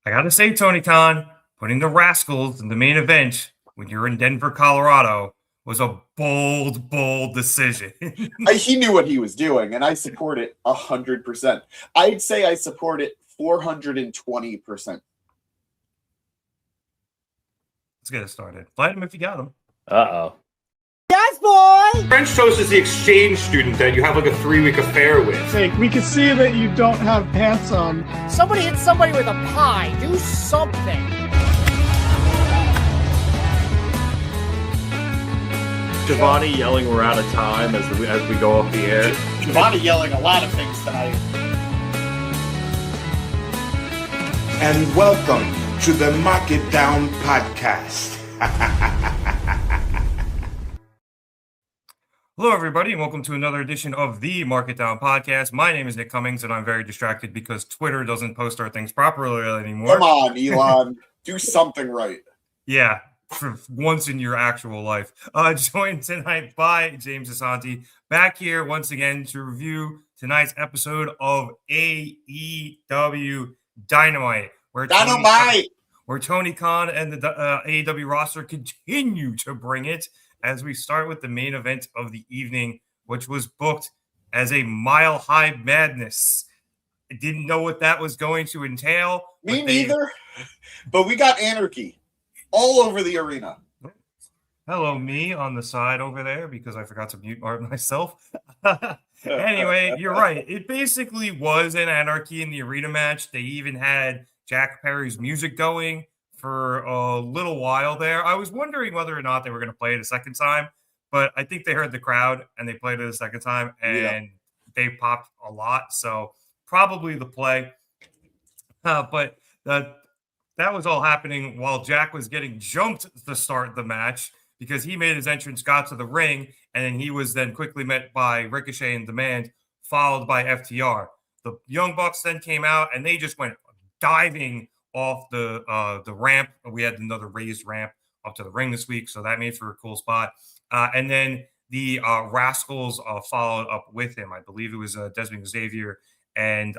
I got to say, Tony Khan, putting the Rascalz in the main event when you're in Denver, Colorado was a bold decision. He knew what he was doing, and I support it 100%. I'd say I support it 420%. Let's get it started. Light him if you got him. Uh-oh. Yes, boy! French toast is the exchange student that you have like a 3-week affair with. We can see that you don't have pants on. Somebody hit somebody with a pie. Do something. Giovanni yelling we're out of time as we go off the air. Giovanni yelling a lot of things tonight. And welcome to the Mark It Down podcast. Hello, everybody, and welcome to another edition of the Mark It Down podcast. My name is Nick Cummings, and I'm very distracted because Twitter doesn't post our things properly anymore. Come on, Elon. Do something right. Yeah, for once in your actual life. Joined tonight by James Asante, back here once again to review tonight's episode of AEW Dynamite. Where Tony Khan and the AEW roster continue to bring it as we start with the main event of the evening, which was booked as a Mile High Madness. I didn't know what that was going to entail. Me neither, but we got anarchy all over the arena. Hello, me on the side over there because I forgot to mute myself. Anyway, you're right. It basically was an anarchy in the arena match. They even had Jack Perry's music going for a little while there. I was wondering whether or not they were going to play it a second time, but I think they heard the crowd and they played it a second time, and they popped a lot. So probably the play. But that was all happening while Jack was getting jumped to start the match because he made his entrance, got to the ring, and then he was then quickly met by Ricochet and Dezmond, followed by FTR. The Young Bucks then came out, and they just went diving off the ramp. We had another raised ramp up to the ring this week, so that made for a cool spot. And then the Rascalz followed up with him. I believe it was Dezmond, Xavier, and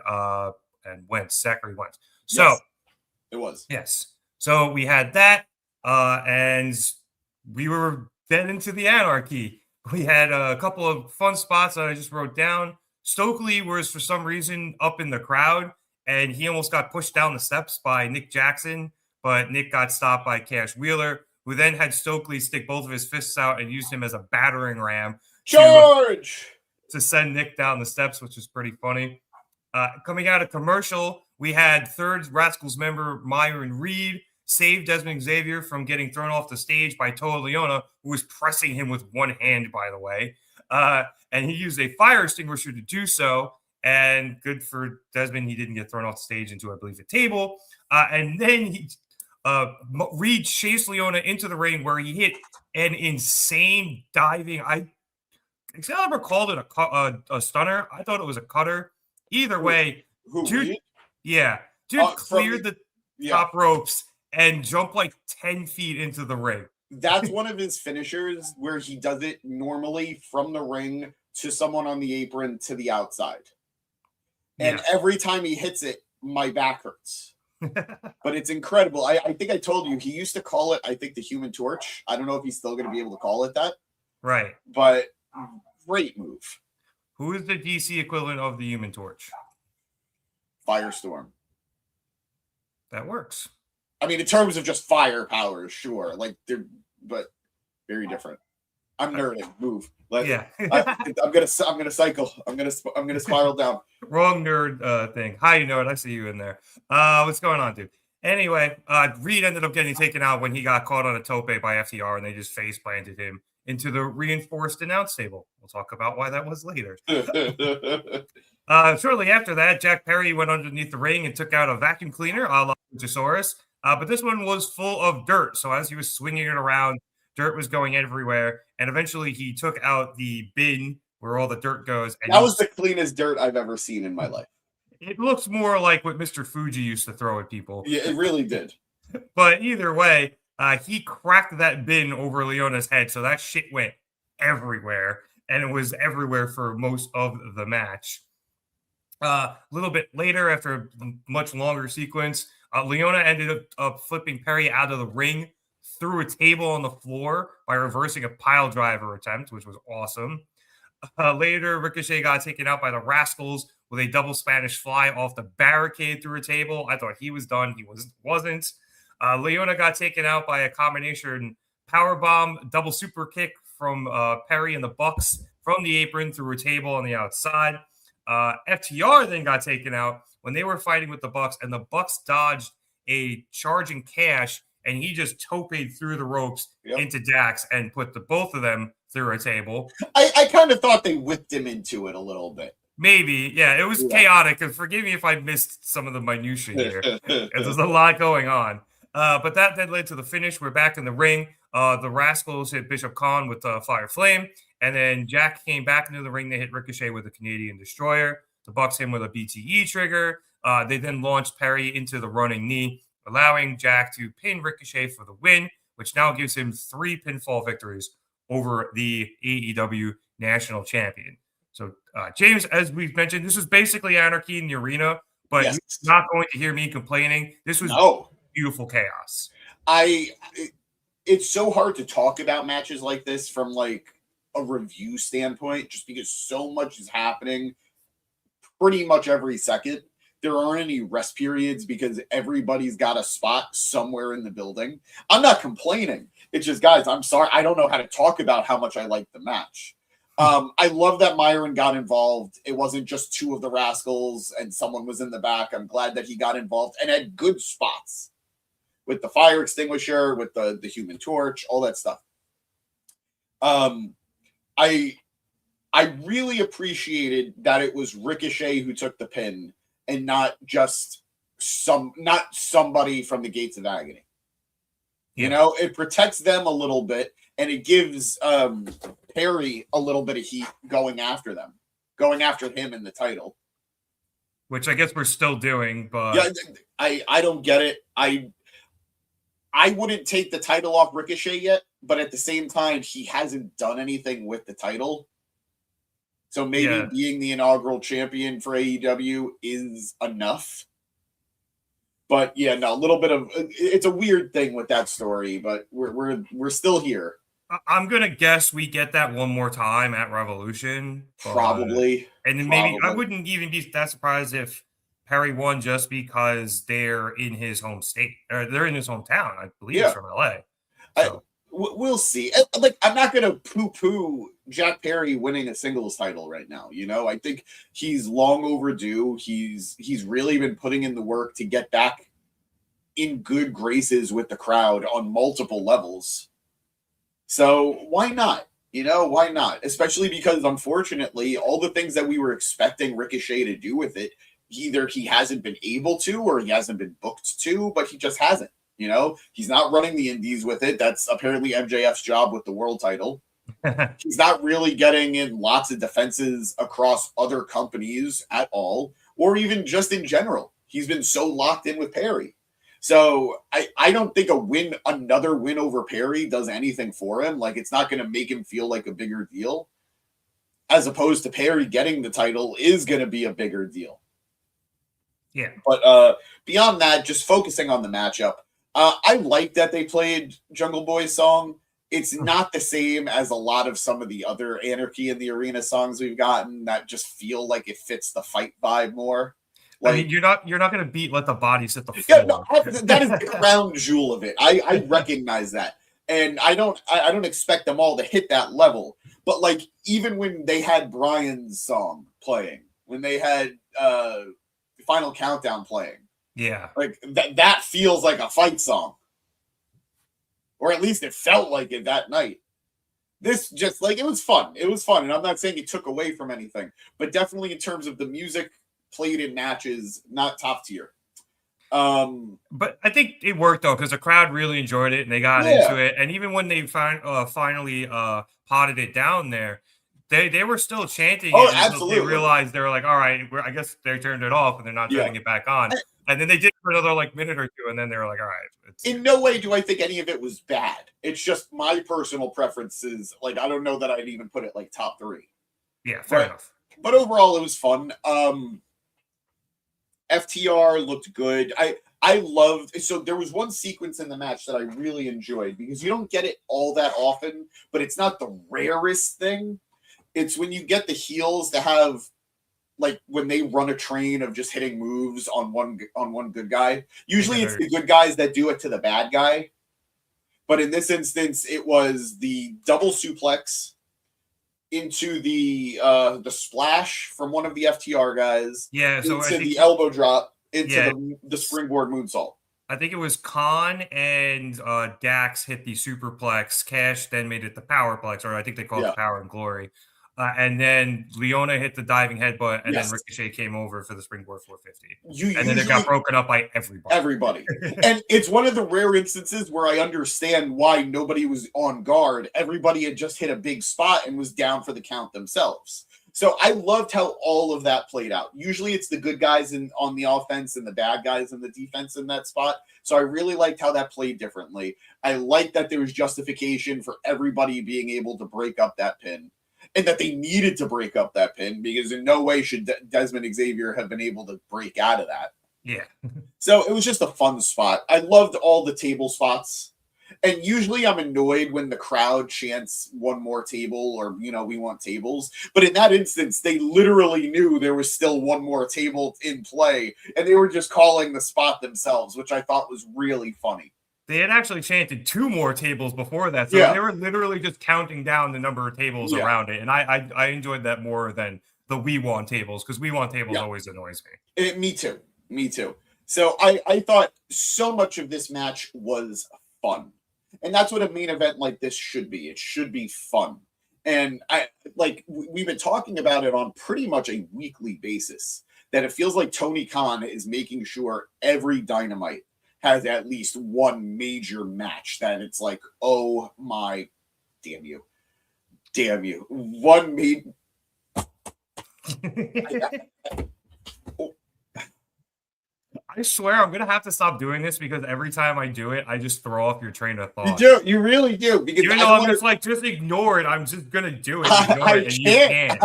Wentz, Zachary Wentz. So yes, it was. Yes. So we had that, and we were then into the anarchy. We had a couple of fun spots that I just wrote down. Stokely was, for some reason, up in the crowd, and he almost got pushed down the steps by Nick Jackson, but Nick got stopped by Cash Wheeler, who then had Stokely stick both of his fists out and used him as a battering ram to send Nick down the steps, which is pretty funny. Coming out of commercial, we had third Rascalz member Myron Reed save Dezmond Xavier from getting thrown off the stage by Toa Liona, who was pressing him with one hand, by the way. And he used a fire extinguisher to do so. And good for Dezmond, he didn't get thrown off the stage into, I believe, a table. And then Reed chased Liona into the ring where he hit an insane diving. Excalibur called it a stunner. I thought it was a cutter. Either way, dude cleared the top ropes and jumped like 10 feet into the ring. That's one of his finishers where he does it normally from the ring to someone on the apron to the outside. And every time he hits it, my back hurts. But it's incredible. I think I told you, he used to call it, I think, the Human Torch. I don't know if he's still going to be able to call it that. Right. But great move. Who is the DC equivalent of the Human Torch? Firestorm. That works. I mean, in terms of just firepower, sure. But very different. I'm nerding. Move. I'm gonna cycle. I'm gonna spiral down. Wrong nerd thing. Hi, nerd. I see you in there. What's going on, dude? Anyway, Reed ended up getting taken out when he got caught on a tope by FTR, and they just face planted him into the reinforced announce table. We'll talk about why that was later. Shortly after that, Jack Perry went underneath the ring and took out a vacuum cleaner, a la Luchasaurus. But this one was full of dirt. So as he was swinging it around, dirt was going everywhere. And eventually he took out the bin where all the dirt goes. And that was the cleanest dirt I've ever seen in my life. It looks more like what Mr. Fuji used to throw at people. Yeah, it really did. But either way, he cracked that bin over Leona's head. So that shit went everywhere. And it was everywhere for most of the match. A little bit later, after a much longer sequence, Liona ended up flipping Perry out of the ring through a table on the floor by reversing a pile driver attempt, which was awesome. Later, Ricochet got taken out by the Rascalz with a double Spanish fly off the barricade through a table. I thought he was done. He wasn't. Liona got taken out by a combination powerbomb, double super kick from Perry and the Bucks from the apron through a table on the outside. FTR then got taken out when they were fighting with the Bucks, and the Bucks dodged a charging Cash, and he just toped through the ropes into Dax and put both of them through a table. I kind of thought they whipped him into it a little bit. Maybe, yeah. It was chaotic. And forgive me if I missed some of the minutia here. There's a lot going on. But that then led to the finish. We're back in the ring. The Rascalz hit Bishop Kaun with Fire Flame. And then Jack came back into the ring. They hit Ricochet with a Canadian Destroyer. The Bucks hit him with a BTE trigger. They then launched Perry into the running knee, allowing Jack to pin Ricochet for the win, which now gives him 3 pinfall victories over the AEW National Champion. So, James, as we've mentioned, this was basically anarchy in the arena, but you're not going to hear me complaining. This was beautiful chaos. It's so hard to talk about matches like this from like a review standpoint, just because so much is happening pretty much every second. There aren't any rest periods because everybody's got a spot somewhere in the building. I'm not complaining. It's just, guys, I'm sorry. I don't know how to talk about how much I like the match. I love that Myron got involved. It wasn't just 2 of the Rascalz and someone was in the back. I'm glad that he got involved and had good spots with the fire extinguisher, with the human torch, all that stuff. I really appreciated that it was Ricochet who took the pin and not just somebody from the Gates of Agony. You know, it protects them a little bit, and it gives Perry a little bit of heat going after him in the title. Which I guess we're still doing, but I don't get it. I wouldn't take the title off Ricochet yet, but at the same time, he hasn't done anything with the title. So maybe being the inaugural champion for AEW is enough. But yeah, no, a little bit of it's a weird thing with that story, but we're still here. I'm gonna guess we get that one more time at Revolution, probably. And then maybe I wouldn't even be that surprised if Perry won just because they're in his home state or they're in his hometown. I believe he's from LA. So. We'll see. Like, I'm not gonna poo-poo Jack Perry winning a singles title right now. You know, I think he's long overdue. He's really been putting in the work to get back in good graces with the crowd on multiple levels. So why not? You know, why not? Especially because, unfortunately, all the things that we were expecting Ricochet to do with it, either he hasn't been able to or he hasn't been booked to, but he just hasn't. You know, he's not running the indies with it. That's apparently MJF's job with the world title. He's not really getting in lots of defenses across other companies at all, or even just in general. He's been so locked in with Perry. So I don't think another win over Perry does anything for him. Like, it's not going to make him feel like a bigger deal, as opposed to Perry getting the title is going to be a bigger deal. Yeah. But beyond that, just focusing on the matchup, I like that they played Jungle Boy's song. It's not the same as a lot of some of the other Anarchy in the Arena songs we've gotten that just feel like it fits the fight vibe more. Like, I mean, you're not going to beat Let the Body Sit the floor. Yeah, no, that is the crown jewel of it. I recognize that, and I don't expect them all to hit that level. But like, even when they had Brian's song playing, when they had Final Countdown playing. Yeah. Like that feels like a fight song. Or at least it felt like it that night. This just like it was fun. It was fun. And I'm not saying it took away from anything, but definitely in terms of the music played in matches, not top tier. But I think it worked though, because the crowd really enjoyed it and they got into it. And even when they finally potted it down there, they were still chanting it until they realized they were like, all right, I guess they turned it off and they're not turning it back on. And then they did it for another like minute or two, and then they were like, all right. In no way do I think any of it was bad. It's just my personal preferences. Like, I don't know that I'd even put it like top 3. Yeah, fair enough. But overall, it was fun. FTR looked good. I loved, so there was one sequence in the match that I really enjoyed because you don't get it all that often, but it's not the rarest thing. It's when you get the heels to have, like, when they run a train of just hitting moves on one good guy. Usually it's the good guys that do it to the bad guy. But in this instance, it was the double suplex into the splash from one of the FTR guys. Yeah, so into the elbow drop into the springboard moonsault. I think it was Kaun and Dax hit the superplex. Cash then made it the powerplex, or I think they called it Power and Glory. And then Liona hit the diving headbutt, and then Ricochet came over for the springboard 450. And then it got broken up by everybody. And it's one of the rare instances where I understand why nobody was on guard. Everybody had just hit a big spot and was down for the count themselves. So I loved how all of that played out. Usually it's the good guys on the offense and the bad guys in the defense in that spot. So I really liked how that played differently. I liked that there was justification for everybody being able to break up that pin. And that they needed to break up that pin because in no way should Dezmond and Xavier have been able to break out of that. Yeah. So it was just a fun spot. I loved all the table spots. And usually I'm annoyed when the crowd chants one more table or, we want tables. But in that instance, they literally knew there was still one more table in play. And they were just calling the spot themselves, which I thought was really funny. They had actually chanted 2 more tables before that. So they were literally just counting down the number of tables around it. And I enjoyed that more than the we want tables, because we want tables always annoys me. Me too. So I thought so much of this match was fun. And that's what a main event like this should be. It should be fun. And we've been talking about it on pretty much a weekly basis, that it feels like Tony Khan is making sure every Dynamite has at least one major match that it's like, oh my, damn you. One made. I swear I'm going to have to stop doing this because every time I do it, I just throw off your train of thought. You really do. Because even though I'm just like, just ignore it, I'm just going to do it. I can't.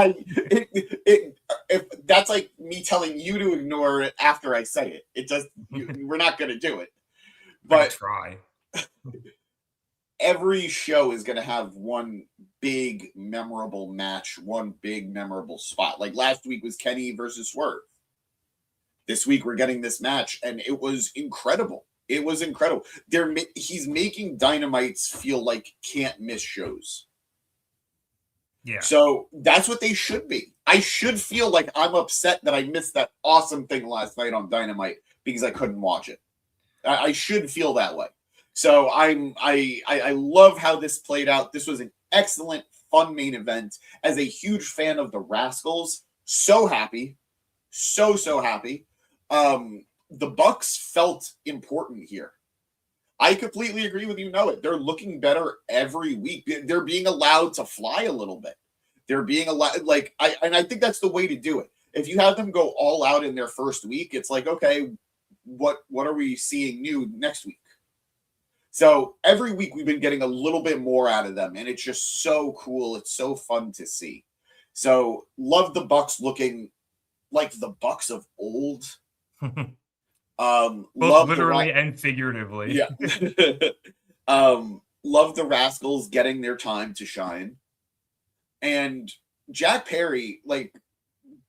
If that's like me telling you to ignore it after I say it. It just, we're not going to do it. But try. Every show is going to have one big memorable match, one big memorable spot. Like last week was Kenny versus Swerve. This week we're getting this match, and it was incredible. It was incredible. He's making Dynamites feel like can't miss shows. Yeah. So that's what they should be. I should feel like I'm upset that I missed that awesome thing last night on Dynamite because I couldn't watch it. I should feel that way. So I love how this played out. This was an excellent, fun main event. As a huge fan of the Rascalz, so happy. So happy. The Bucks felt important here. I completely agree with you, Noah. They're looking better every week. They're being allowed to fly a little bit. They're being allowed, I think that's the way to do it. If you have them go all out in their first week, it's like, okay, what are we seeing new next week? So every week we've been getting a little bit more out of them, and it's just so cool. It's so fun to see. So love the Bucks looking like the Bucks of old. Both literally and figuratively. Yeah. Love the Rascalz getting their time to shine. And Jack Perry,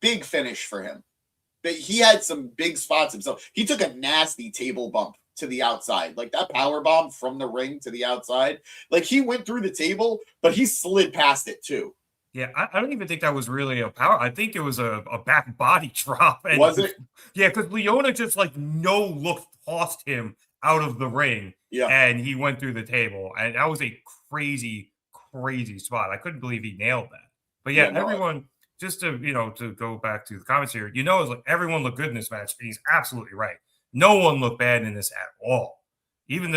big finish for him. But he had some big spots himself. He took a nasty table bump to the outside. That power bomb from the ring to the outside. He went through the table, but he slid past it too. Yeah, I don't even think that was really a power. I think it was a back body drop. And was it? Yeah, because Liona just no look tossed him out of the ring. Yeah. And he went through the table. And that was a crazy, crazy spot. I couldn't believe he nailed that. But yeah, everyone, just to go back to the comments here, it's everyone looked good in this match. And he's absolutely right. No one looked bad in this at all. Even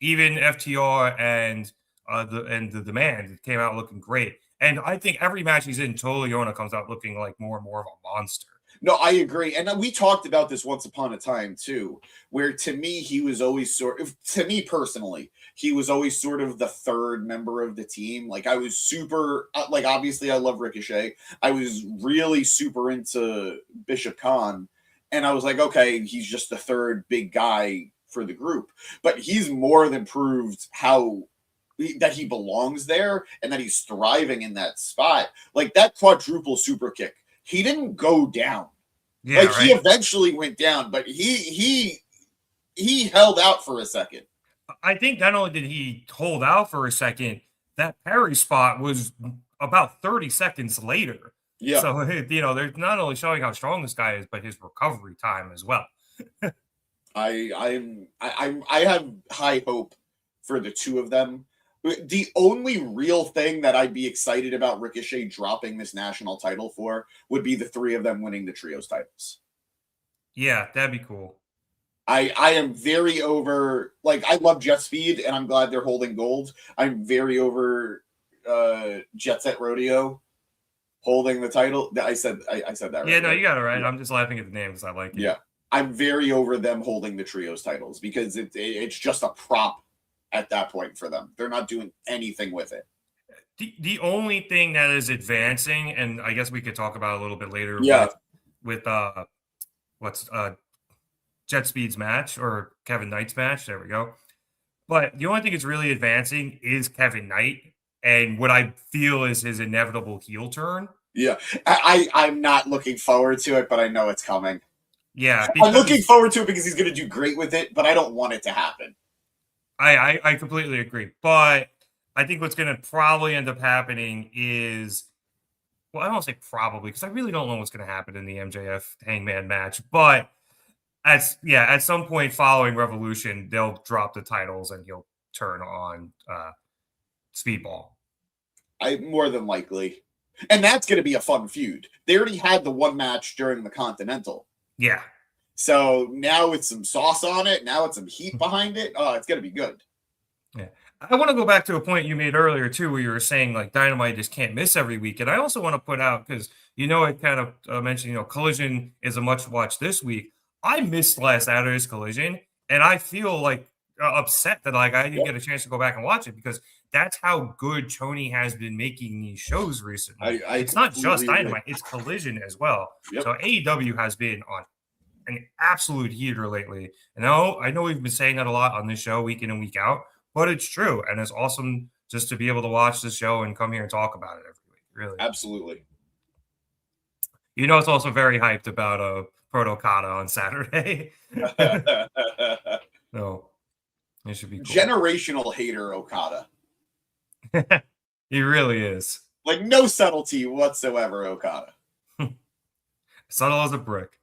even FTR and the Demand came out looking great. And I think every match he's in, Liona comes out looking like more and more of a monster. No, I agree. And we talked about this once upon a time, too, where to me, he was always to me personally, he was always sort of the third member of the team. I was super, obviously I love Ricochet. I was really super into Bishop Kaun. And I was like, okay, he's just the third big guy for the group. But he's more than proved that he belongs there and that he's thriving in that spot. Like that quadruple super kick, he didn't go down. Yeah, like he eventually went down, but he held out for a second. I think not only did he hold out for a second, that parry spot was about 30 seconds later. Yeah. So, they're not only showing how strong this guy is, but his recovery time as well. I have high hope for the two of them. The only real thing that I'd be excited about Ricochet dropping this national title for would be the three of them winning the trios titles. Yeah, that'd be cool. I am very over, like, I love Jet Speed, and I'm glad they're holding gold. I'm very over Jet Set Rodeo holding the title. I said that right. Yeah, no, you got it right. Yeah. I'm just laughing at the name because I like it. Yeah, I'm very over them holding the trios titles because it's just a prop at that point for them. They're not doing anything with it. The only thing that is advancing, and I guess we could talk about a little bit later with Jet Speed's match or Kevin Knight's match. There we go. But the only thing that's really advancing is Kevin Knight and what I feel is his inevitable heel turn. Yeah. I'm not looking forward to it, but I know it's coming. Yeah. I'm looking forward to it because he's going to do great with it, but I don't want it to happen. I completely agree. But I think what's going to probably end up happening is, well, I don't want to say probably because I really don't know what's going to happen in the MJF Hangman match. But at some point following Revolution, they'll drop the titles and he'll turn on Speedball. More than likely. And that's going to be a fun feud. They already had the one match during the Continental. Yeah. So now it's some sauce on it. Now it's some heat behind it. Oh, it's going to be good. Yeah. I want to go back to a point you made earlier, too, where you were saying, like, Dynamite just can't miss every week. And I also want to put out, because, I kind of mentioned, Collision is a much-watch this week. I missed last Saturday's Collision, and I feel, like, upset that, like, I didn't get a chance to go back and watch it, because that's how good Tony has been making these shows recently. It's not just Dynamite, it's Collision as well. Yep. So AEW has been on an absolute heater lately. And I know we've been saying that a lot on this show week in and week out, but it's true. And it's awesome just to be able to watch the show and come here and talk about it every week. Really. Absolutely. It's also very hyped about Proto Kata on Saturday. No, it should be cool. Generational hater Okada. He really is. Like no subtlety whatsoever, Okada. Subtle as a brick.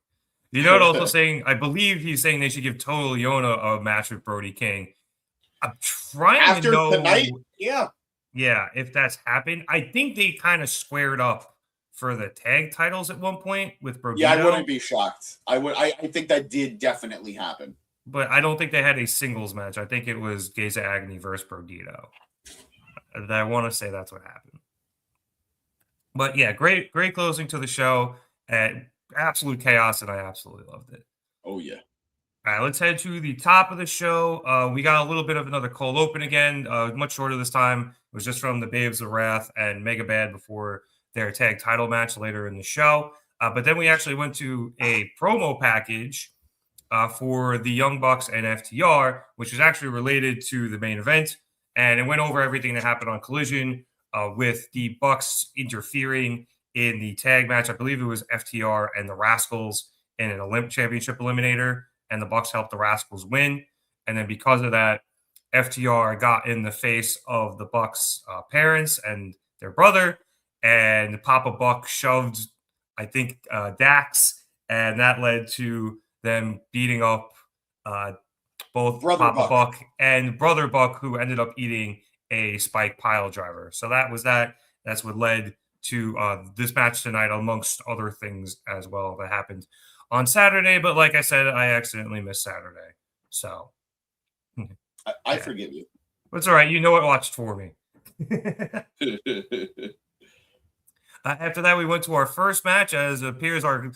What also saying? I believe he's saying they should give Total Liona a match with Brody King. I'm trying to know. Tonight, yeah, if that's happened. I think they kind of squared up for the tag titles at one point with Brody. Yeah, I wouldn't be shocked. I think that did definitely happen. But I don't think they had a singles match. I think it was Gaze of Agony versus Brodito. I want to say that's what happened. But yeah, great closing to the show. Absolute chaos, and I absolutely loved it. Oh, yeah. All right, let's head to the top of the show. We got a little bit of another cold open again, much shorter this time. It was just from the Babes of Wrath and MegaBad before their tag title match later in the show. But then we actually went to a promo package for the Young Bucks and FTR, which is actually related to the main event. And it went over everything that happened on Collision with the Bucks interfering in the tag match. I believe it was FTR and the Rascalz in an championship eliminator, and the Bucks helped the Rascalz win. And then because of that, FTR got in the face of the Bucks' parents and their brother, and Papa Buck shoved, I think, Dax, and that led to them beating up both Brother Papa Buck and Brother Buck, who ended up eating a Spike pile driver. So that was that. That's what led to this match tonight, amongst other things as well that happened on Saturday. But like I said, I accidentally missed Saturday. So I forgive you. It's all right. You know what watched for me. After that, we went to our first match. As it appears, our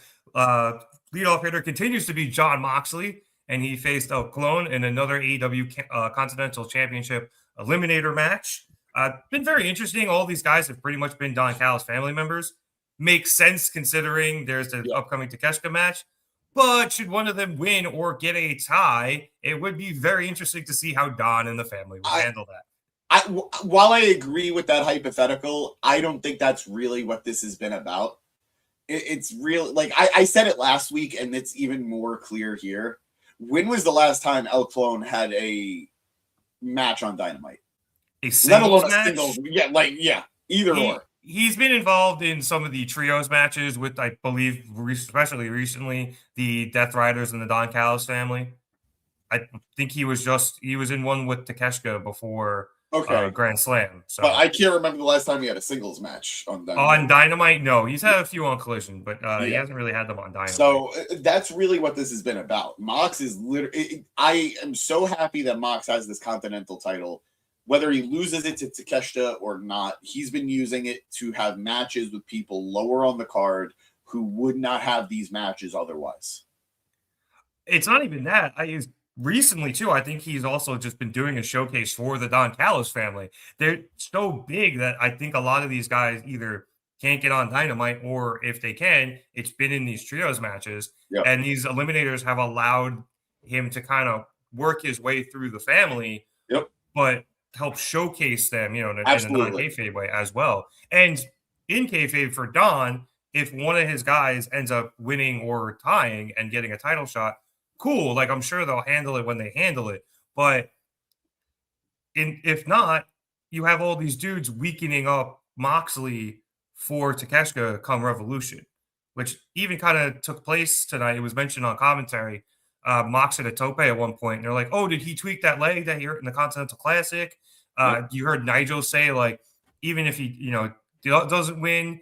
leadoff hitter continues to be Jon Moxley, and he faced Clon in another AEW Continental Championship Eliminator match. Been very interesting. All these guys have pretty much been Don Callis family members. Makes sense considering there's the upcoming Takeshita match. But should one of them win or get a tie, it would be very interesting to see how Don and the family would handle that. While I agree with that hypothetical, I don't think that's really what this has been about. It's real. Like I said it last week, and it's even more clear here. When was the last time El Clon had a match on Dynamite? A singles match? Singles, either or. He's been involved in some of the trios matches with, I believe, especially recently, the Death Riders and the Don Callis family. I think he was in one with Takeshita before Grand Slam. So, but I can't remember the last time he had a singles match on Dynamite. On Dynamite, no. He's had a few on Collision, but he hasn't really had them on Dynamite. So that's really what this has been about. Mox is literally. I am so happy that Mox has this Continental title. Whether he loses it to Takeshita or not, he's been using it to have matches with people lower on the card who would not have these matches otherwise. It's not even that. Recently, too, I think he's also just been doing a showcase for the Don Callis family. They're so big that I think a lot of these guys either can't get on Dynamite, or if they can, it's been in these trios matches. Yep. And these eliminators have allowed him to kind of work his way through the family, but help showcase them, in a non-kayfabe way as well. And in kayfabe for Don, if one of his guys ends up winning or tying and getting a title shot, cool. Like, I'm sure they'll handle it when they handle it. But if not, you have all these dudes weakening up Moxley for Takeshita come Revolution, which even kind of took place tonight. It was mentioned on commentary. Mox had a tope at one point, and they're like, "Oh, did he tweak that leg that he hurt in the Continental Classic?" You heard Nigel say, like, even if he, doesn't win,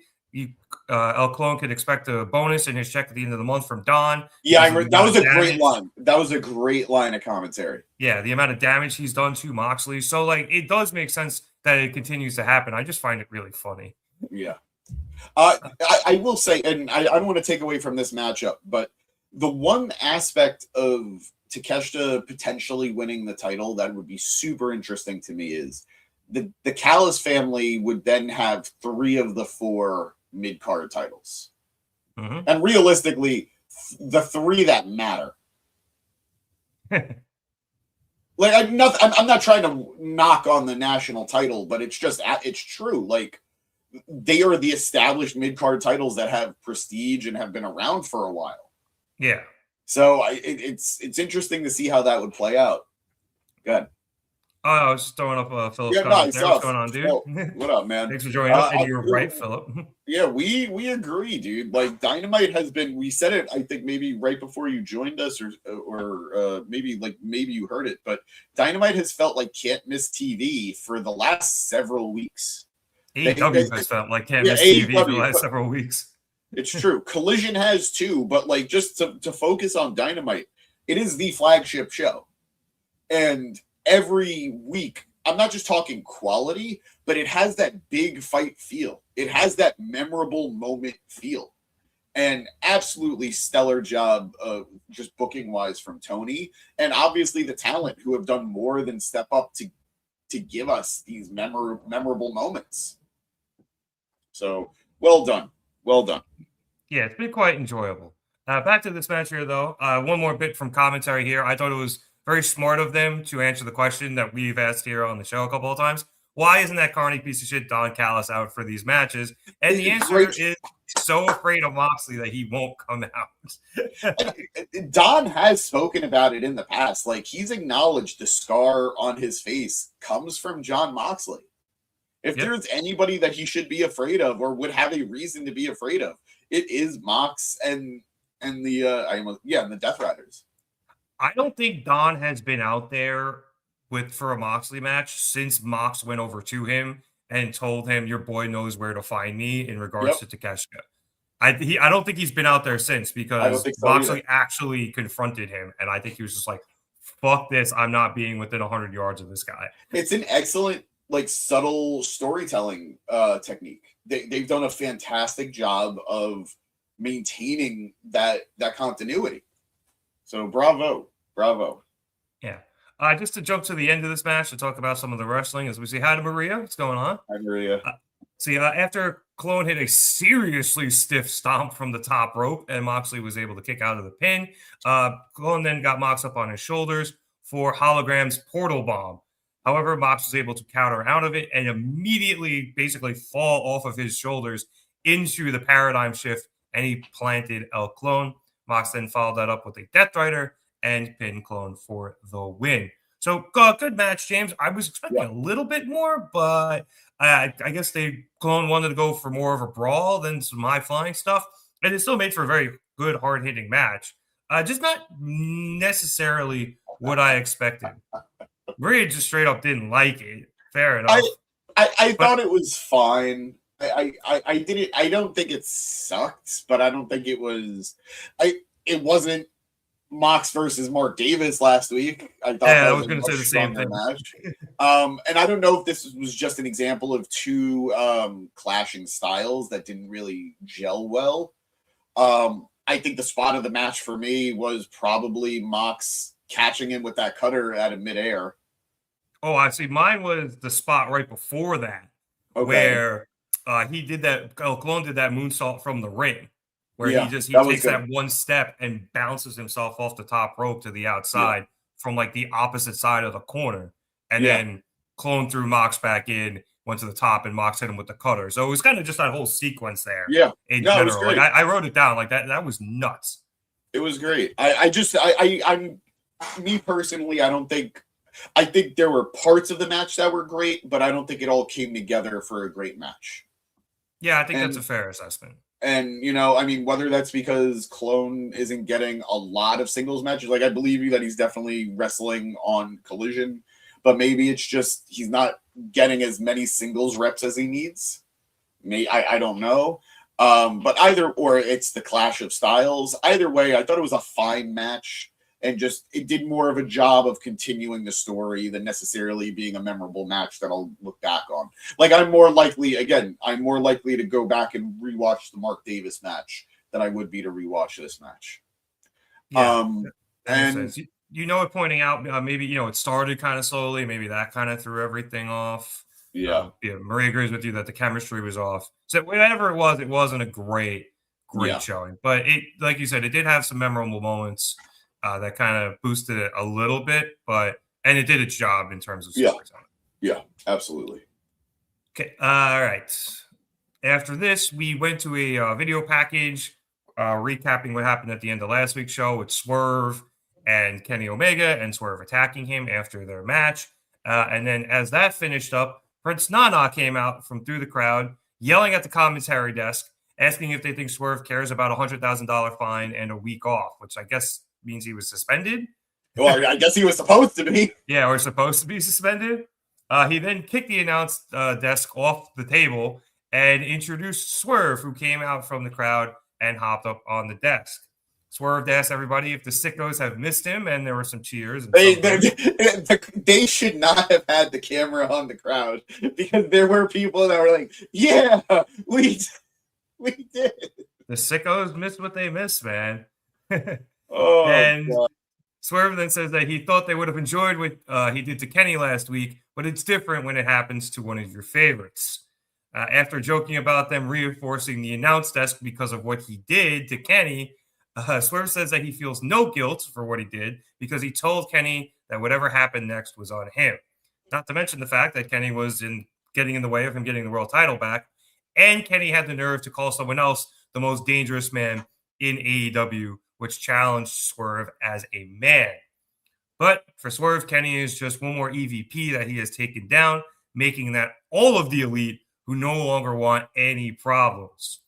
El Clon could expect a bonus in his check at the end of the month from Don. Yeah, I heard, that was a great line. That was a great line of commentary. Yeah, the amount of damage he's done to Moxley. So, like, it does make sense that it continues to happen. I just find it really funny. Yeah. I will say, and I don't want to take away from this matchup, but the one aspect of Takeshita potentially winning the title that would be super interesting to me is the Callis family would then have 3 of the 4 mid-card titles. Mm-hmm. And realistically, the 3 that matter. Like, I'm not trying to knock on the national title, but it's true. Like, they are the established mid-card titles that have prestige and have been around for a while. Yeah. So it's interesting to see how that would play out. Go ahead. Oh, I was just throwing up Philip's comments there. What's going on, dude? Oh, what up, man? Thanks for joining us. And you're right, Philip. Yeah, we agree, dude. Like, Dynamite has been, we said it, I think maybe right before you joined us, or maybe you heard it, but Dynamite has felt like can't miss TV for the last several weeks. AEW has felt like can't miss TV for the last several weeks. It's true. Collision has too, but like, just to focus on Dynamite, it is the flagship show. And every week, I'm not just talking quality, but it has that big fight feel. It has that memorable moment feel. And absolutely stellar job of just booking wise from Tony. And obviously the talent who have done more than step up to give us these memorable moments. So well done. Well done. Yeah, it's been quite enjoyable. Back to this match here, though. One more bit from commentary here. I thought it was very smart of them to answer the question that we've asked here on the show a couple of times. Why isn't that carny piece of shit Don Callis out for these matches? And the answer is so afraid of Moxley that he won't come out. Don has spoken about it in the past. Like, he's acknowledged the scar on his face comes from Jon Moxley. If there's anybody that he should be afraid of or would have a reason to be afraid of, it is Mox and the Death Riders. I don't think Don has been out there for a Moxley match since Mox went over to him and told him, "Your boy knows where to find me," in regards to Takeshita. I don't think he's been out there since, because Moxley actually confronted him, and I think he was just like, "Fuck this! I'm not being within 100 yards of this guy." It's an excellent, like, subtle storytelling technique. They've done a fantastic job of maintaining that continuity. So bravo. Yeah. Just to jump to the end of this match to talk about some of the wrestling, as we see, hi to Maria. What's going on? Hi, Maria. After Clone hit a seriously stiff stomp from the top rope, and Moxley was able to kick out of the pin. Clone then got Mox up on his shoulders for Hologram's portal bomb. However, Mox was able to counter out of it and immediately basically fall off of his shoulders into the paradigm shift, and he planted El Clone. Mox then followed that up with a Death Rider and pinned Clone for the win. So, good match, James. I was expecting a little bit more, but I guess Clone wanted to go for more of a brawl than some high-flying stuff, and it still made for a very good, hard-hitting match. Just not necessarily what I expected. Maria just straight up didn't like it. Fair enough. I thought it was fine. I didn't. I don't think it sucked, but I don't think it was. It wasn't Mox versus Mark Davis last week. I thought I was going to say the same thing. Match. And I don't know if this was just an example of two clashing styles that didn't really gel well. I think the spot of the match for me was probably Mox catching him with that cutter out of midair. Oh, I see. Mine was the spot right before that, where he did that. Clone did that moonsault from the ring, where he takes that one step and bounces himself off the top rope to the outside from like the opposite side of the corner, and then Clone threw Mox back in, went to the top, and Mox hit him with the cutter. So it was kind of just that whole sequence there. Yeah, in general, it was great. Like I wrote it down like that. That was nuts. It was great. I'm me personally. I think there were parts of the match that were great, but I don't think it all came together for a great match. Yeah, I think that's a fair assessment. And, I mean, whether that's because Clone isn't getting a lot of singles matches, like I believe you that he's definitely wrestling on Collision, but maybe it's just he's not getting as many singles reps as he needs. I don't know. But or it's the clash of styles. Either way, I thought it was a fine match. And just it did more of a job of continuing the story than necessarily being a memorable match that I'll look back on. Like I'm more likely to go back and rewatch the Mark Davis match than I would be to rewatch this match. Yeah, and pointing out maybe it started kind of slowly, maybe that kind of threw everything off. Maria agrees with you that the chemistry was off. So whatever it wasn't a great showing. But it, like you said, it did have some memorable moments. That kind of boosted it a little bit, and it did its job in terms of storytelling. Yeah, absolutely. Okay, all right. After this, we went to a video package recapping what happened at the end of last week's show with Swerve and Kenny Omega, and Swerve attacking him after their match. And then as that finished up, Prince Nana came out from through the crowd, yelling at the commentary desk, asking if they think Swerve cares about a $100,000 fine and a week off, which I guess means he was suspended. Well, I guess he was supposed to be. Yeah, we're supposed to be suspended. He then kicked the announce desk off the table and introduced Swerve, who came out from the crowd and hopped up on the desk. Swerve asked everybody if the sickos have missed him, and there were some cheers. And they should not have had the camera on the crowd because there were people that were like, "Yeah, we did." The sickos missed what they missed, man. And Swerve then says that he thought they would have enjoyed what he did to Kenny last week, but it's different when it happens to one of your favorites. After joking about them reinforcing the announce desk because of what he did to Kenny, Swerve says that he feels no guilt for what he did because he told Kenny that whatever happened next was on him. Not to mention the fact that Kenny was getting in the way of him getting the world title back, and Kenny had the nerve to call someone else the most dangerous man in AEW, which challenged Swerve as a man. But for Swerve, Kenny is just one more EVP that he has taken down, making that all of the elite who no longer want any problems.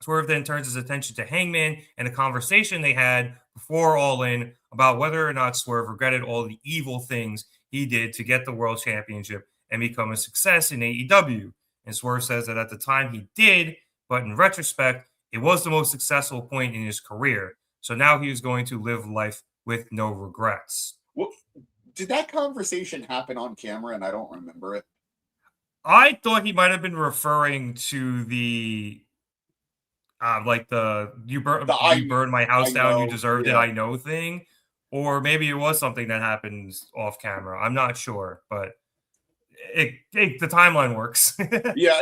Swerve then turns his attention to Hangman and a conversation they had before All In about whether or not Swerve regretted all the evil things he did to get the world championship and become a success in AEW. And Swerve says that at the time he did, but in retrospect, it was the most successful point in his career. So now he is going to live life with no regrets. Well, did that conversation happen on camera and I don't remember it? I thought he might have been referring to the you burned my house down, you deserved it, I know thing. Or maybe it was something that happens off camera. I'm not sure, but the timeline works. yeah.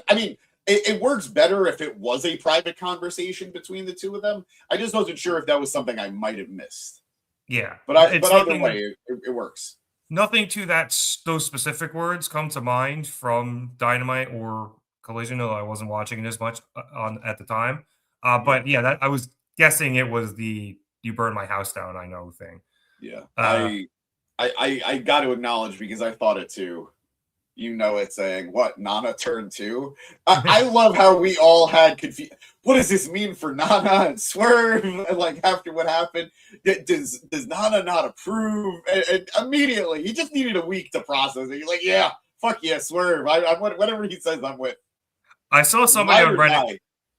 I mean, it works better if it was a private conversation between the two of them. I just wasn't sure if that was something I might have missed. Yeah. But either way, it works. Nothing to those specific words come to mind from Dynamite or Collision, though I wasn't watching it as much at the time. But yeah, I was guessing it was the "you burned my house down, I know" thing. Yeah, I got to acknowledge, because I thought it too. You know it, saying what, Nana turn 2? I love how we all had confusion. What does this mean for Nana and Swerve? And like, after what happened, does Nana not approve? And immediately, he just needed a week to process it. He's like, yeah, fuck yeah, Swerve. I'm whatever he says, I'm with. I saw somebody on Reddit.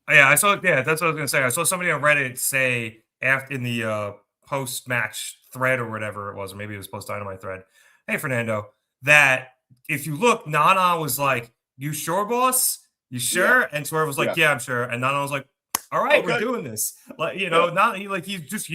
Yeah, that's what I was gonna say. I saw somebody on Reddit say after in the post-match thread or whatever it was, or maybe it was post-Dynamite thread. Hey, Fernando, that if you look, Nana was like, "You sure, boss? You sure?" Yeah. And Swerve was like, "Yeah, I'm sure." And Nana was like, "All right, we're doing this." Like, not he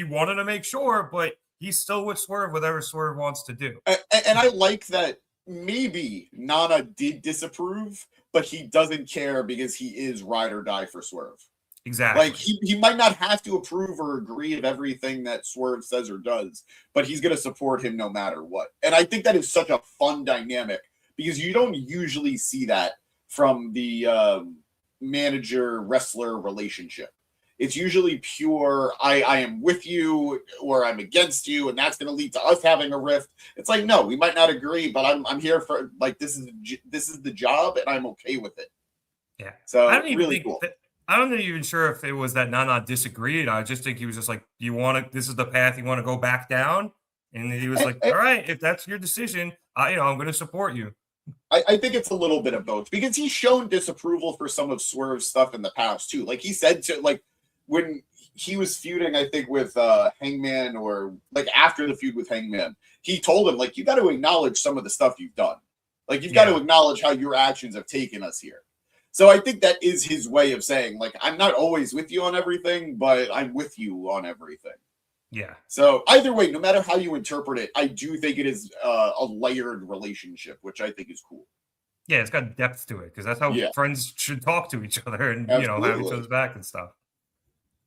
wanted to make sure, but he's still with Swerve, whatever Swerve wants to do. And I like that. Maybe Nana did disapprove, but he doesn't care because he is ride or die for Swerve. Exactly. Like, he might not have to approve or agree of everything that Swerve says or does, but he's going to support him no matter what. And I think that is such a fun dynamic, because you don't usually see that from the manager-wrestler relationship. It's usually pure, I am with you or I'm against you, and that's going to lead to us having a rift. It's like, no, we might not agree, but I'm here for, like, this is the job, and I'm okay with it. Yeah. So I don't even really think cool. I'm not even sure if it was that Nana disagreed. I just think he was just like, this is the path you want to go back down? And he was like, all right, if that's your decision, I'm going to support you. I think it's a little bit of both, because he's shown disapproval for some of Swerve's stuff in the past too. Like, he said to, like, when he was feuding, I think, with Hangman, or like after the feud with Hangman, he told him, like, you got to acknowledge some of the stuff you've done. Like, you've got to acknowledge how your actions have taken us here. So I think that is his way of saying, like, I'm not always with you on everything, but I'm with you on everything. Yeah. So either way, no matter how you interpret it, I do think it is a layered relationship, which I think is cool. Yeah, it's got depth to it, because that's how friends should talk to each other and, have each other's back and stuff.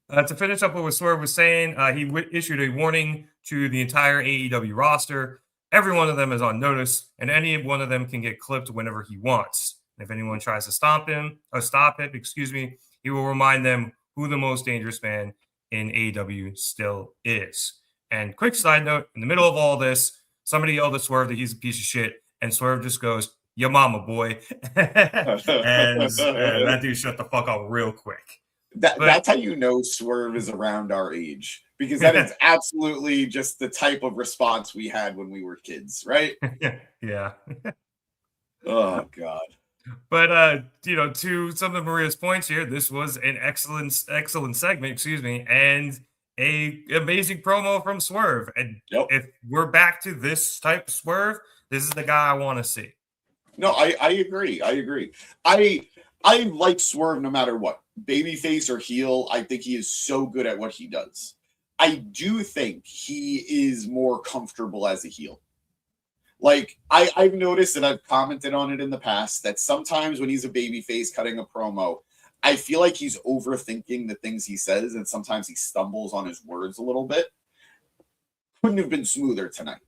To finish up what Swerve was saying, he issued a warning to the entire AEW roster. Every one of them is on notice, and any one of them can get clipped whenever he wants. And if anyone tries to stop it, he will remind them who the most dangerous man in AEW still is. And quick side note, in the middle of all this, somebody yelled at Swerve that he's a piece of shit, and Swerve just goes, "Your mama, boy." and that dude shut the fuck up real quick. That's how you know Swerve is around our age, because that is absolutely just the type of response we had when we were kids, right? Yeah. Oh, God. But to some of Maria's points here, this was an excellent segment, and a amazing promo from Swerve. And if we're back to this type of Swerve, this is the guy I want to see. No, I agree. I like Swerve no matter what, babyface or heel. I think he is so good at what he does. I do think he is more comfortable as a heel. Like, I've noticed, and I've commented on it in the past, that sometimes when he's a babyface cutting a promo, I feel like he's overthinking the things he says, and sometimes he stumbles on his words a little bit. Couldn't have been smoother tonight.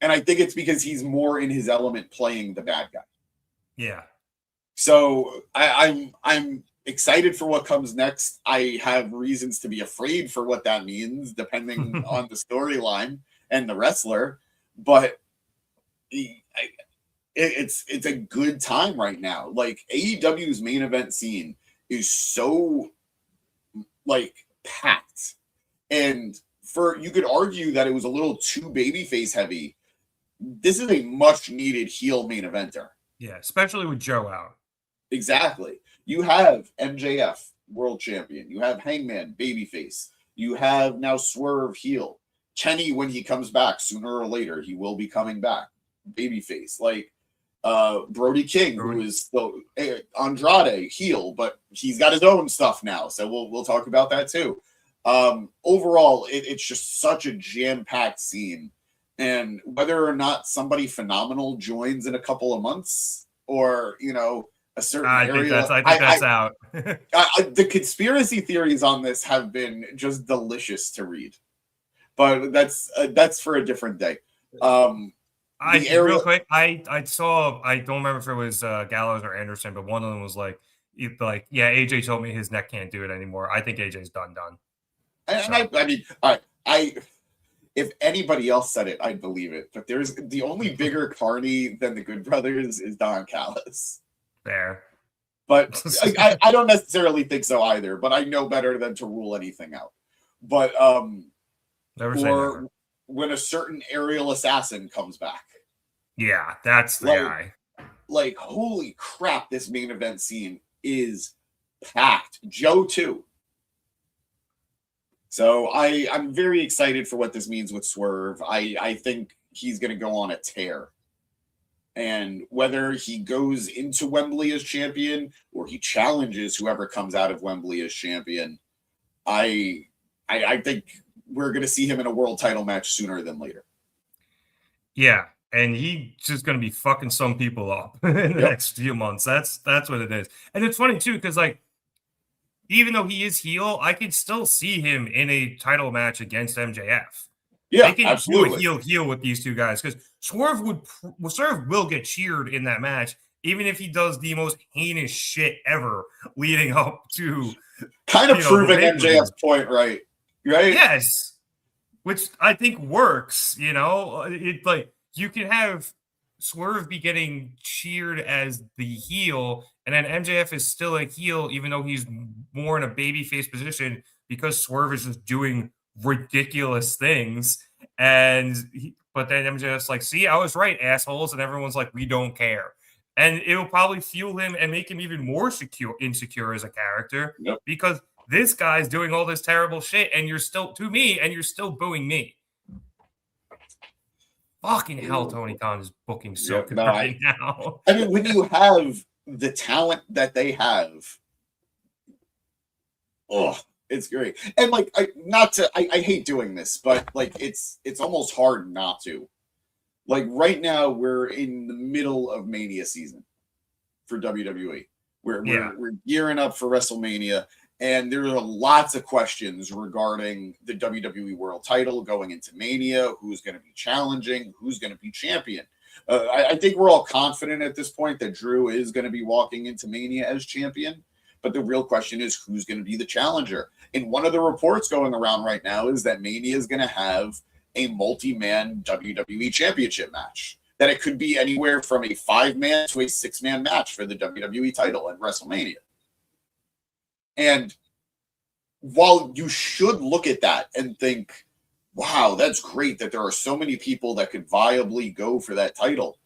And I think it's because he's more in his element playing the bad guy. Yeah. So I'm excited for what comes next. I have reasons to be afraid for what that means, depending on the storyline and the wrestler. But it's a good time right now. Like, AEW's main event scene is so, like, packed, and you could argue that it was a little too babyface heavy. This is a much needed heel main eventer. Yeah, especially with Joe out. Exactly. You have MJF, world champion. You have Hangman, babyface. You have now Swerve, heel. Kenny, when he comes back, sooner or later, he will be coming back, babyface. Like, Brody King, who is still Andrade, heel, but he's got his own stuff now, so we'll talk about that too. Overall, it's just such a jam-packed scene, and whether or not somebody phenomenal joins in a couple of months, or a certain I area. think that's out. The conspiracy theories on this have been just delicious to read, but that's for a different day. Real quick, I saw, I don't remember if it was Gallows or Anderson, but one of them was like, yeah, AJ told me his neck can't do it anymore. I think AJ's done. And I mean, all right, if anybody else said it, I'd believe it. But there's the only bigger carny than the Good Brothers is Don Callis. There. But I don't necessarily think so either, but I know better than to rule anything out. But never say never. When a certain aerial assassin comes back. Yeah, that's the guy. Like, holy crap, this main event scene is packed. Joe too. So I'm very excited for what this means with Swerve. I think he's going to go on a tear. And whether he goes into Wembley as champion or he challenges whoever comes out of Wembley as champion, I think we're going to see him in a world title match sooner than later. Yeah, and he's just going to be fucking some people up in the next few months. That's what it is. And it's funny, too, because, like, even though he is heel, I could still see him in a title match against MJF. Yeah, they can absolutely. do a heel with these two guys because Swerve will get cheered in that match, even if he does the most heinous shit ever leading up to kind of proving MJF's point, right? Yes, which I think works. It's like you can have Swerve be getting cheered as the heel, and then MJF is still a heel, even though he's more in a babyface position because Swerve is just doing ridiculous things. But then MJF's like, see, I was right, assholes. And everyone's like, we don't care. And it'll probably fuel him and make him even more insecure as a character because this guy's doing all this terrible shit and you're still booing me. Fucking hell, Tony Khan is booking so good right now. I mean, when you have the talent that they have, it's great. And like, I hate doing this, but like, it's almost hard not to. Like right now, we're in the middle of Mania season for WWE. We're gearing up for WrestleMania. And there are lots of questions regarding the WWE World Title going into Mania. Who's going to be challenging? Who's going to be champion? I think we're all confident at this point that Drew is going to be walking into Mania as champion. But the real question is who's going to be the challenger. And one of the reports going around right now is that Mania is going to have a multi-man WWE Championship match. That it could be anywhere from a 5-man to a 6-man match for the WWE title at WrestleMania. And while you should look at that and think, wow, that's great that there are so many people that could viably go for that title,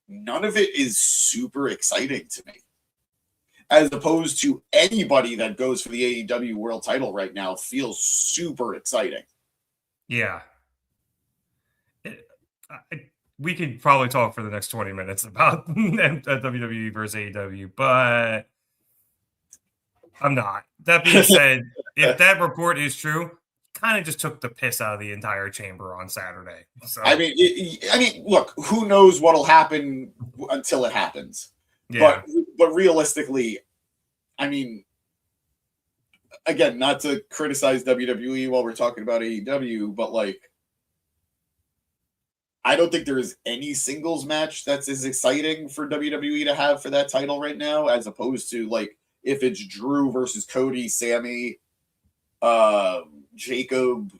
none of it is super exciting to me. As opposed to anybody that goes for the AEW World Title right now feels super exciting. Yeah. We could probably talk for the next 20 minutes about WWE versus AEW, but I'm not. That being said, if that report is true, kind of just took the piss out of the entire chamber on Saturday. So I mean, look, who knows what'll happen until it happens. Yeah. But realistically, I mean, again, not to criticize WWE while we're talking about AEW, but like, I don't think there is any singles match that's as exciting for WWE to have for that title right now, as opposed to like if it's Drew versus Cody, Sammy, Jacob,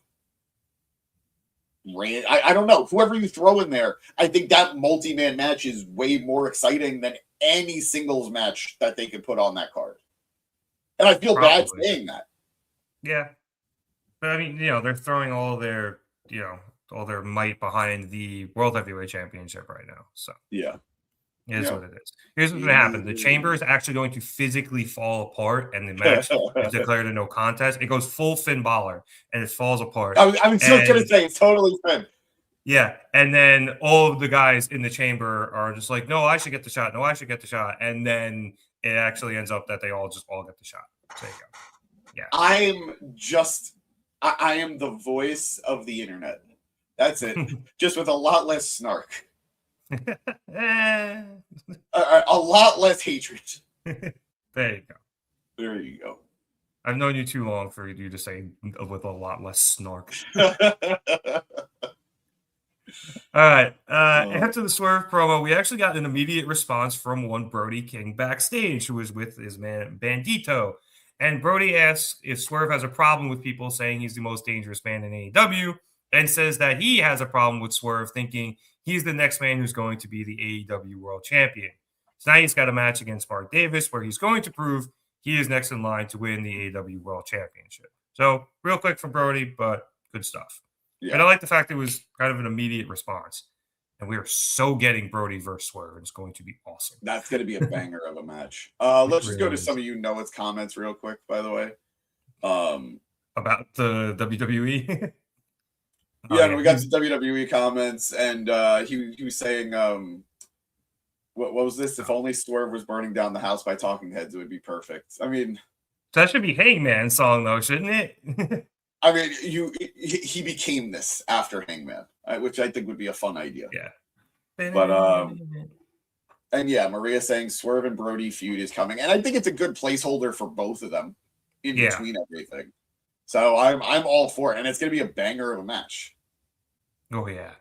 Rand. I don't know. Whoever you throw in there, I think that multi-man match is way more exciting than any singles match that they could put on that card. And I feel bad saying that. Yeah. But I mean, they're throwing all their might behind the World Heavyweight Championship right now. So yeah. It is what it is. Here's what's going to happen. The chamber is actually going to physically fall apart, and the match is declared a no contest. It goes full Finn Balor, and it falls apart. I'm still going to say it's totally Finn. Yeah, and then all of the guys in the chamber are just like, no, I should get the shot. No, I should get the shot. And then it actually ends up that they all get the shot. There you go. Yeah. I am the voice of the internet. That's it. Just with a lot less snark. Eh. A lot less hatred. There you go. There you go. I've known you too long for you to say with a lot less snark. All right. After the Swerve promo, we actually got an immediate response from one Brody King backstage, who was with his man Bandito. And Brody asks if Swerve has a problem with people saying he's the most dangerous man in AEW, and says that he has a problem with Swerve thinking he's the next man who's going to be the AEW World Champion. So now he's got a match against Mark Davis where he's going to prove he is next in line to win the AEW World Championship. So real quick from Brody, but good stuff. Yeah. And I like the fact it was kind of an immediate response. And we are so getting Brody versus Swerve. It's going to be awesome. That's going to be a banger of a match. Let's just go really to some of you know its comments real quick, by the way. About the WWE? Yeah, we got some WWE comments, and he was saying, what was this? If only Swerve was burning down the house by Talking Heads, it would be perfect. I mean, that should be Hangman's song, though, shouldn't it? I mean, he became this after Hangman, which I think would be a fun idea. Yeah. But and yeah, Maria saying Swerve and Brody feud is coming, and I think it's a good placeholder for both of them in between everything. So I'm all for it, and it's going to be a banger of a match. Oh yeah,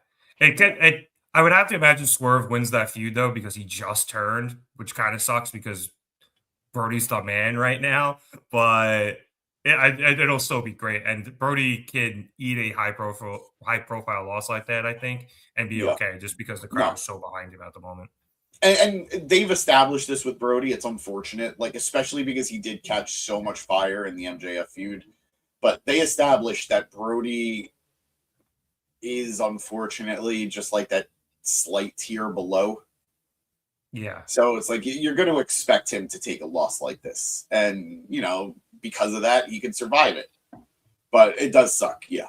I would have to imagine Swerve wins that feud though because he just turned, which kind of sucks because Brody's the man right now. But it'll still be great, and Brody can eat a high profile loss like that, I think, and be okay just because the crowd is so behind him at the moment. And they've established this with Brody. It's unfortunate, like especially because he did catch so much fire in the MJF feud. But they established that Brody is unfortunately just like that slight tier below. Yeah. So it's like you're going to expect him to take a loss like this. And, you know, because of that, he can survive it. But it does suck. Yeah.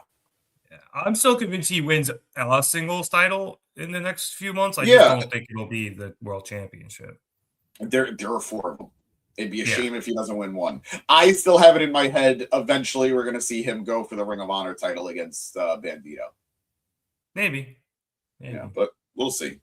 I'm still convinced he wins a singles title in the next few months. I just don't think it'll be the world championship. There are four of them. It'd be a shame if he doesn't win one. I still have it in my head. Eventually, we're going to see him go for the Ring of Honor title against Bandito. Maybe. Yeah, but we'll see.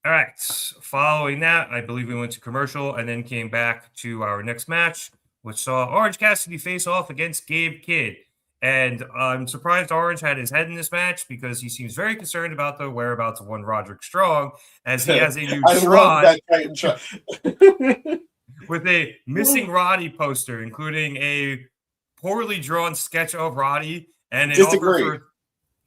All right. Following that, I believe we went to commercial and then came back to our next match, which saw Orange Cassidy face off against Gabe Kidd. And I'm surprised Orange had his head in this match because he seems very concerned about the whereabouts of one Roderick Strong, as he has a new Tron with a missing Roddy poster, including a poorly drawn sketch of Roddy and an Disagree.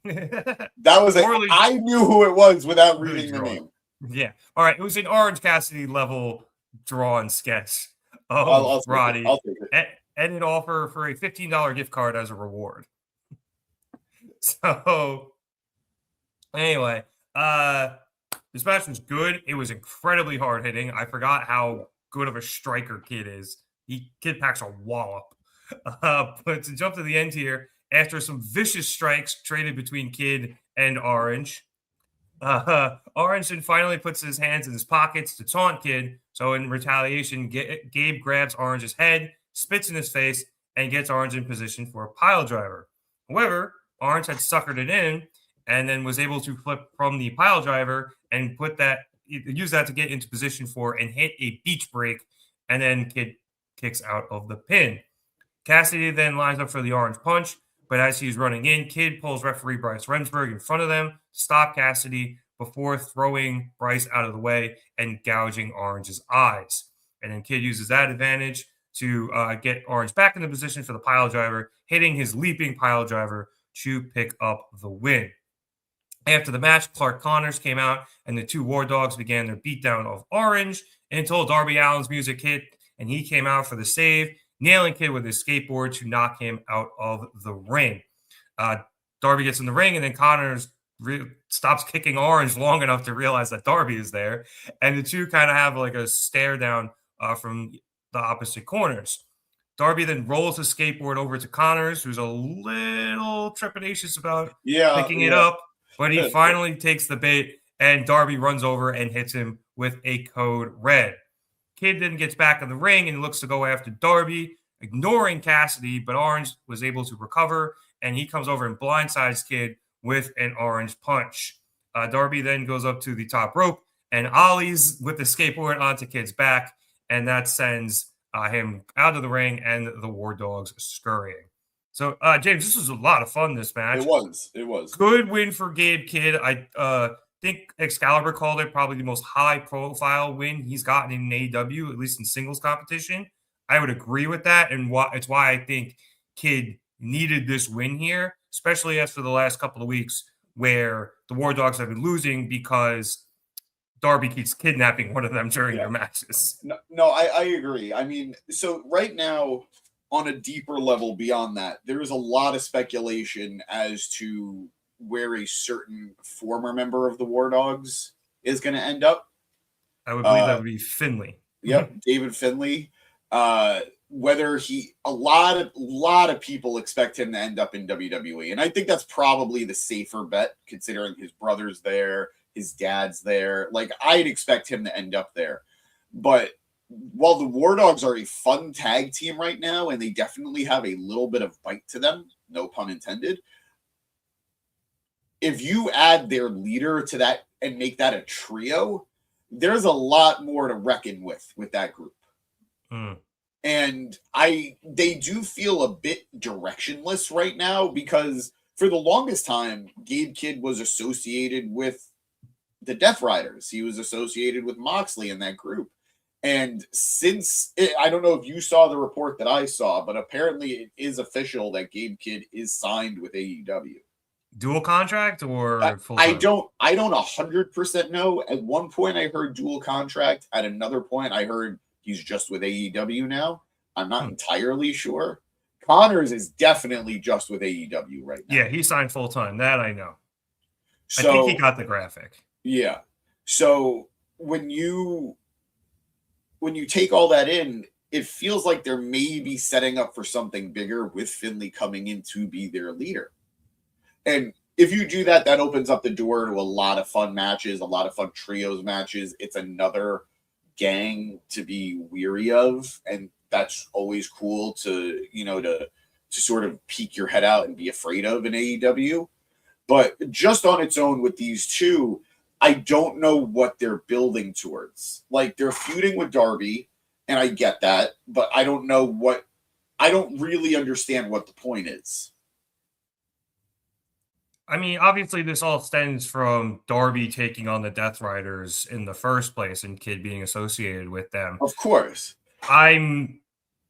That was I knew who it was without reading the name. Yeah. All right. It was an Orange Cassidy level drawn sketch of Roddy. I'll take it. And an offer for a $15 gift card as a reward. So, anyway, this match was good. It was incredibly hard hitting. I forgot how good of a striker Kid is. Kid packs a wallop. But to jump to the end here, after some vicious strikes traded between Kid and Orange, Orange then finally puts his hands in his pockets to taunt Kid. So in retaliation, Gabe grabs Orange's head, spits in his face, and gets Orange in position for a pile driver. However, Orange had suckered it in and then was able to flip from the pile driver and use that to get into position for and hit a beach break, and then Kid kicks out of the pin. Cassidy then lines up for the Orange punch, but as he's running in, Kid pulls referee Bryce Remsburg in front of them to stop Cassidy before throwing Bryce out of the way and gouging Orange's eyes. And then Kid uses that advantage to get Orange back into position for the pile driver, hitting his leaping pile driver to pick up the win. After the match, Clark Connors came out and the two War Dogs began their beatdown of Orange until Darby Allin's music hit and he came out for the save, nailing Kid with his skateboard to knock him out of the ring. Darby gets in the ring and then Connors stops kicking Orange long enough to realize that Darby is there. And the two kind of have like a stare down from the opposite corners. Darby then rolls his skateboard over to Connors, who's a little trepidatious about picking it up, but he finally takes the bait, and Darby runs over and hits him with a code red. Kid then gets back in the ring and looks to go after Darby, ignoring Cassidy, but Orange was able to recover, and he comes over and blindsides Kid with an Orange punch. Darby then goes up to the top rope and ollies with the skateboard onto Kid's back, and that sends him out of the ring and the War Dogs scurrying. So, James, this was a lot of fun, this match. It was. Good win for Gabe Kidd. I think Excalibur called it probably the most high-profile win he's gotten in AEW, at least in singles competition. I would agree with that, and it's why I think Kidd needed this win here, especially after the last couple of weeks where the War Dogs have been losing because Darby keeps kidnapping one of them during their matches. No, I agree. I mean, so right now, on a deeper level beyond that, there is a lot of speculation as to where a certain former member of the War Dogs is going to end up. I would believe that would be Finlay. Yep, David Finlay. Whether a lot of people expect him to end up in WWE, and I think that's probably the safer bet considering his brother's there, his dad's there. Like, I'd expect him to end up there. But while the War Dogs are a fun tag team right now, and they definitely have a little bit of bite to them, no pun intended, if you add their leader to that and make that a trio, there's a lot more to reckon with that group. And they do feel a bit directionless right now because for the longest time, Gabe Kidd was associated with the Death Riders. He was associated with Moxley in that group. And I don't know if you saw the report that I saw, but apparently it is official that Gabe Kidd is signed with AEW. Dual contract or full time? I don't 100% know. At one point I heard dual contract. At another point I heard he's just with AEW now. I'm not entirely sure. Connors is definitely just with AEW right now. Yeah, he signed full time. That I know. So, I think he got the graphic. Yeah. So when you take all that in, it feels like they're maybe setting up for something bigger with Finlay coming in to be their leader. And if you do that, that opens up the door to a lot of fun matches, a lot of fun trios matches. It's another gang to be weary of, and that's always cool to sort of peek your head out and be afraid of in AEW. But just on its own with these two, I don't know what they're building towards. Like, they're feuding with Darby, and I get that, but I don't really understand what the point is. I mean, obviously, this all stems from Darby taking on the Death Riders in the first place and Kidd being associated with them. Of course. I'm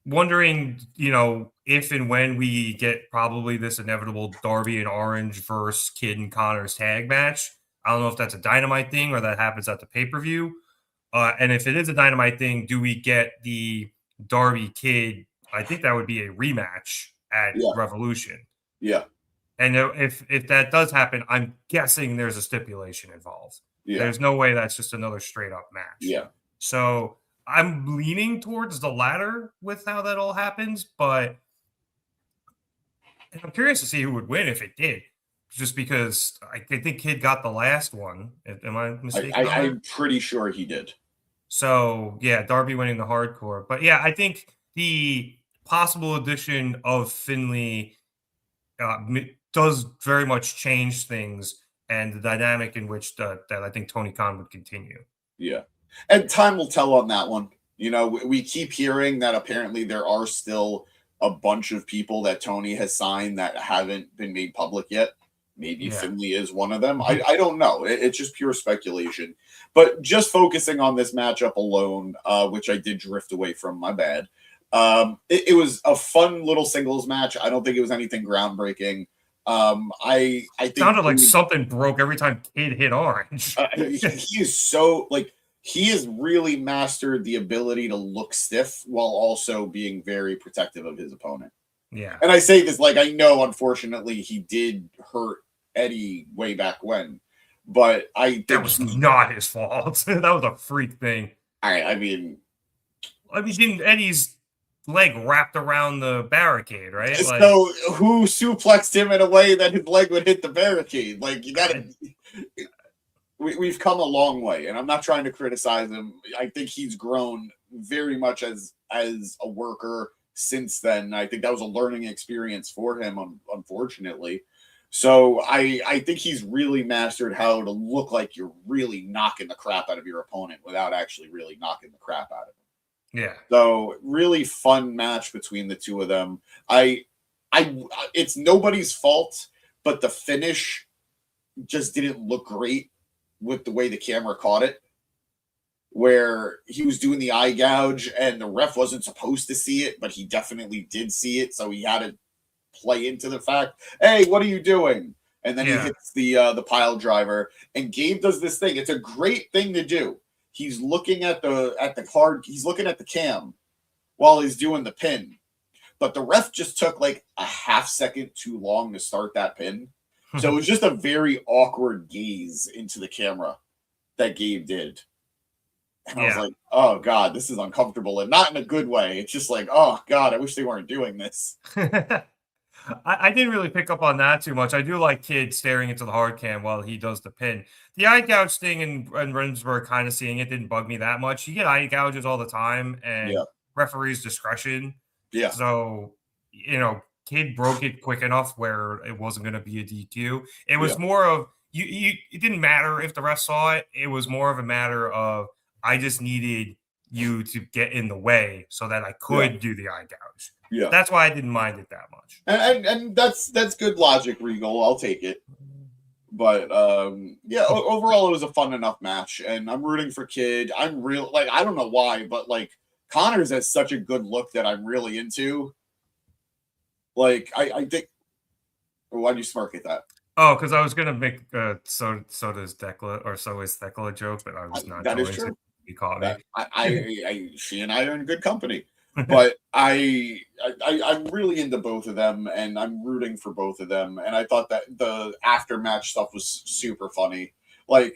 wondering, if and when we get probably this inevitable Darby and Orange versus Kidd and Connors tag match. I don't know if that's a Dynamite thing or that happens at the pay-per-view. And if it is a Dynamite thing, do we get the Darby Kidd? I think that would be a rematch at Revolution. Yeah. And if that does happen, I'm guessing there's a stipulation involved. Yeah. There's no way that's just another straight up match. Yeah. So I'm leaning towards the latter with how that all happens, but I'm curious to see who would win if it did. Just because I think Kidd got the last one. Am I mistaken? I'm pretty sure he did. So, yeah, Darby winning the hardcore. But, yeah, I think the possible addition of Finlay does very much change things and the dynamic in which that I think Tony Khan would continue. Yeah. And time will tell on that one. We keep hearing that apparently there are still a bunch of people that Tony has signed that haven't been made public yet. Maybe Finlay is one of them. I don't know. It's just pure speculation. But just focusing on this matchup alone, which I did drift away from, my bad. It was a fun little singles match. I don't think it was anything groundbreaking. I think sounded like something broke every time Kidd hit Orange. He is so he has really mastered the ability to look stiff while also being very protective of his opponent. Yeah. And I say this like I know, unfortunately, he did hurt Eddie way back when, but I think that was not his fault. That was a freak thing. I mean, didn't Eddie's leg wrapped around the barricade, right? So who suplexed him in a way that his leg would hit the barricade? Like, you gotta. We've come a long way, and I'm not trying to criticize him. I think he's grown very much as a worker since then. I think that was a learning experience for him, unfortunately. So I think he's really mastered how to look like you're really knocking the crap out of your opponent without actually really knocking the crap out of him. Yeah. So really fun match between the two of them. It's nobody's fault, but the finish just didn't look great with the way the camera caught it, where he was doing the eye gouge and the ref wasn't supposed to see it, but he definitely did see it. So he had to play into the fact, hey, what are you doing? And then he hits the pile driver, and Gabe does this thing. It's a great thing to do. He's looking at the card. He's looking at the cam while he's doing the pin. But the ref just took like a half second too long to start that pin. So it was just a very awkward gaze into the camera that Gabe did. And I was like, oh, God, this is uncomfortable. And not in a good way. It's just like, oh, God, I wish they weren't doing this. I didn't really pick up on that too much. I do like Kid staring into the hard cam while he does the pin. The eye gouge thing and Rendsburg kind of seeing it didn't bug me that much. You get eye gouges all the time, and referee's discretion. Yeah. So, Kid broke it quick enough where it wasn't going to be a DQ. It was more of, it didn't matter if the ref saw it. It was more of a matter of, I just needed you to get in the way so that I could do the eye gouge. Yeah. That's why I didn't mind it that much. And that's good logic, Regal. I'll take it. But overall it was a fun enough match, and I'm rooting for Kid. I don't know why, but like Connors has such a good look that I'm really into. Like I think, why'd you smirk at that? Oh, because I was gonna make so does Thekla, or so is Thekla joke, but I was not. That is true. He caught me. She and I are in good company. But I'm really into both of them, and I'm rooting for both of them. And I thought that the aftermatch stuff was super funny. Like,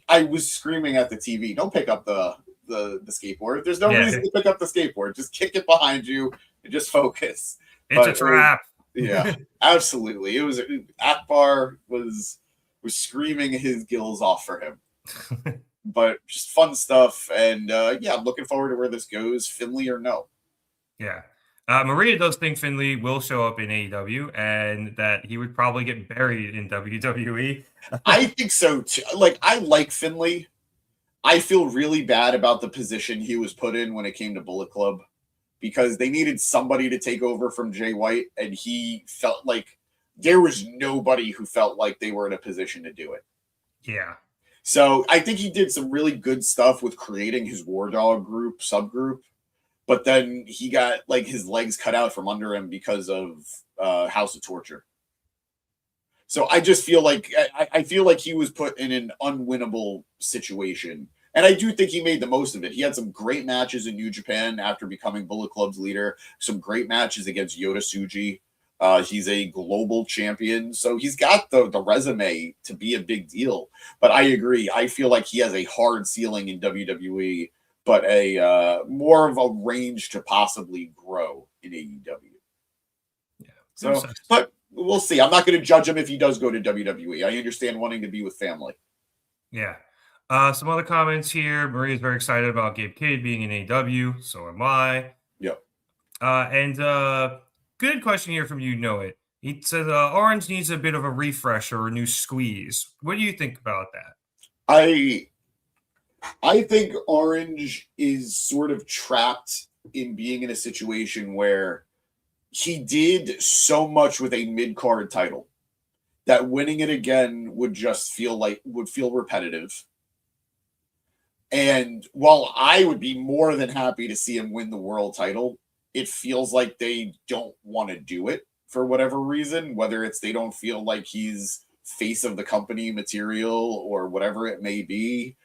I was screaming at the TV, "Don't pick up the skateboard. There's no reason to pick up the skateboard. Just kick it behind you and just focus." It's a trap. Yeah, absolutely. It was Akbar was screaming his gills off for him. But just fun stuff, and I'm looking forward to where this goes, Finley or no. Yeah. Maria does think Finley will show up in AEW, and that he would probably get buried in WWE. I think so too. Like, I like Finley. I feel really bad about the position he was put in when it came to Bullet Club, because they needed somebody to take over from Jay White, and he felt like there was nobody who felt like they were in a position to do it. Yeah. So I think he did some really good stuff with creating his War Dog subgroup, but then he got like his legs cut out from under him because of House of Torture. So I just feel like I feel like he was put in an unwinnable situation. And I do think he made the most of it. He had some great matches in New Japan after becoming Bullet Club's leader, some great matches against Yota Tsuji. He's a global champion, so he's got the resume to be a big deal. But I agree. I feel like he has a hard ceiling in WWE, but a more of a range to possibly grow in AEW. Yeah. So, but we'll see. I'm not going to judge him if he does go to WWE. I understand wanting to be with family. Yeah. Some other comments here. Maria's very excited about Gabe Kidd being in AEW. So am I. Yep. Good question here from You Know It. He said Orange needs a bit of a refresh or a new squeeze. What do you think about that? I think Orange is sort of trapped in being in a situation where he did so much with a mid-card title that winning it again would feel repetitive. And while I would be more than happy to see him win the world title, it feels like they don't want to do it for whatever reason, whether it's they don't feel like he's face of the company material or whatever it may be.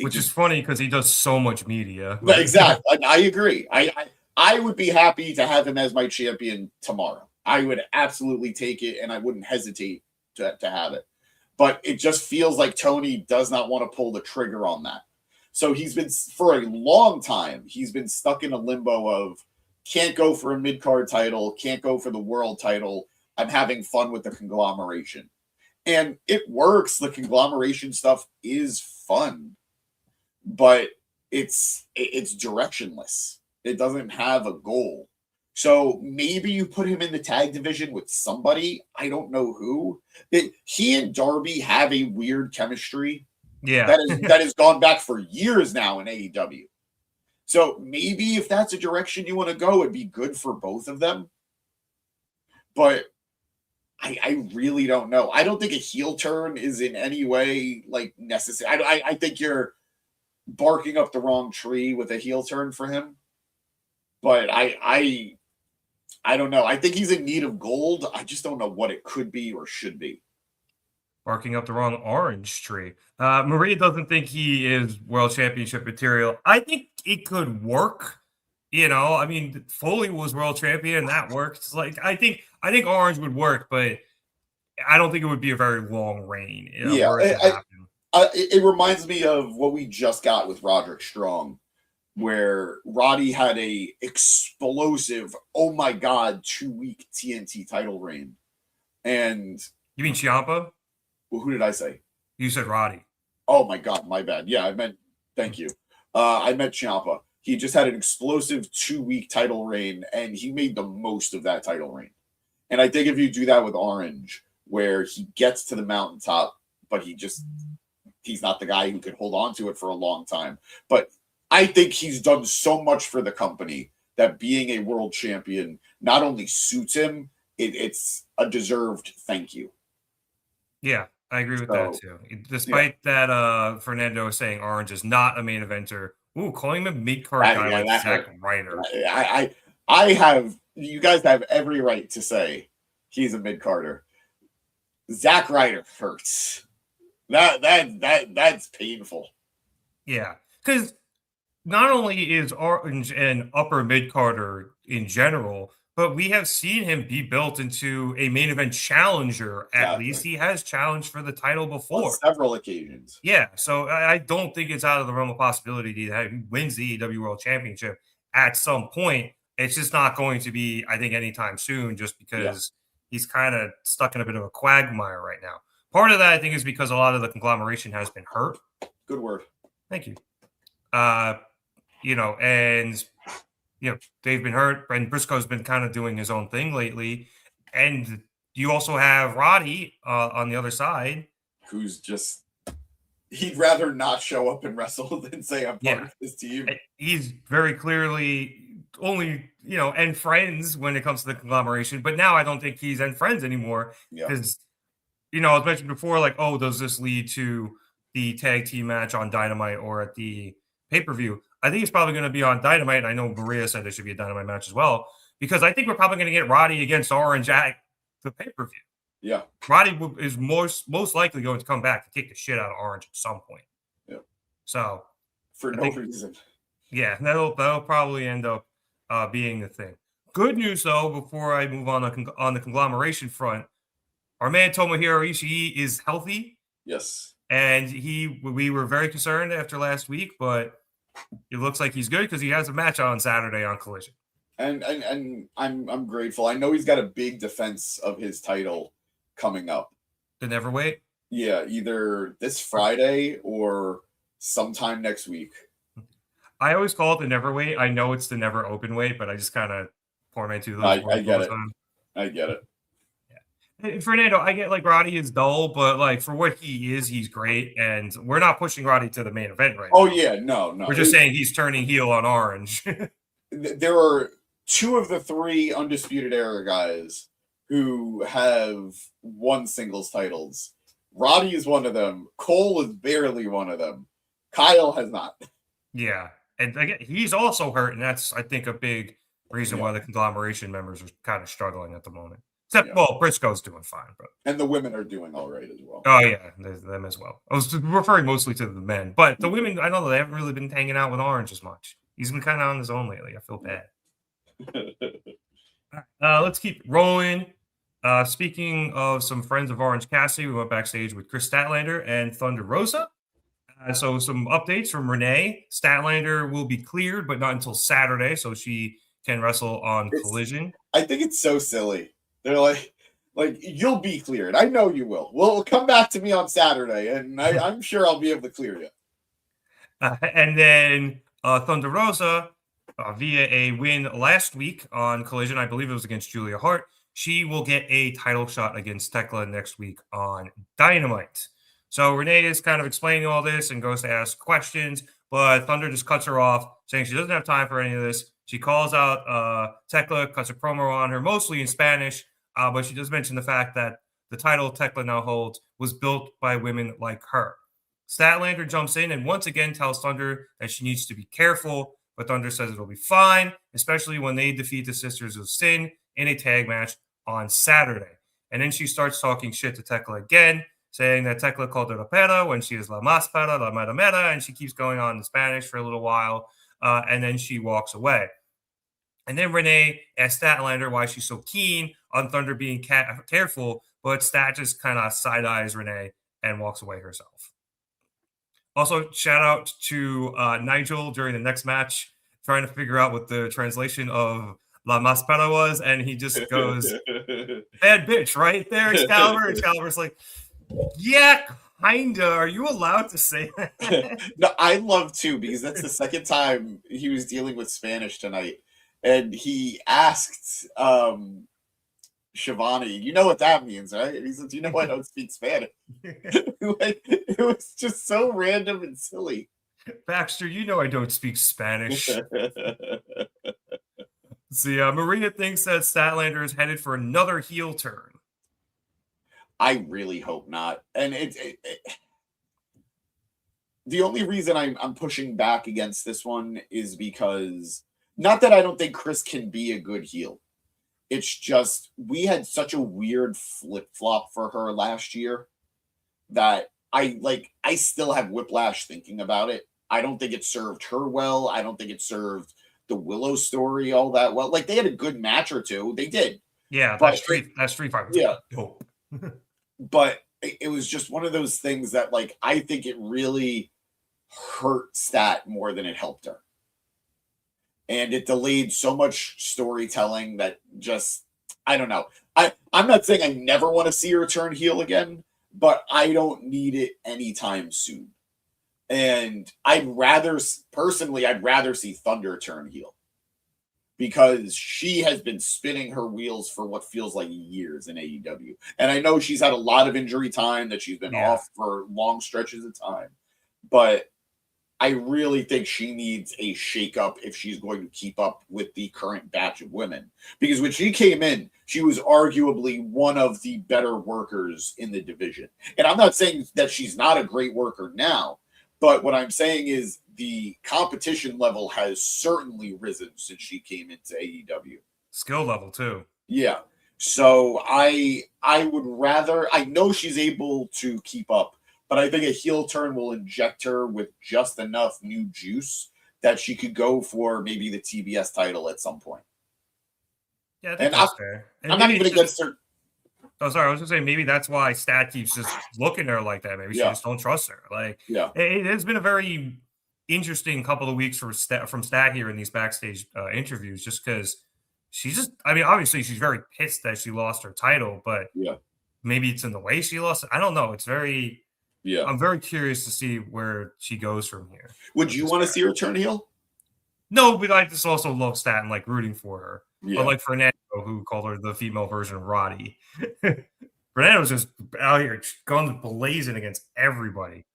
Which is funny because he does so much media. Exactly. I agree. I would be happy to have him as my champion tomorrow. I would absolutely take it, and I wouldn't hesitate to have it. But it just feels like Tony does not want to pull the trigger on that. So he's been, for a long time, he's been stuck in a limbo of can't go for a mid-card title, can't go for the world title. I'm having fun with the conglomeration. And it works. The conglomeration stuff is fun, but it's directionless. It doesn't have a goal. So maybe you put him in the tag division with somebody. I don't know who. He and Darby have a weird chemistry. Yeah. That has gone back for years now in AEW. So maybe if that's a direction you want to go, it'd be good for both of them. But I really don't know. I don't think a heel turn is in any way like necessary. I think you're barking up the wrong tree with a heel turn for him. But I don't know. I think he's in need of gold. I just don't know what it could be or should be. Barking up the wrong orange tree. Maria doesn't think he is world championship material. I think it could work. You know, I mean, Foley was world champion. That worked. Like, I think orange would work, but I don't think it would be a very long reign. You know, it reminds me of what we just got with Roderick Strong, where Roddy had a explosive, oh my God, 2-week TNT title reign. And you mean Ciampa? Well, who did I say? You said Roddy. Oh my God, my bad. Yeah, I meant, thank you. I meant Ciampa. He just had an explosive 2-week title reign, and he made the most of that title reign. And I think if you do that with Orange, where he gets to the mountaintop, but he's not the guy who can hold on to it for a long time. But I think he's done so much for the company that being a world champion not only suits him, it's a deserved thank you. Yeah, I agree with that too. Despite that, Fernando is saying Orange is not a main eventer. Ooh, calling him a mid-card guy like Zack Ryder. I have, you guys have every right to say he's a mid-carder. Zack Ryder hurts. That's painful. Yeah, because not only is Orange an upper mid-carder in general, but we have seen him be built into a main event challenger. At least he has challenged for the title before. On several occasions. Yeah, so I don't think it's out of the realm of possibility that he wins the AEW World Championship at some point. It's just not going to be, I think, anytime soon, just because he's kind of stuck in a bit of a quagmire right now. Part of that, I think, is because a lot of the conglomeration has been hurt. Good word. Thank you. They've been hurt, and Briscoe's been kind of doing his own thing lately. And you also have Roddy on the other side, who's just, he'd rather not show up and wrestle than say I'm part of this team. He's very clearly only, end friends when it comes to the conglomeration. But now I don't think he's end friends anymore because, as mentioned before, like, oh, does this lead to the tag team match on Dynamite or at the pay-per-view? I think it's probably going to be on Dynamite. I know Maria said there should be a Dynamite match as well, because I think we're probably going to get Roddy against Orange at the pay-per-view. Yeah. Roddy is most likely going to come back to kick the shit out of Orange at some point. Yeah. So. For no reason. Yeah, that'll probably end up being the thing. Good news, though, before I move on the conglomeration front, our man Tomohiro Ishii is healthy. Yes. And we were very concerned after last week, but it looks like he's good because he has a match on Saturday on Collision. And I'm grateful. I know he's got a big defense of his title coming up. The Neverweight? Yeah, either this Friday or sometime next week. I always call it the Neverweight. I know it's the Never Open Weight, but I just kind of portmanteau those. I get it. I get it. And Fernando, I get like Roddy is dull, but like for what he is, he's great. And we're not pushing Roddy to the main event right now. Oh, yeah. No. We're just saying he's turning heel on Orange. There are 2 of the 3 Undisputed Era guys who have won singles titles. Roddy is one of them. Cole is barely one of them. Kyle has not. Yeah. And again, he's also hurt. And that's, I think, a big reason why the conglomeration members are kind of struggling at the moment. Except, Briscoe's doing fine. And the women are doing all right as well. Oh, yeah, them as well. I was referring mostly to the men. But the women, I know they haven't really been hanging out with Orange as much. He's been kind of on his own lately. I feel bad. Let's keep rolling. Speaking of some friends of Orange Cassidy, we went backstage with Chris Statlander and Thunder Rosa. So some updates from Renee. Statlander will be cleared, but not until Saturday, so she can wrestle on Collision. I think it's so silly. They're like you'll be cleared. I know you will. Well, come back to me on Saturday, and I'm sure I'll be able to clear you. And then Thunder Rosa via a win last week on Collision. I believe it was against Julia Hart. She will get a title shot against Tekla next week on Dynamite. So Renee is kind of explaining all this and goes to ask questions, but Thunder just cuts her off, saying she doesn't have time for any of this. She calls out Tekla, cuts a promo on her, mostly in Spanish, but she does mention the fact that the title Tekla now holds was built by women like her. Statlander jumps in and once again tells Thunder that she needs to be careful, but Thunder says it'll be fine, especially when they defeat the Sisters of Sin in a tag match on Saturday. And then she starts talking shit to Tekla again, saying that Tekla called her a pera when she is la más pera, la mera mera, and she keeps going on in Spanish for a little while, and then she walks away. And then Renee asks Statlander why she's so keen on Thunder being careful, but Stat just kind of side-eyes Renee and walks away herself. Also, shout out to Nigel during the next match, trying to figure out what the translation of La Maspera was, and he just goes, bad bitch, right there, Excalibur. Excalibur's like, yeah, kinda. Are you allowed to say that? No, I love too, because that's the second time he was dealing with Spanish tonight. And he asked Shivani, you know what that means, right? And he said, you know I don't speak Spanish. It was just so random and silly. Baxter, you know I don't speak Spanish. See, Maria thinks that Statlander is headed for another heel turn. I really hope not. And the only reason I'm pushing back against this one is because, not that I don't think Chris can be a good heel. It's just we had such a weird flip-flop for her last year that I still have whiplash thinking about it. I don't think it served her well. I don't think it served the Willow story all that well. Like, they had a good match or two. They did. Yeah, that street fight was dope. But it was just one of those things that, like, I think it really hurt Stat more than it helped her. And it delayed so much storytelling that just, I don't know. I'm not saying I never want to see her turn heel again, but I don't need it anytime soon. And I'd rather see Thunder turn heel, because she has been spinning her wheels for what feels like years in AEW. And I know she's had a lot of injury time, that she's been off for long stretches of time, but I really think she needs a shakeup if she's going to keep up with the current batch of women. Because when she came in, she was arguably one of the better workers in the division. And I'm not saying that she's not a great worker now, but what I'm saying is the competition level has certainly risen since she came into AEW. Skill level too. Yeah. So I would rather, I know she's able to keep up, but I think a heel turn will inject her with just enough new juice that she could go for maybe the TBS title at some point. Yeah, I think that's fair. And I'm not even against her. Oh, sorry. I was going to say, maybe that's why Stat keeps just looking at her like that. Maybe she just don't trust her. Like, it has been a very interesting couple of weeks from Stat here in these backstage interviews, just because she's just, I mean, obviously she's very pissed that she lost her title, but maybe it's in the way she lost it. I don't know. It's very... Yeah, I'm very curious to see where she goes from here. Would you want to see her turn heel? No, but I just also love Stat and like rooting for her. Yeah. But like Fernando, who called her the female version of Roddy. Fernando's just out here guns blazing against everybody.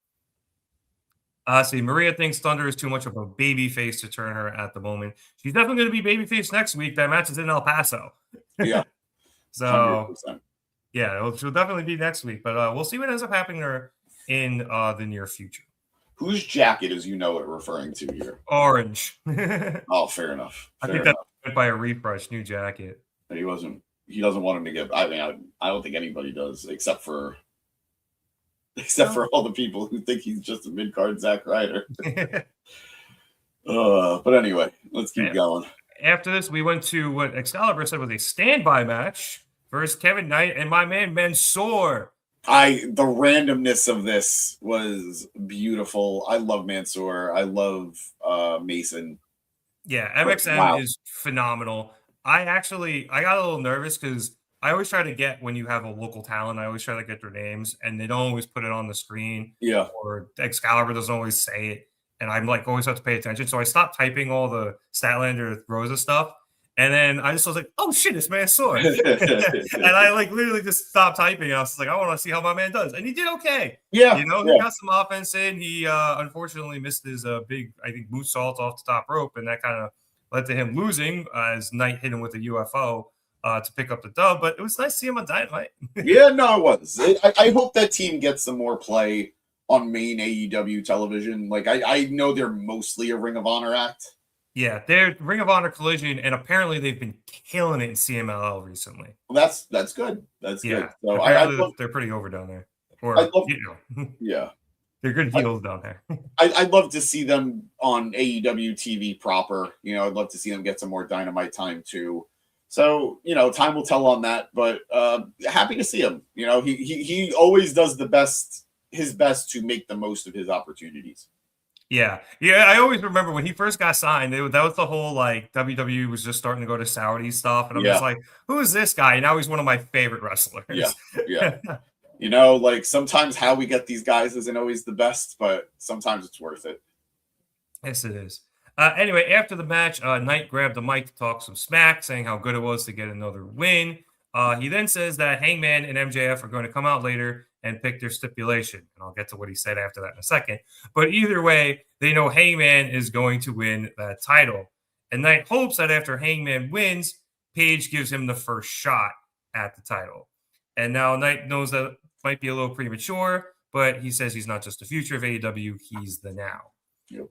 See, Maria thinks Thunder is too much of a baby face to turn her at the moment. She's definitely going to be baby face next week. That match is in El Paso. Yeah. So 100%. Yeah, she'll definitely be next week, but we'll see what ends up happening to her in the near future. Whose jacket is it referring to here? Orange. Oh, fair enough. I think that's went by a refresh, new jacket. He doesn't want him to get, I mean, I don't think anybody does, except for all the people who think he's just a mid-card Zack Ryder. But anyway, let's keep going. After this, we went to what Excalibur said was a standby match versus Kevin Knight and my man Mansoor. The randomness of this was beautiful. I love Mansoor. I love Mason. Yeah, MXM is phenomenal. I got a little nervous because I always try to get, when you have a local talent, I always try to get their names, and they don't always put it on the screen. Yeah. Or Excalibur doesn't always say it. and I'm like always have to pay attention. So I stopped typing all the Statlander Rosa stuff. And then I just was like, oh shit, it's Mansoor. And I like literally just stopped typing. And I was like, I want to see how my man does. And he did okay. Yeah. He got some offense in. He unfortunately missed his big, I think, moonsault off the top rope. And that kind of led to him losing as Knight hit him with a UFO to pick up the dub. But it was nice to see him on Dynamite. Yeah, no, it was. I hope that team gets some more play on main AEW television. Like, I know they're mostly a Ring of Honor act. Yeah, they're Ring of Honor Collision, and apparently they've been killing it in CMLL recently. Well, that's good. That's good. So they're pretty over down there. Or yeah, they're good heels down there. I'd love to see them on AEW TV proper. I'd love to see them get some more Dynamite time too. So time will tell on that. But happy to see him. He always does his best to make the most of his opportunities. Yeah. I always remember when he first got signed, that was the whole like WWE was just starting to go to Saudi stuff, and I'm just like, who is this guy? And now he's one of my favorite wrestlers. Yeah. Like sometimes how we get these guys isn't always the best, but sometimes it's worth it. Yes, it is. Anyway, after the match, Knight grabbed the mic to talk some smack, saying how good it was to get another win. He then says that Hangman and MJF are going to come out later and pick their stipulation. And I'll get to what he said after that in a second. But either way, they know Hangman is going to win that title. And Knight hopes that after Hangman wins, Page gives him the first shot at the title. And now Knight knows that it might be a little premature, but he says he's not just the future of AEW, he's the now. Yep.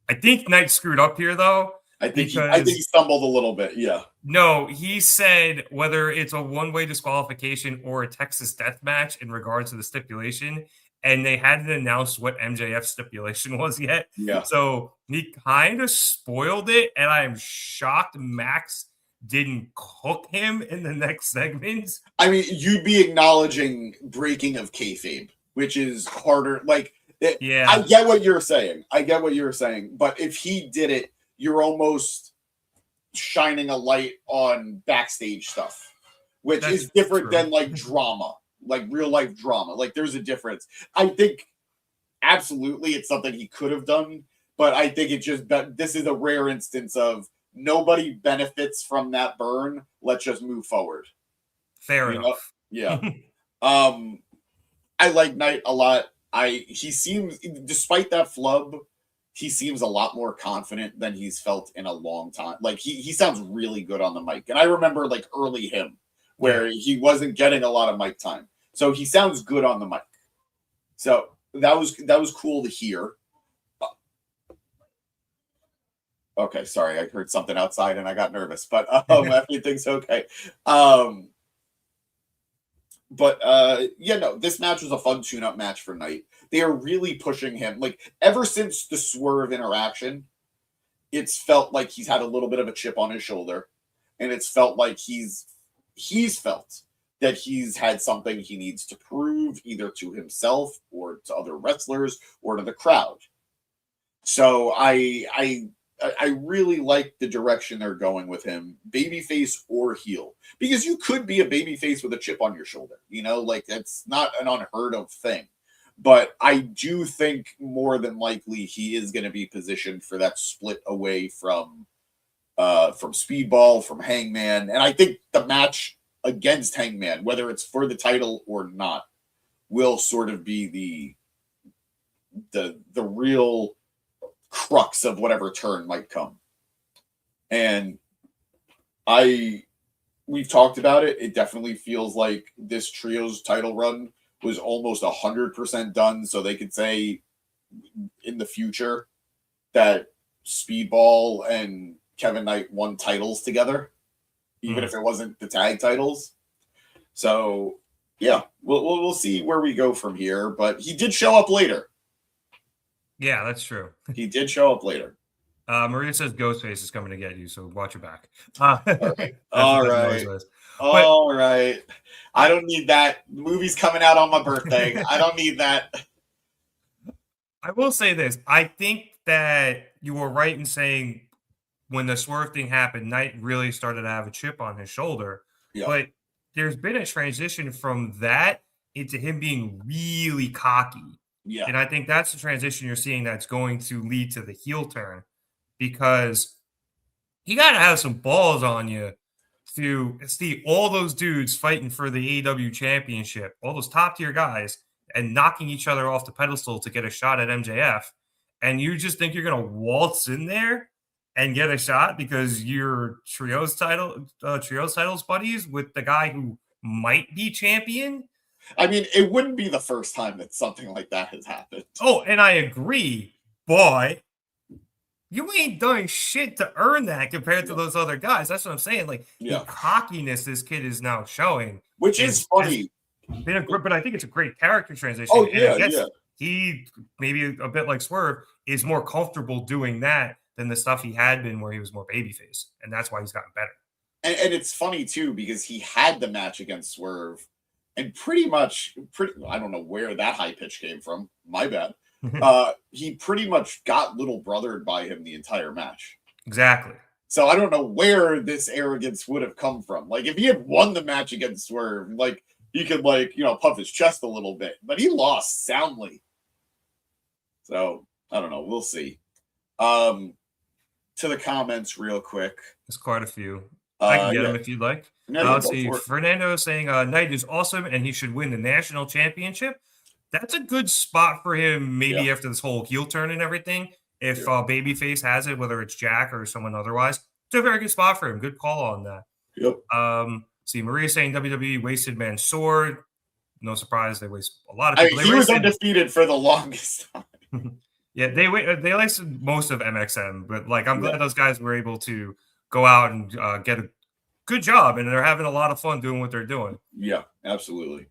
I think Knight screwed up here, though. I think he stumbled a little bit. Yeah. No, he said whether it's a one-way disqualification or a Texas death match in regards to the stipulation, and they hadn't announced what MJF stipulation was yet. Yeah. So he kind of spoiled it, and I am shocked Max didn't cook him in the next segment. I mean, you'd be acknowledging breaking of kayfabe, which is harder. Like, I get what you're saying. But if he did it, you're almost shining a light on backstage stuff, which is different than like drama, like real life drama. Like there's a difference. I think absolutely it's something he could have done, but I think this is a rare instance of nobody benefits from that burn. Let's just move forward. Fair enough. Yeah. I like Knight a lot. He seems, despite that flub, he seems a lot more confident than he's felt in a long time. Like he sounds really good on the mic. And I remember like early him where he wasn't getting a lot of mic time. So he sounds good on the mic. So that was cool to hear. Okay, sorry, I heard something outside and I got nervous, but everything's okay. This match was a fun tune-up match for Knight. They are really pushing him. Like, ever since the Swerve interaction, it's felt like he's had a little bit of a chip on his shoulder. And it's felt like he's felt that he's had something he needs to prove, either to himself or to other wrestlers or to the crowd. So I really like the direction they're going with him, babyface or heel, because you could be a babyface with a chip on your shoulder. Like that's not an unheard of thing. But I do think more than likely he is going to be positioned for that split away from Speedball, from Hangman, and I think the match against Hangman, whether it's for the title or not, will sort of be the real crux of whatever turn might come. And we've talked about it. It definitely feels like this trio's title run was almost 100% done. So they could say in the future that Speedball and Kevin Knight won titles together, even if it wasn't the tag titles. So yeah, we'll see where we go from here, but he did show up later. Yeah, that's true. He did show up later. Maria says Ghostface is coming to get you, so watch your back. All right. I don't need that. The movie's coming out on my birthday. I don't need that. I will say this. I think that you were right in saying when the Swerve thing happened, Knight really started to have a chip on his shoulder. Yeah. But there's been a transition from that into him being really cocky. Yeah. And I think that's the transition you're seeing that's going to lead to the heel turn, because you got to have some balls on you to see all those dudes fighting for the AEW championship, all those top tier guys, and knocking each other off the pedestal to get a shot at MJF. And you just think you're going to waltz in there and get a shot because you're trios titles buddies with the guy who might be champion. I mean, it wouldn't be the first time that something like that has happened. Oh, and I agree, but you ain't done shit to earn that compared to those other guys. That's what I'm saying. Like, the cockiness this kid is now showing, which is funny. But I think it's a great character transition. Oh, and I guess he, maybe a bit like Swerve, is more comfortable doing that than the stuff he had been where he was more babyface. And that's why he's gotten better. And it's funny, too, because he had the match against Swerve. And pretty much, I don't know where that high pitch came from. My bad. He pretty much got little brothered by him the entire match. Exactly. So I don't know where this arrogance would have come from. Like, if he had won the match against Swerve, like, he could, like, puff his chest a little bit. But he lost soundly. So, I don't know. We'll see. To the comments real quick. There's quite a few. I can get them if you'd like. No, Let's see. Fernando saying Knight is awesome and he should win the national championship. That's a good spot for him, maybe after this whole heel turn and everything. If Babyface has it, whether it's Jack or someone otherwise, it's a very good spot for him. Good call on that. Yep. See, Maria saying WWE wasted Mansoor. No surprise, they waste a lot of people. He was undefeated for the longest time. Yeah, they wasted most of MXM, but like I'm glad those guys were able to go out and get a good job, and they're having a lot of fun doing what they're doing. Yeah, absolutely.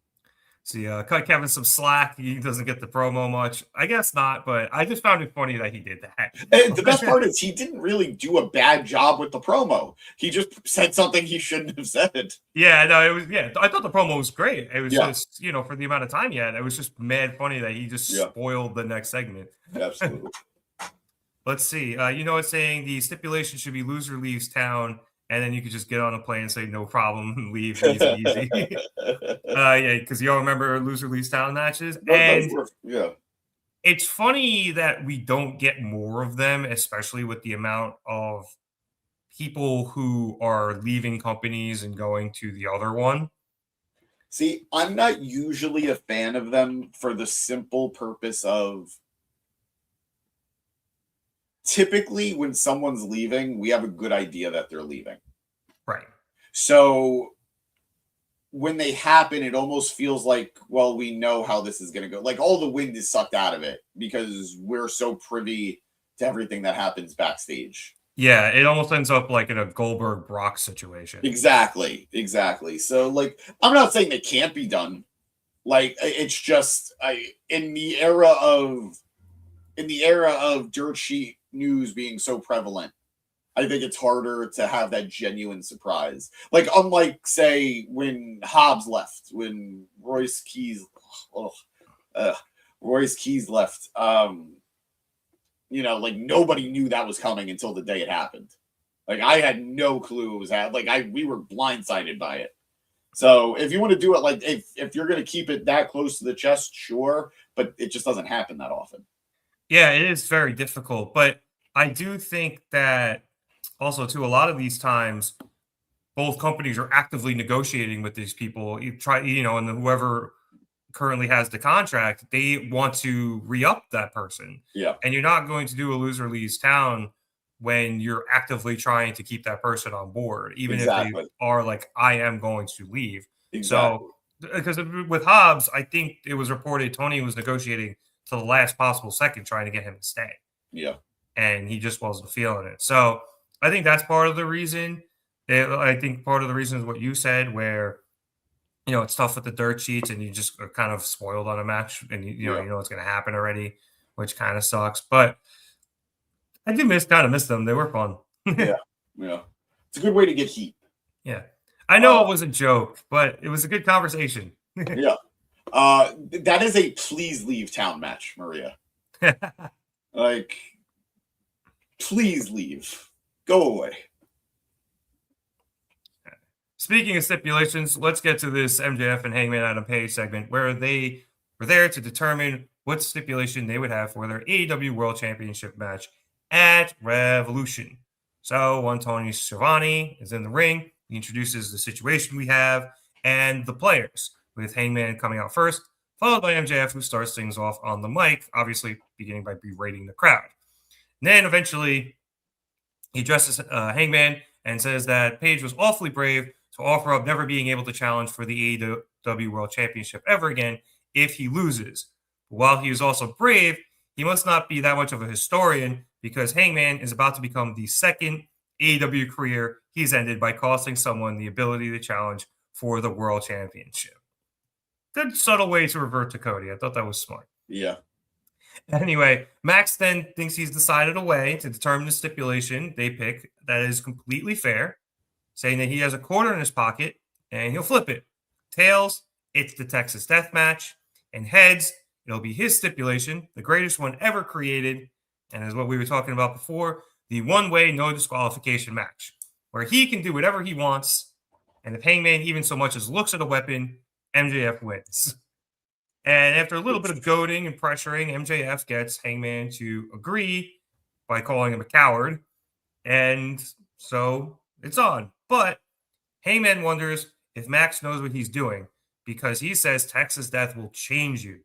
See, cut Kevin some slack. He doesn't get the promo much. I guess not, but I just found it funny that he did that. And the best part is he didn't really do a bad job with the promo. He just said something he shouldn't have said. Yeah, no, it was, I thought the promo was great. It was just, for the amount of time he had, it was just mad funny that he just spoiled the next segment. Absolutely. Let's see. It's saying the stipulation should be loser leaves town, and then you could just get on a plane and say no problem and leave easy. Because you all remember loser leaves town matches. And it's funny that we don't get more of them, especially with the amount of people who are leaving companies and going to the other one. See, I'm not usually a fan of them for the simple purpose of typically when someone's leaving, we have a good idea that they're leaving. Right. So when they happen, it almost feels like, well, we know how this is going to go. Like all the wind is sucked out of it because we're so privy to everything that happens backstage. Yeah, it almost ends up like in a Goldberg-Brock situation. Exactly. So, like, I'm not saying they can't be done. Like, it's just in the era of dirt sheet news being so prevalent, I think it's harder to have that genuine surprise. Like, unlike, say, when Hobbs left, when Royce Keys left, like nobody knew that was coming until the day it happened. Like, I had no clue it was happening. Like, we were blindsided by it. So if you want to do it, like, if you're going to keep it that close to the chest, sure, but it just doesn't happen that often. Yeah, it is very difficult, but I do think that also, too, a lot of these times, both companies are actively negotiating with these people. And whoever currently has the contract, they want to re-up that person. Yeah. And you're not going to do a loser leaves town when you're actively trying to keep that person on board, even if they are like, I am going to leave. Exactly. So, because with Hobbs, I think it was reported Tony was negotiating to the last possible second trying to get him to stay. Yeah. And he just wasn't feeling it. So I think that's part of the reason. I think part of the reason is what you said, where, it's tough with the dirt sheets and you just are kind of spoiled on a match and you know what's going to happen already, which kind of sucks. But I do miss them. They were fun. Yeah. It's a good way to get heat. Yeah. I know it was a joke, but it was a good conversation. Yeah. That is a please leave town match, Maria. Like, please leave. Go away. Speaking of stipulations, let's get to this MJF and Hangman Adam Page segment where they were there to determine what stipulation they would have for their AEW World Championship match at Revolution. So when Tony Schiavone is in the ring, he introduces the situation we have and the players, with Hangman coming out first, followed by MJF, who starts things off on the mic, obviously beginning by berating the crowd. And then eventually he addresses Hangman and says that Page was awfully brave to offer up never being able to challenge for the AEW World Championship ever again if he loses. But while he is also brave, he must not be that much of a historian, because Hangman is about to become the second AEW career he's ended by costing someone the ability to challenge for the World Championship. Good subtle way to revert to Cody. I thought that was smart. Yeah. Anyway, Max then thinks he's decided a way to determine the stipulation they pick that is completely fair, saying that he has a quarter in his pocket and he'll flip it. Tails, it's the Texas Death Match. And heads, it'll be his stipulation, the greatest one ever created, and is what we were talking about before, the one-way no disqualification match, where he can do whatever he wants, and if Hangman even so much as looks at a weapon, MJF wins. And after a little bit of goading and pressuring, MJF gets Hangman to agree by calling him a coward. And so it's on. But Hangman wonders if Max knows what he's doing, because he says Texas Death will change you.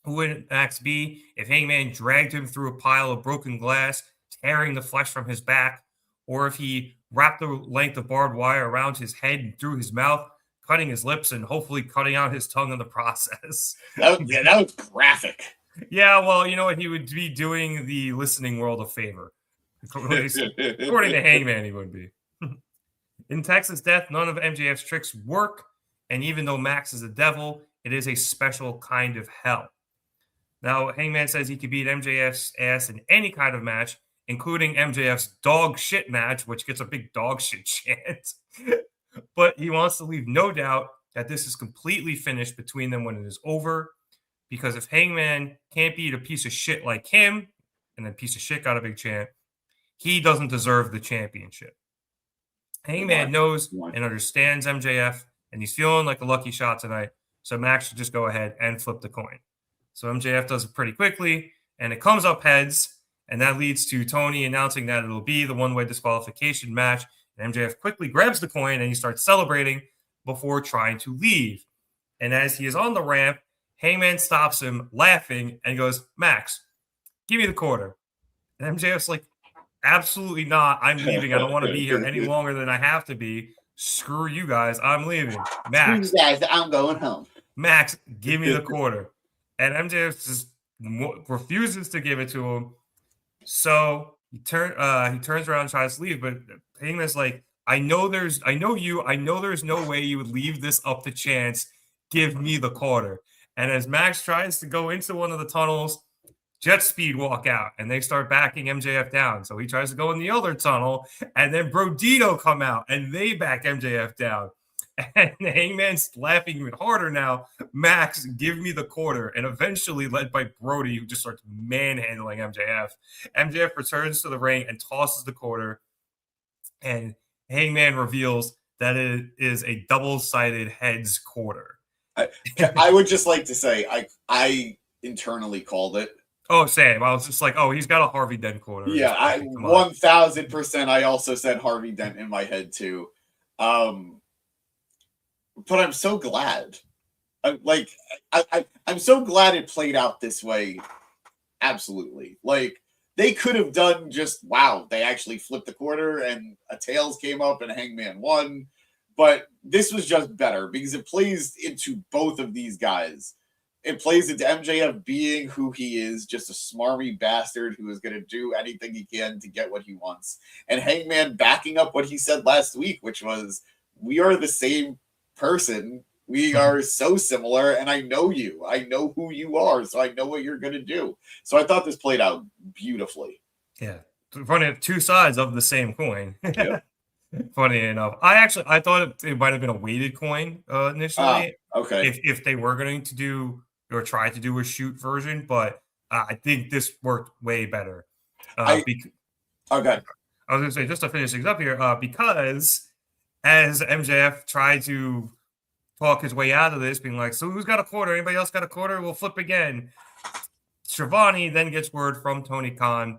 Who would Max be if Hangman dragged him through a pile of broken glass, tearing the flesh from his back, or if he wrapped the length of barbed wire around his head and through his mouth, cutting his lips and hopefully cutting out his tongue in the process? That was graphic. Yeah, well, you know what? He would be doing the listening world a favor. According to Hangman, he would be. In Texas Death, none of MJF's tricks work, and even though Max is a devil, it is a special kind of hell. Now, Hangman says he could beat MJF's ass in any kind of match, including MJF's dog shit match, which gets a big dog shit chant. But he wants to leave no doubt that this is completely finished between them when it is over, because if Hangman can't beat a piece of shit like him, and then piece of shit got a big chant, he doesn't deserve the championship. Hangman knows and understands MJF, and he's feeling like a lucky shot tonight, so Max should just go ahead and flip the coin. So MJF does it pretty quickly, and it comes up heads, and that leads to Tony announcing that it'll be the one-way disqualification match. And MJF quickly grabs the coin, and he starts celebrating before trying to leave. And as he is on the ramp, Hangman stops him, laughing, and goes, "Max, give me the quarter." And MJF's like, "Absolutely not. I'm leaving. I don't want to be here any longer than I have to be. Screw you guys. I'm leaving. Max, You guys, I'm going home. Max, give me the quarter." And MJF just refuses to give it to him. So he turns around and tries to leave, but Hangman's like, I know there's no way you would leave this up to chance. Give me the quarter. And as Max tries to go into one of the tunnels, Jet Speed walk out, and they start backing MJF down. So he tries to go in the other tunnel, and then Brodito come out, and they back MJF down. And Hangman's laughing even harder now. Max, give me the quarter. And eventually, led by Brody, who just starts manhandling MJF. MJF returns to the ring and tosses the quarter. And Hangman reveals that it is a double-sided heads quarter. I would just like to say, I internally called it. Oh, same. I was just like, oh, he's got a Harvey Dent quarter. Yeah, 1000%. I also said Harvey Dent in my head, too. But I'm so glad. I'm so glad it played out this way. Absolutely. Like, they could have done just, wow, they actually flipped the quarter and a tails came up and Hangman won. But this was just better because it plays into both of these guys. It plays into MJF being who he is, just a smarmy bastard who is going to do anything he can to get what he wants. And Hangman backing up what he said last week, which was, we are the same person. We are so similar, and I know you. I know who you are, so I know what you're going to do. So I thought this played out beautifully. Yeah. Funny, two sides of the same coin. Yeah. Funny enough. I thought it might have been a weighted coin initially. Okay. If they were going to do or try to do a shoot version, but I think this worked way better. Okay. I was going to say, just to finish things up here, because as MJF tried to talk his way out of this, being like, so who's got a quarter? Anybody else got a quarter? We'll flip again. Schiavone then gets word from Tony Khan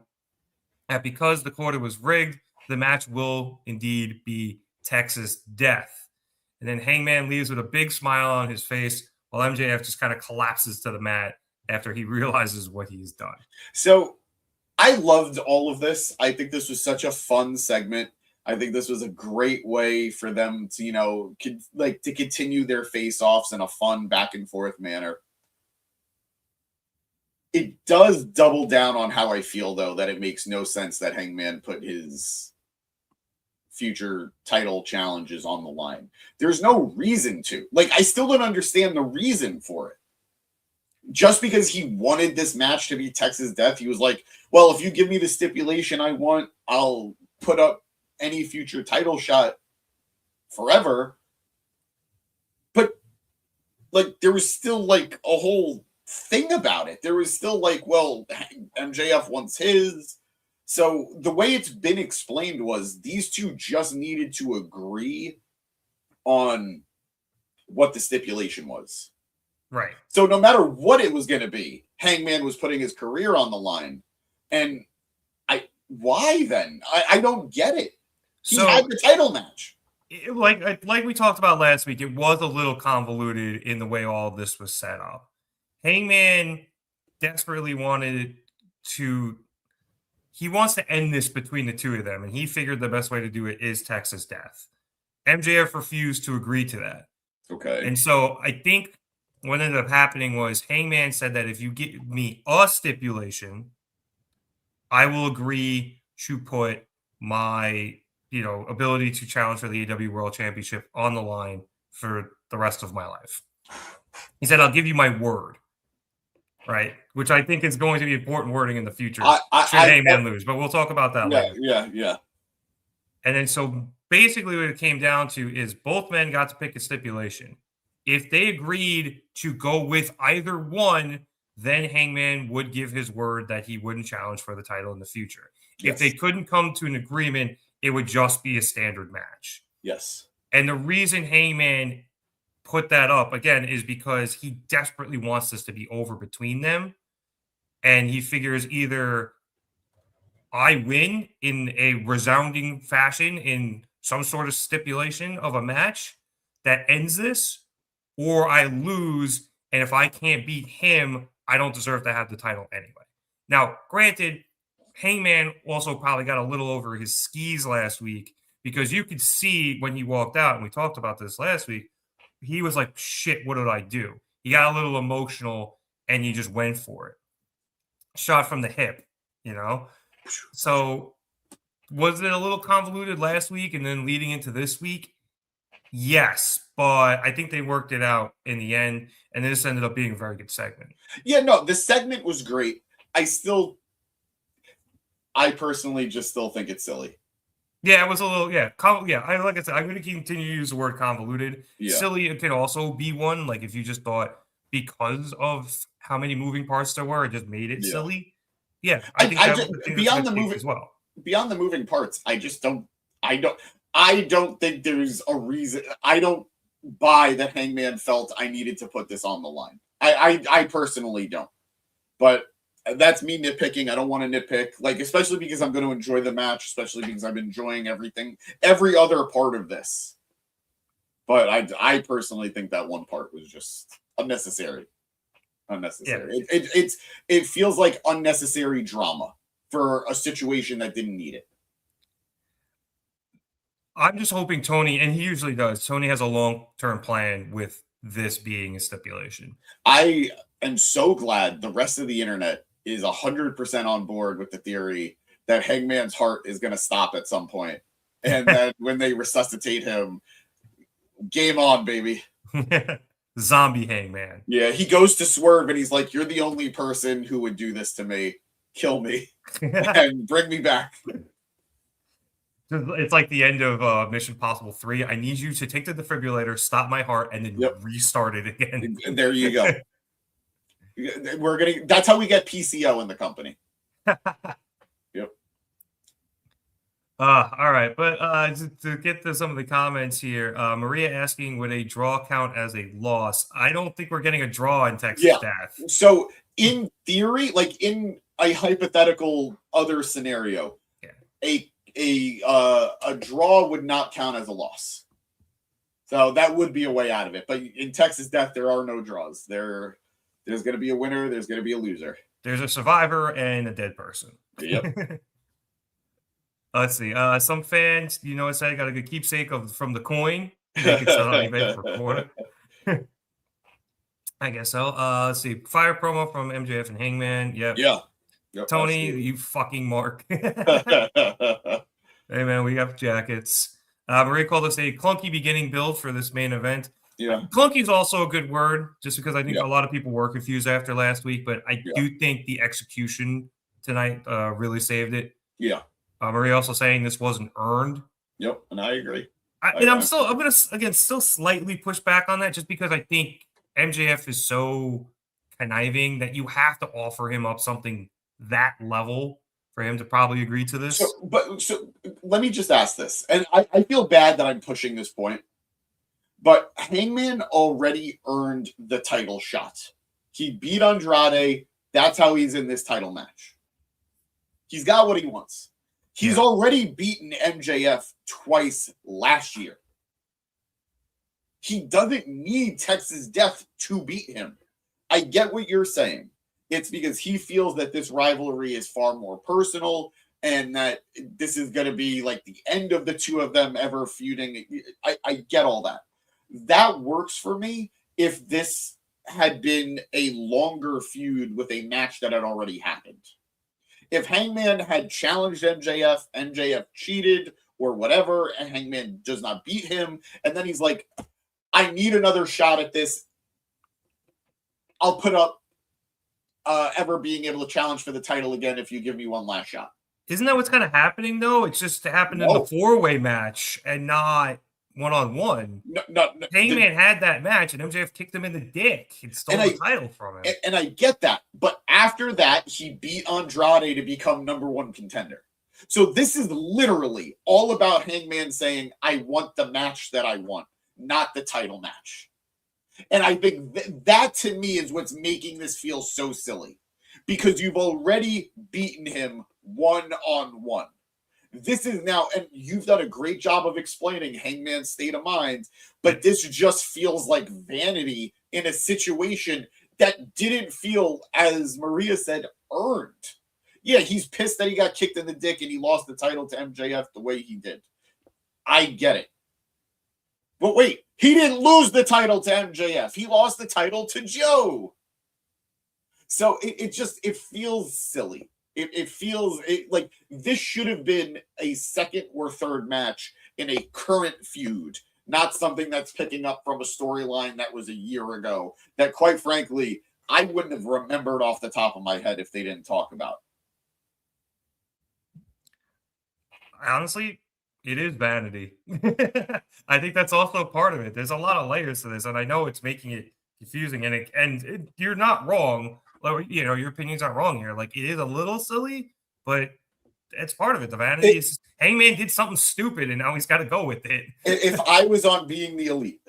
that because the quarter was rigged, the match will indeed be Texas Death. And then Hangman leaves with a big smile on his face while MJF just kind of collapses to the mat after he realizes what he's done. So I loved all of this. I think this was such a fun segment. I think this was a great way for them to, to continue their face-offs in a fun back and forth manner. It does double down on how I feel, though, that it makes no sense that Hangman put his future title challenges on the line. There's no reason to. I still don't understand the reason for it. Just because he wanted this match to be Texas Death, he was like, well, if you give me the stipulation I want, I'll put up any future title shot forever. But, there was still, a whole thing about it. There was still well, MJF wants his. So the way it's been explained was these two just needed to agree on what the stipulation was. Right. So no matter what it was going to be, Hangman was putting his career on the line. And why then? I don't get it. He had the title match. Like we talked about last week, it was a little convoluted in the way all this was set up. Hangman desperately wants to end this between the two of them, and he figured the best way to do it is Texas Death. MJF refused to agree to that. Okay. And so I think what ended up happening was Hangman said that if you give me a stipulation, I will agree to put my, ability to challenge for the AEW World Championship on the line for the rest of my life. He said, I'll give you my word. Right, which I think is going to be important wording in the future. Should Hangman lose, but we'll talk about that later. Yeah. And then so basically what it came down to is both men got to pick a stipulation. If they agreed to go with either one, then Hangman would give his word that he wouldn't challenge for the title in the future. Yes. If they couldn't come to an agreement, it would just be a standard match. Yes. And the reason Hangman put that up again is because he desperately wants this to be over between them, and he figures either I win in a resounding fashion in some sort of stipulation of a match that ends this, or I lose, and if I can't beat him, I don't deserve to have the title anyway. Now, granted, Hangman also probably got a little over his skis last week, because you could see when he walked out, and we talked about this last week, he was like, shit, what did I do? He got a little emotional and he just went for it. Shot from the hip, So was it a little convoluted last week and then leading into this week? Yes, but I think they worked it out in the end, and this ended up being a very good segment. Yeah, no, the segment was great. I personally just still think it's silly. Yeah, it was a little, like I said, I'm going to continue to use the word convoluted. Yeah. Silly, it could also be one, if you just thought because of how many moving parts there were, it just made it silly. Yeah, I think beyond the moving as well. Beyond the moving parts, I don't think there's a reason. I don't buy that Hangman felt I needed to put this on the line. I personally don't. But that's me nitpicking. I don't want to nitpick, especially because I'm going to enjoy the match, especially because I'm enjoying every other part of this. But I personally think that one part was just unnecessary. Unnecessary. Yeah. It feels like unnecessary drama for a situation that didn't need it. I'm just hoping Tony, and he usually does, Tony has a long-term plan with this being a stipulation. I am so glad the rest of the internet is 100% on board with the theory that Hangman's heart is going to stop at some point. And then when they resuscitate him, game on, baby. Zombie Hangman. Yeah, he goes to Swerve and he's like, you're the only person who would do this to me. Kill me and bring me back. It's like the end of Mission Impossible 3. I need you to take the defibrillator, stop my heart, and then restart it again. And there you go. That's how we get PCO in the company. Yep. All right, but to get to some of the comments here, Maria asking, would a draw count as a loss? I don't think we're getting a draw in Texas Death. So in theory, like in a hypothetical other scenario, a draw would not count as a loss. So that would be a way out of it. But in Texas Death, there are no draws. There's going to be a winner. There's going to be a loser. There's a survivor and a dead person. Yep. Let's see. Some fans, I got a good keepsake from the coin. They could sell on eBay for a quarter. I guess so. Let's see. Fire promo from MJF and Hangman. Yep. Yeah. Yep, Tony, absolutely. You fucking mark. Hey, man, we got jackets. Maria called us a clunky beginning build for this main event. Yeah. Clunky is also a good word, just because I think a lot of people were confused after last week, but I do think the execution tonight really saved it. Yeah. Maria also saying this wasn't earned. Yep, and I agree. I'm going to, again, still slightly push back on that, just because I think MJF is so conniving that you have to offer him up something that level for him to probably agree to this. So let me just ask this, and I feel bad that I'm pushing this point, but Hangman already earned the title shot. He beat Andrade. That's how he's in this title match. He's got what he wants. He's already beaten MJF twice last year. He doesn't need Texas Death to beat him. I get what you're saying. It's because he feels that this rivalry is far more personal and that this is going to be like the end of the two of them ever feuding. I get all that. That works for me if this had been a longer feud with a match that had already happened. If Hangman had challenged MJF cheated or whatever, and Hangman does not beat him, and then he's like, I need another shot at this. I'll put up ever being able to challenge for the title again if you give me one last shot. Isn't that what's kind of happening, though? It's just happened in the four-way match and not one-on-one. No, Hangman had that match, and MJF kicked him in the dick and stole the title from him. And I get that. But after that, he beat Andrade to become number one contender. So this is literally all about Hangman saying, I want the match that I want, not the title match. And I think that to me is what's making this feel so silly, because you've already beaten him one-on-one. This is now, and you've done a great job of explaining Hangman's state of mind, but this just feels like vanity in a situation that didn't feel, as Maria said, earned. Yeah, he's pissed that he got kicked in the dick and he lost the title to MJF the way he did. I get it. But wait, he didn't lose the title to MJF. He lost the title to Joe. So it feels silly. It feels like this should have been a second or third match in a current feud, not something that's picking up from a storyline that was a year ago that, quite frankly, I wouldn't have remembered off the top of my head if they didn't talk about. Honestly, it is vanity. I think that's also part of it. There's a lot of layers to this, and I know it's making it confusing. And you're not wrong. Your opinions aren't wrong here. Like, it is a little silly, but it's part of it. The vanity is Hangman did something stupid, and now he's got to go with it. If I was on Being the Elite,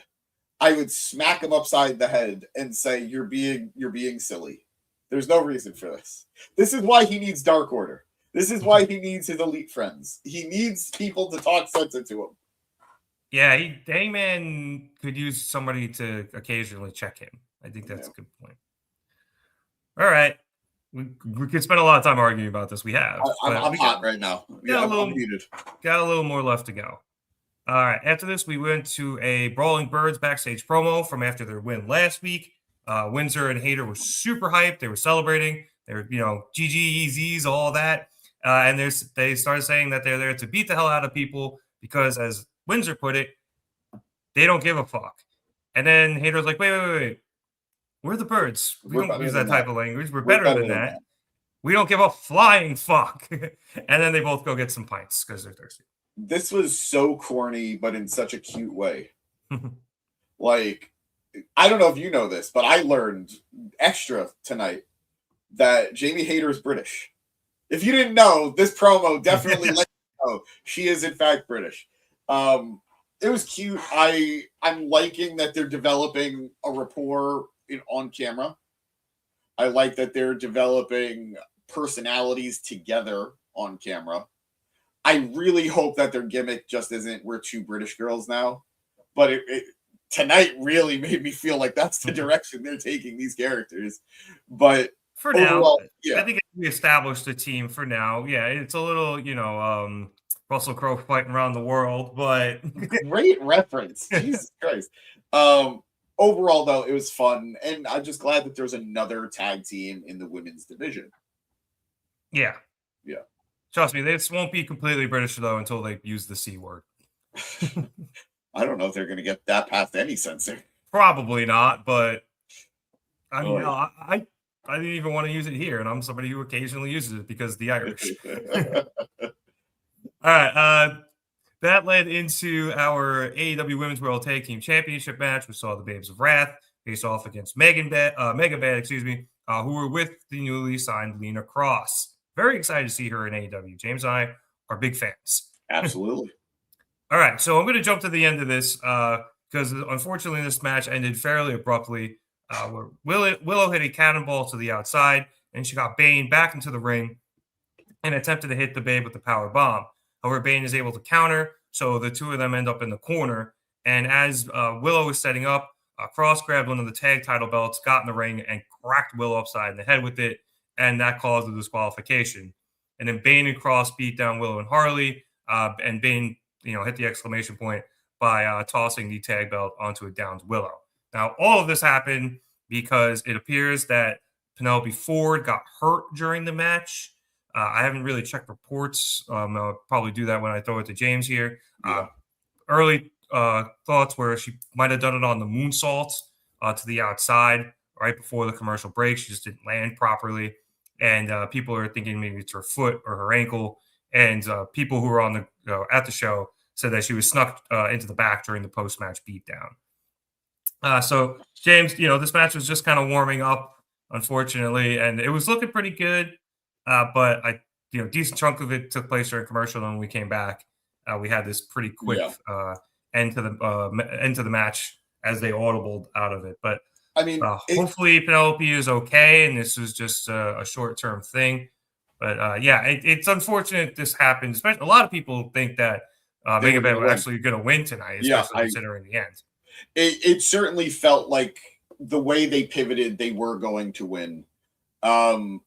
I would smack him upside the head and say, "You're being silly. There's no reason for this. This is why he needs Dark Order. This is why he needs his elite friends. He needs people to talk sense into him." Yeah, Hangman could use somebody to occasionally check him. I think that's a good point. All right. We could spend a lot of time arguing about this. We have. I'm hot right now. I'm muted. Got a little more left to go. All right. After this, we went to a Brawling Birds backstage promo from after their win last week. Windsor and Hayter were super hyped. They were celebrating. They were, GGEZs, all that. And they started saying that they're there to beat the hell out of people because, as Windsor put it, they don't give a fuck. And then Hayter's like, wait. We're the Birds. We don't use that type of language. We're better than that. We don't give a flying fuck. And then they both go get some pints because they're thirsty. This was so corny, but in such a cute way. Like, I don't know if you know this, but I learned extra tonight that Jamie Hayter is British. If you didn't know, this promo definitely let Oh, she is in fact British. It was cute. I'm liking that they're developing a rapport on camera. I like that they're developing personalities together on camera. I really hope that their gimmick just isn't we're two British girls now. But tonight really made me feel like that's the direction they're taking these characters. But for now, yeah. I think we established the team for now. Yeah, it's a little, Russell Crowe fighting around the world, but great reference. Jesus Christ. Overall, though, it was fun, and I'm just glad that there's another tag team in the women's division. Yeah. Yeah. Trust me, this won't be completely British, though, until they use the C word. I don't know if they're going to get that past any censor. Probably not, but I mean, I didn't even want to use it here, and I'm somebody who occasionally uses it because the Irish. All right, that led into our AEW Women's World Tag Team Championship match. We saw the Babes of Wrath face off against MegaBad, who were with the newly signed Lena Cross. Very excited to see her in AEW. James and I are big fans. Absolutely. All right, so I'm going to jump to the end of this because unfortunately this match ended fairly abruptly. Where Willow hit a cannonball to the outside, and she got Bayne back into the ring and attempted to hit the Babe with the power bomb. However, Bayne is able to counter, so the two of them end up in the corner. And as Willow was setting up, Cross grabbed one of the tag title belts, got in the ring, and cracked Willow upside the head with it, and that caused the disqualification. And then Bayne and Cross beat down Willow and Harley, and Bayne, hit the exclamation point by tossing the tag belt onto a downed Willow. Now, all of this happened because it appears that Penelope Ford got hurt during the match. I haven't really checked reports. I'll probably do that when I throw it to James here. Early thoughts were she might have done it on the moonsault to the outside right before the commercial break. She just didn't land properly. And people are thinking maybe it's her foot or her ankle. And people who were on at the show said that she was snuck into the back during the post-match beatdown. So, James, this match was just kind of warming up, unfortunately, and it was looking pretty good. But decent chunk of it took place during commercial. And when we came back, we had this pretty quick end to the match as they audibled out of it. But I mean, hopefully Penelope is okay, and this was just a short-term thing. But it's unfortunate this happened. Especially, a lot of people think that MegaBad was actually going to win tonight, especially considering the end. It certainly felt like the way they pivoted, they were going to win. One,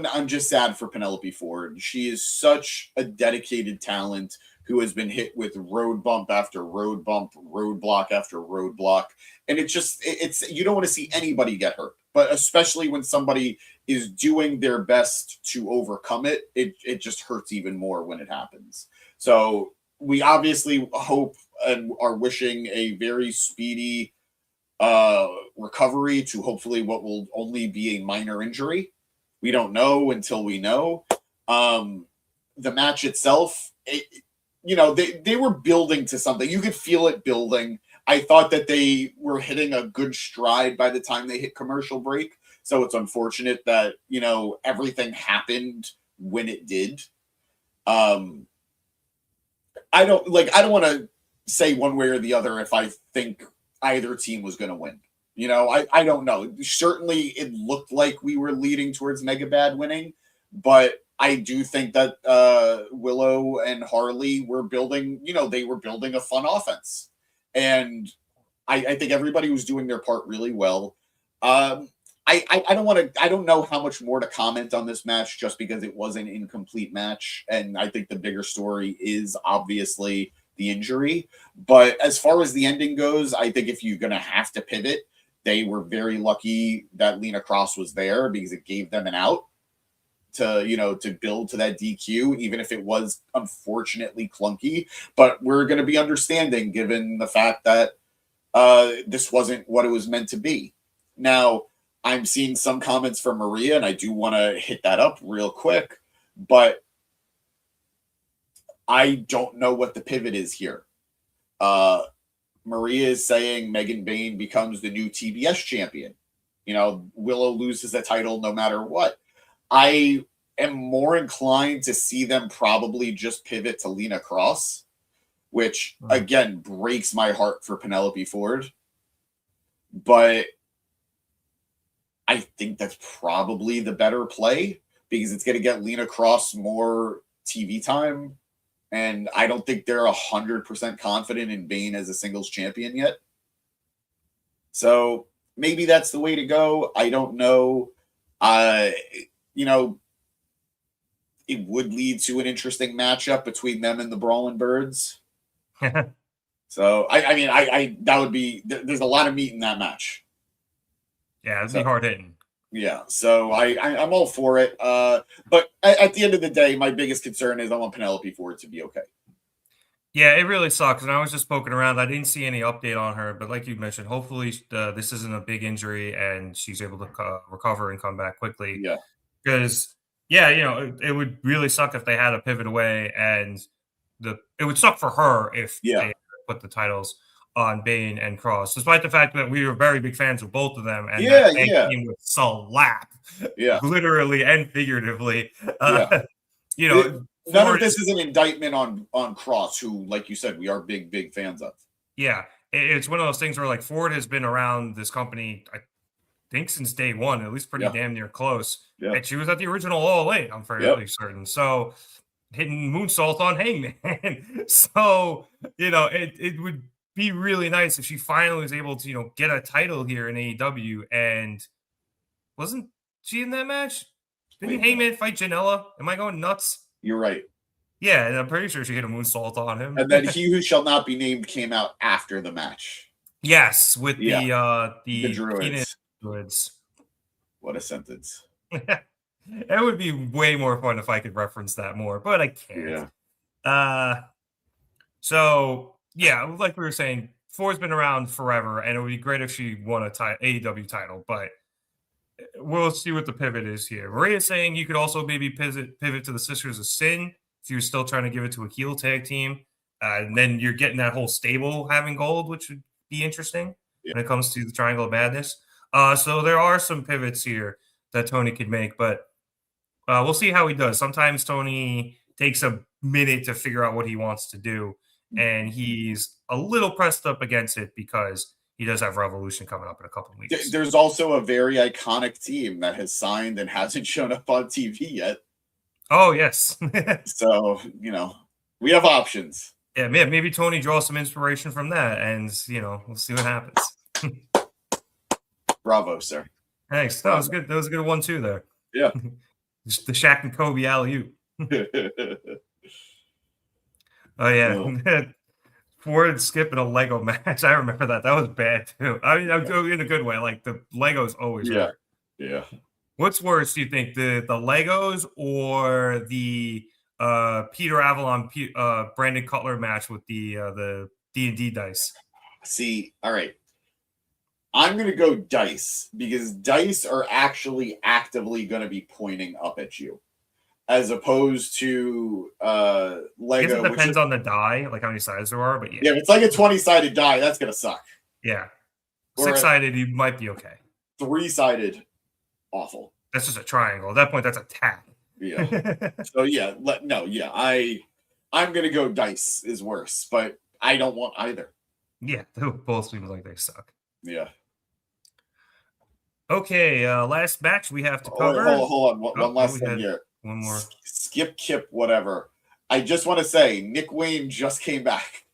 I'm just sad for Penelope Ford. She is such a dedicated talent who has been hit with road bump after road bump, roadblock after roadblock. And it's you don't want to see anybody get hurt, but especially when somebody is doing their best to overcome it, it just hurts even more when it happens. So we obviously hope and are wishing a very speedy recovery to hopefully what will only be a minor injury. We don't know until we know. The match itself, they were building to something. You could feel it building. I thought that they were hitting a good stride by the time they hit commercial break. So it's unfortunate that, everything happened when it did. I don't want to say one way or the other if I think either team was going to win. I don't know. Certainly it looked like we were leading towards MegaBad winning, but I do think that Willow and Harley were building, they were building a fun offense. And I think everybody was doing their part really well. I don't know how much more to comment on this match just because it was an incomplete match. And I think the bigger story is obviously the injury. But as far as the ending goes, I think if you're going to have to pivot, they were very lucky that Lena Cross was there because it gave them an out to build to that DQ, even if it was unfortunately clunky. But we're going to be understanding given the fact that this wasn't what it was meant to be. Now, I'm seeing some comments from Maria, and I do want to hit that up real quick, but I don't know what the pivot is here. Maria is saying Megan Bayne becomes the new TBS champion. Willow loses the title no matter what. I am more inclined to see them probably just pivot to Lena Cross, which again breaks my heart for Penelope Ford. But I think that's probably the better play because it's going to get Lena Cross more TV time. And I don't think they're 100% confident in Bayne as a singles champion yet. So maybe that's the way to go. I don't know. You know, it would lead to an interesting matchup between them and the Brawling Birds. So, I mean, that would be, there's a lot of meat in that match. Yeah, it'd be hard hitting. Yeah, so I'm all for it. But at the end of the day, my biggest concern is I want Penelope Ford to be okay. Yeah, it really sucks. And I was just poking around. I didn't see any update on her, but like you mentioned, hopefully this isn't a big injury and she's able to recover and come back quickly. Yeah. Because, yeah, you know, it would really suck if they had to pivot away, and it would suck for her if they put the titles on Bayne and Cross, despite the fact that we were very big fans of both of them, and that team would slap, literally and figuratively. You know, none of this is an indictment on Cross, who, like you said, we are big fans of. Yeah, it's one of those things where like Ford has been around this company, I think, since day one, at least pretty damn near close. Yeah. And she was at the original All Elite, I'm fairly certain. So hitting moonsault on Hangman. So, you know, it would be really nice if she finally was able to, you know, get a title here in AEW. And wasn't she in that match? Didn't Hangman fight Janela? Am I going nuts? You're right. Yeah, and I'm pretty sure she hit a moonsault on him. And then He Who Shall Not Be Named came out after the match. Yes, with the Druids. What a sentence. It would be way more fun if I could reference that more, but I can't. Yeah. So, yeah, like we were saying, Ford's been around forever, and it would be great if she won a AEW title, but we'll see what the pivot is here. Maria's saying you could also maybe pivot to the Sisters of Sin if you're still trying to give it to a heel tag team. And then you're getting that whole stable having gold, which would be interesting when it comes to the Triangle of Madness. So there are some pivots here that Tony could make, but we'll see how he does. Sometimes Tony takes a minute to figure out what he wants to do, and he's a little pressed up against it because he does have Revolution coming up in a couple of weeks. There's also a very iconic team that has signed and hasn't shown up on TV yet. Oh, yes. So, you know, we have options. Yeah, maybe Tony draws some inspiration from that, and, you know, we'll see what happens. Bravo, sir. Thanks. That was good. That was a good one, too, there. Yeah. The Shaq and Kobe alley-oop. Oh, yeah. Ford skipping a Lego match. I remember that. That was bad, too. I mean, I'm in a good way. Like, the Legos always work. Yeah. What's worse, do you think? The Legos or the Peter Avalon Brandon Cutler match with the D&D dice? See, all right. I'm going to go dice because dice are actually actively going to be pointing up at you as opposed to Lego. I guess it depends on the die, like how many sides there are, but yeah, if it's like a 20-sided die, that's going to suck. Yeah. 6-sided, you might be okay. 3-sided, awful. That's just a triangle. At that point, that's a tap. Yeah. So, yeah, I'm going to go dice is worse, but I don't want either. Yeah, they both seem like they suck. Yeah. Okay, last match we have to cover. Hold on. One last thing here. One more. Skip, Kip, whatever. I just want to say, Nick Wayne just came back.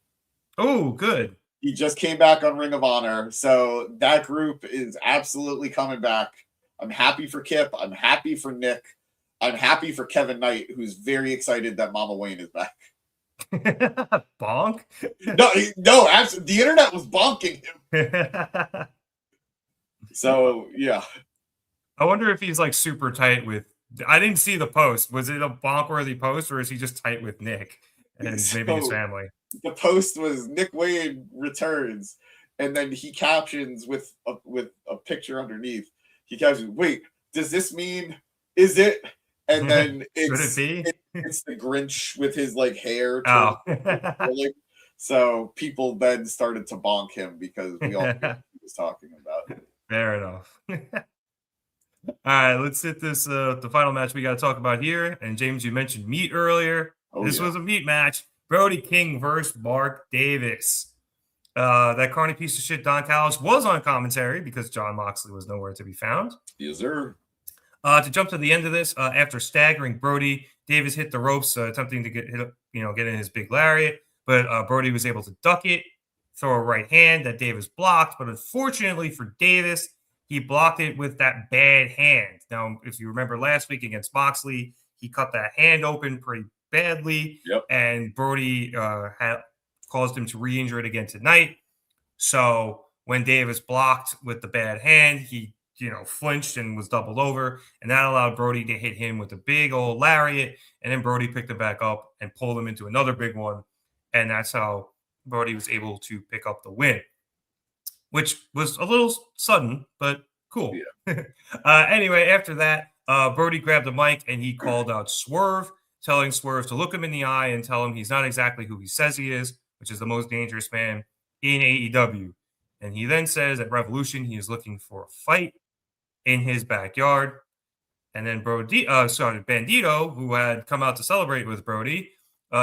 Oh, good. He just came back on Ring of Honor. So that group is absolutely coming back. I'm happy for Kip. I'm happy for Nick. I'm happy for Kevin Knight, who's very excited that Mama Wayne is back. Bonk? No, absolutely. The internet was bonking him. So, yeah. I wonder if he's like super tight with. I didn't see the post. Was it a bonk-worthy post, or is he just tight with Nick and maybe his family? The post was Nick Wayne returns, and then he captions with a picture underneath. He captions, "Wait, does this mean? Is it?" And then it's the Grinch with his like hair. Oh. So people then started to bonk him because we all knew what he was talking about. Fair enough. right, let's hit this. The final match we got to talk about here. And James, you mentioned meat earlier. This was a meat match. Brody King versus Mark Davis. That carny piece of shit Don Callis was on commentary because John Moxley was nowhere to be found. Yes, sir. To jump to the end of this, after staggering Brody, Davis hit the ropes, attempting to get in his big lariat, but Brody was able to duck it, throw a right hand that Davis blocked, but unfortunately for Davis, he blocked it with that bad hand. Now, if you remember last week against Moxley, he cut that hand open pretty badly, and Brody had caused him to re-injure it again tonight. So when Davis blocked with the bad hand, he flinched and was doubled over, and that allowed Brody to hit him with a big old lariat, and then Brody picked him back up and pulled him into another big one, and that's how Brody was able to pick up the win, which was a little sudden, but cool. Yeah. Anyway, after that, Brody grabbed the mic and he called out Swerve, telling Swerve to look him in the eye and tell him he's not exactly who he says he is, which is the most dangerous man in AEW. And he then says at Revolution he is looking for a fight in his backyard. And then Bandito, who had come out to celebrate with Brody,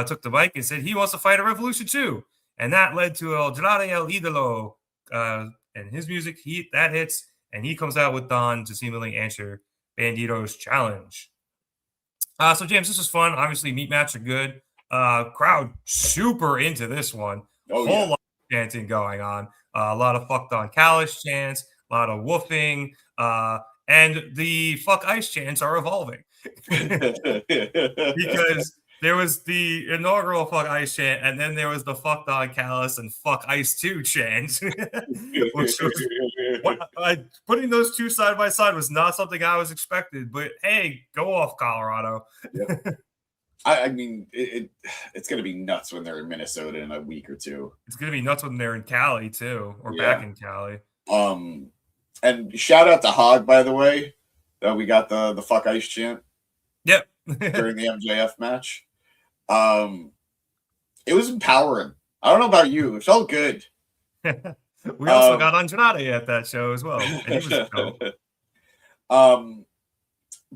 took the mic and said he wants to fight at Revolution too. And that led to El Dorado El Idolo. And his music, that hits, and he comes out with Don to seemingly answer Bandito's challenge. So, James, this was fun. Obviously, meat match are good. Crowd super into this one. Whole lot of chanting going on. A lot of fucked on Callis chants, a lot of woofing, and the fuck ice chants are evolving. Because there was the inaugural fuck ice chant, and then there was the fucked on Callis and fuck ice 2 chant. Which was, putting those two side by side was not something I was expected, but hey, go off, Colorado. I mean, it's going to be nuts when they're in Minnesota in a week or two. It's going to be nuts when they're in Cali, too, or back in Cali. And shout out to Hog, by the way. We got the fuck ice chant. Yep. During the MJF match. It was empowering. I don't know about you. It felt good. We also got Andrade at that show as well. And he was dope.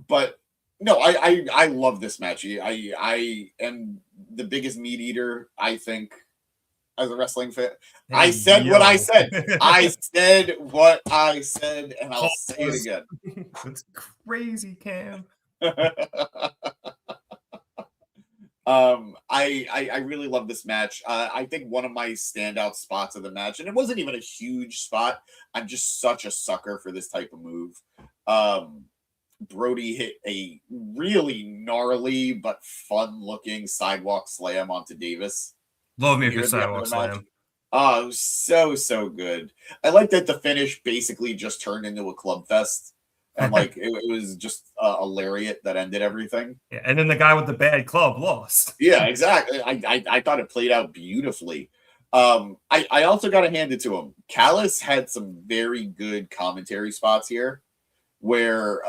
But no, I love this match. I am the biggest meat eater, I think, as a wrestling fan. Hey, I said what I said. I said what I said, and I'll say it again. That's crazy, Cam. I really love this match. I think one of my standout spots of the match, and it wasn't even a huge spot. I'm just such a sucker for this type of move. Brody hit a really gnarly but fun-looking sidewalk slam onto Davis. Love me a good sidewalk slam. Oh, it was so good. I like that the finish basically just turned into a club fest. And it was just a lariat that ended everything. Yeah, and then the guy with the bad club lost. Yeah, exactly. I thought it played out beautifully. I also got to hand it to him. Callis had some very good commentary spots here where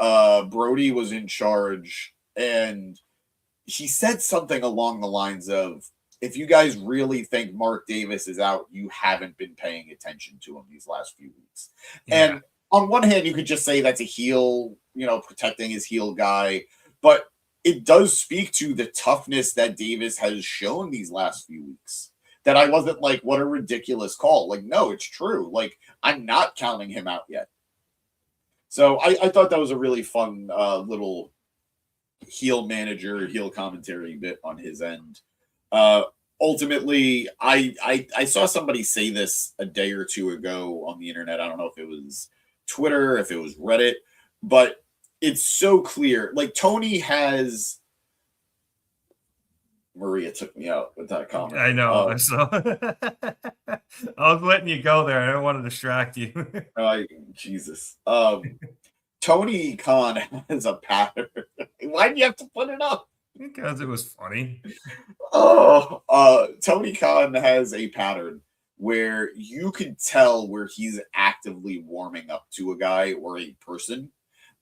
Brody was in charge, and he said something along the lines of, if you guys really think Mark Davis is out, you haven't been paying attention to him these last few weeks. Yeah. And on one hand, you could just say that's a heel, protecting his heel guy, but it does speak to the toughness that Davis has shown these last few weeks. That I wasn't like, what a ridiculous call. No, it's true. I'm not counting him out yet. So I thought that was a really fun little heel commentary bit on his end. Ultimately, I saw somebody say this a day or two ago on the internet. I don't know if it was Twitter, if it was Reddit, but it's so clear. Tony has... Maria took me out with that comment. I know. I was letting you go there. I don't want to distract you. Jesus. Tony Khan has a pattern. Why'd you have to put it up? Because it was funny. Tony Khan has a pattern where you can tell where he's actively warming up to a guy or a person,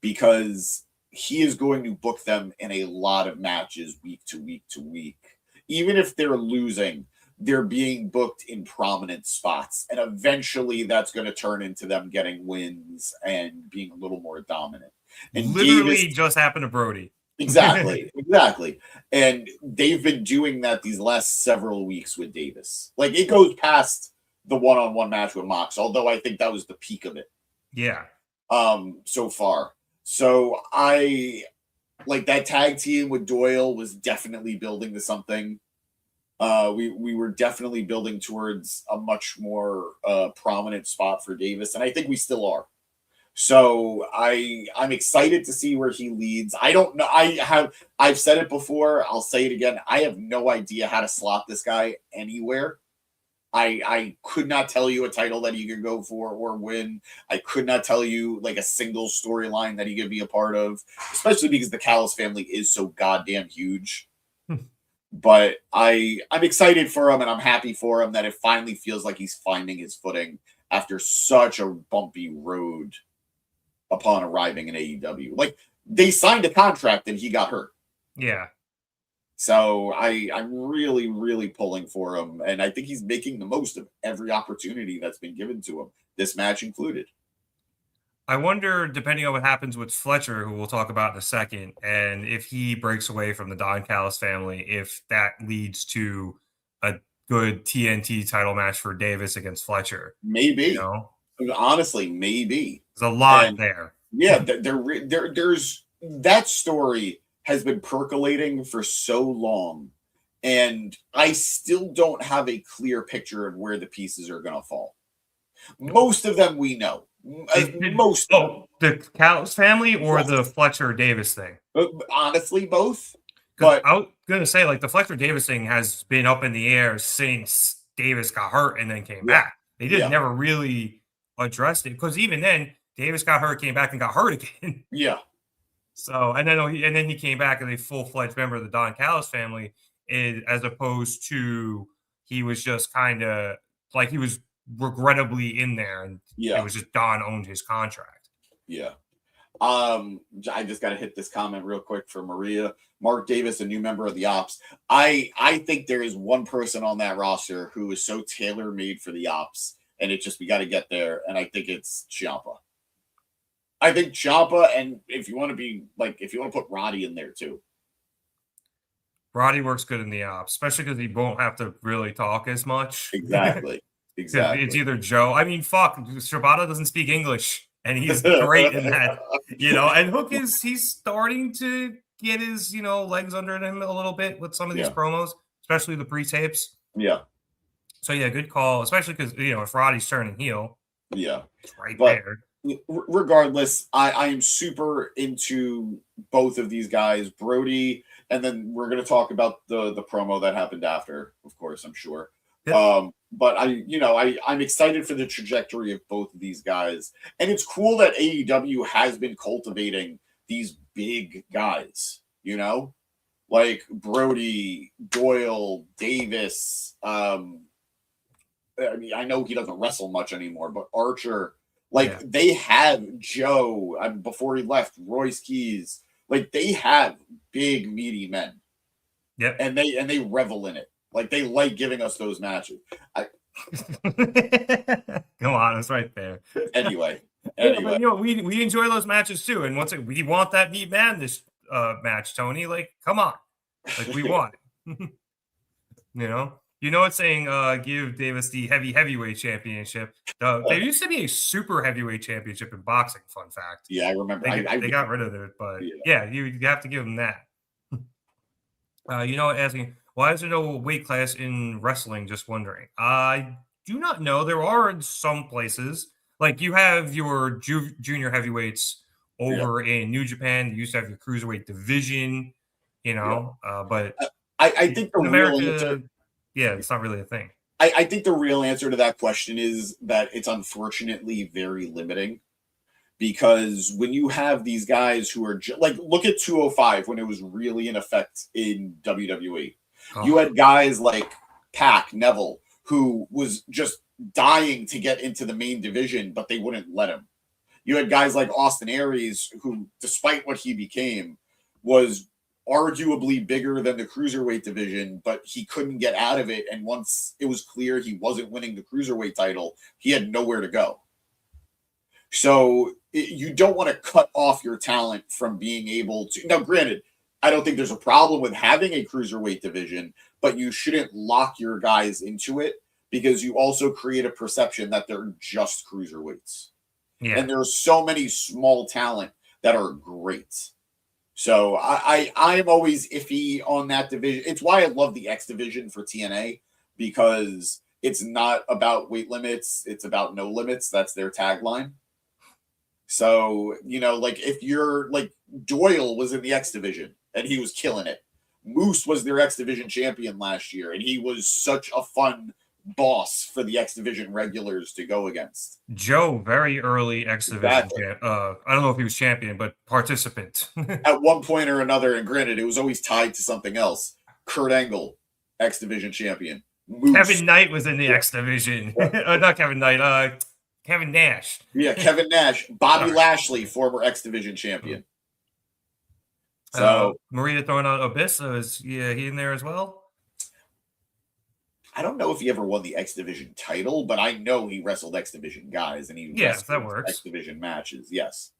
because he is going to book them in a lot of matches week to week to week. Even if they're losing, they're being booked in prominent spots. And eventually that's going to turn into them getting wins and being a little more dominant. And literally Davis, just happened to Brody. exactly. And they've been doing that these last several weeks with Davis. Like, it goes past the one-on-one match with Mox, although I think that was the peak of it. Yeah. So far. So I like that tag team with Doyle was definitely building to something. We were definitely building towards a much more prominent spot for Davis, and I think we still are. So I'm excited to see where he leads. I don't know. I've said it before. I'll say it again. I have no idea how to slot this guy anywhere. I could not tell you a title that he could go for or win. I could not tell you like a single storyline that he could be a part of, especially because the Callis family is so goddamn huge. But I'm excited for him, and I'm happy for him that it finally feels like he's finding his footing after such a bumpy road upon arriving in AEW. Like, they signed a contract and he got hurt. Yeah. So I'm really, really pulling for him, and I think he's making the most of every opportunity that's been given to him, this match included. I wonder, depending on what happens with Fletcher, who we'll talk about in a second, and if he breaks away from the Don Callis family, if that leads to a good TNT title match for Davis against Fletcher. Maybe. You know? Honestly, maybe. There's a lot there. Yeah, there's that story has been percolating for so long, and I still don't have a clear picture of where the pieces are going to fall. Most of them we know. The Callis family or the Fletcher Davis thing? Honestly, both. But I was going to say, like, the Fletcher Davis thing has been up in the air since Davis got hurt and then came back. They just never really addressed it, because even then, Davis got hurt, came back, and got hurt again. Yeah. So, and then he came back as a full-fledged member of the Don Callis family, as opposed to he was just kind of like he was regrettably in there, and it was just Don owned his contract. Yeah. I just got to hit this comment real quick for Maria. Mark Davis, a new member of the Ops. I think there is one person on that roster who is so tailor-made for the Ops, and we got to get there, and I think it's Ciampa. I think Ciampa, and if you want to put Roddy in there too. Roddy works good in the Ops, especially because he won't have to really talk as much. Exactly. It's either Joe. I mean, Shibata doesn't speak English, and he's great in that. And Hook he's starting to get his legs under him a little bit with some of these promos, especially the pre-tapes. Yeah. So yeah, good call, especially because if Roddy's turning heel. Yeah. It's right there. Regardless, I am super into both of these guys, Brody, and then we're going to talk about the promo that happened after, of course, I'm sure. Yep. But I'm excited for the trajectory of both of these guys, and it's cool that AEW has been cultivating these big guys, like Brody, Doyle, Davis. I know he doesn't wrestle much anymore, but Archer. They have Joe before he left, Royce Keys. They have big, meaty men. Yeah, and they revel in it. They like giving us those matches. Come on, it's right there. Anyway, but, we enjoy those matches too. And we want that meat man this match, Tony. Come on, we want it. It's saying give Davis the heavyweight championship. There used to be a super heavyweight championship in boxing. Fun fact. Yeah, I remember. They got rid of it, but you have to give them that. Asking why is there no weight class in wrestling? Just wondering. I do not know. There are in some places. You have your junior heavyweights over in New Japan. You used to have your cruiserweight division. But I think the America. Yeah, it's not really a thing. I think the real answer to that question is that it's unfortunately very limiting, because when you have these guys who are look at 205 when it was really in effect in WWE. You had guys like Pac, Neville, who was just dying to get into the main division, but they wouldn't let him. You had guys like Austin Aries, who, despite what he became, was arguably bigger than the cruiserweight division, but he couldn't get out of it. And once it was clear he wasn't winning the cruiserweight title, he had nowhere to go. So you don't want to cut off your talent from being able to. Now, granted, I don't think there's a problem with having a cruiserweight division, but you shouldn't lock your guys into it because you also create a perception that they're just cruiserweights. Yeah. And there's so many small talent that are great. So I am always iffy on that division. It's why I love the X division for TNA, because it's not about weight limits. It's about no limits. That's their tagline. So, like if you're like Doyle was in the X division and he was killing it. Moose was their X division champion last year, and he was such a fun boss for the X division regulars to go against. Joe, very early X division. Exactly. I don't know if he was champion, but participant. At one point or another, and granted, it was always tied to something else. Kurt Angle, X division champion. Moose. Kevin Knight was in the X division. Not Kevin Knight. Kevin Nash. Yeah, Kevin Nash. Bobby Lashley, former X division champion. So Maria throwing out Abyss. Is he in there as well? I don't know if he ever won the X division title, but I know he wrestled X division guys, and he that works. X division matches. Yes.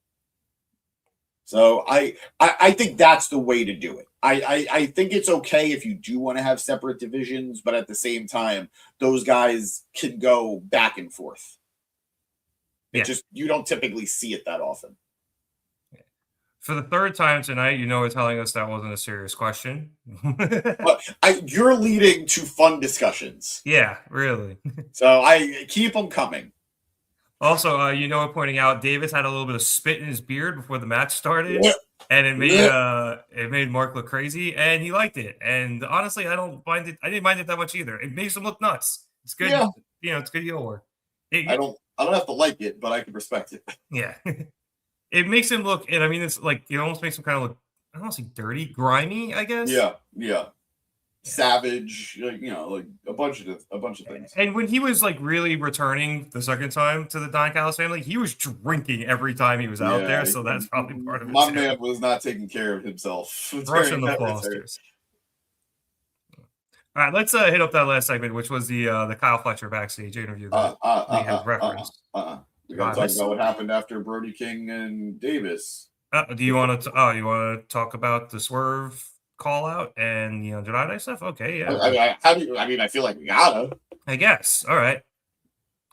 So I think that's the way to do it. I think it's okay if you do want to have separate divisions, but at the same time, those guys can go back and forth. You don't typically see it that often. For the third time tonight, you're telling us that wasn't a serious question. But you're leading to fun discussions. Yeah, really. So I keep them coming. Also, pointing out Davis had a little bit of spit in his beard before the match started, and it made Mark look crazy, and he liked it. And honestly, I don't mind it. I didn't mind it that much either. It makes him look nuts. It's good. Yeah. It's good heel work. I don't have to like it, but I can respect it. Yeah. It makes him look, and I mean, it's like, it almost makes him kind of look, I don't want to say dirty, grimy, I guess. Yeah. Savage, like a bunch of things. And when he was like really returning the second time to the Don Callis family, he was drinking every time he was out there, so that's probably part of it. My man was not taking care of himself. Brushing the Fosters. All right, let's hit up that last segment, which was the Kyle Fletcher backstage interview that we had referenced. We got to talk about what happened after Brody King and Davis. Do you want to talk about the Swerve call out and the Andrade stuff? Okay, yeah. I feel like we gotta. I guess. All right,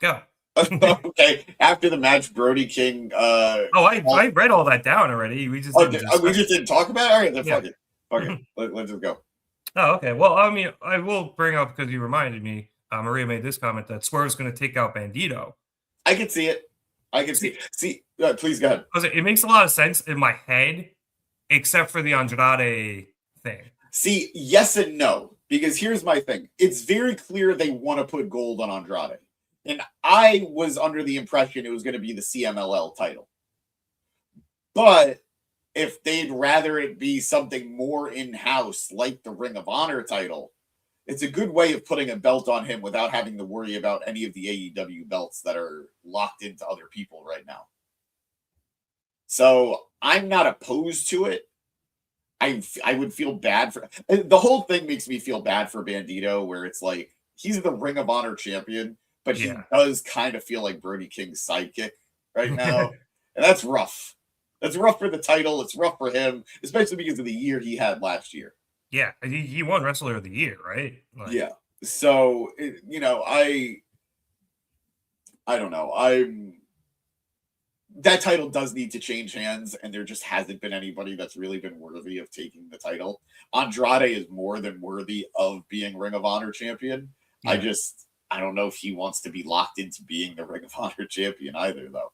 go. Okay. After the match, Brody King. I read all that down already. We just didn't talk about it. All right, then fuck it. Okay, let's just go. Oh, okay. Well, I mean, I will bring up, because you reminded me. Maria made this comment that Swerve's going to take out Bandito. I can see it. See, please go ahead. It makes a lot of sense in my head, except for the Andrade thing. See, yes and no, because here's my thing. It's very clear they want to put gold on Andrade. And I was under the impression it was going to be the CMLL title. But if they'd rather it be something more in-house, like the Ring of Honor title, it's a good way of putting a belt on him without having to worry about any of the AEW belts that are locked into other people right now. So I'm not opposed to it. I would feel bad for the whole thing. Makes me feel bad for Bandito, where it's like he's the Ring of Honor champion, but he does kind of feel like Brody King's sidekick right now, and that's rough. That's rough for the title. It's rough for him, especially because of the year he had last year. Yeah, he won Wrestler of the Year, right? Yeah. So, I don't know. That title does need to change hands, and there just hasn't been anybody that's really been worthy of taking the title. Andrade is more than worthy of being Ring of Honor champion. Yeah. I don't know if he wants to be locked into being the Ring of Honor champion either, though.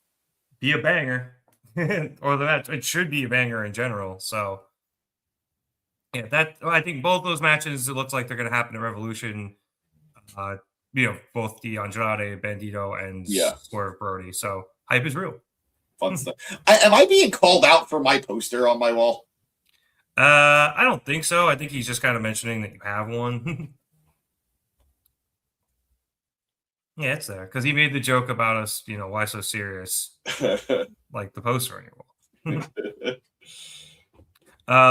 Be a banger. Or the match. It should be a banger in general, so... Yeah, I think both those matches, it looks like they're going to happen at Revolution. Both the Andrade, Bandito, and Swerve Brody. So hype is real. Fun stuff. Am I being called out for my poster on my wall? I don't think so. I think he's just kind of mentioning that you have one. Yeah, it's there because he made the joke about us. Why so serious? Like the poster on your wall.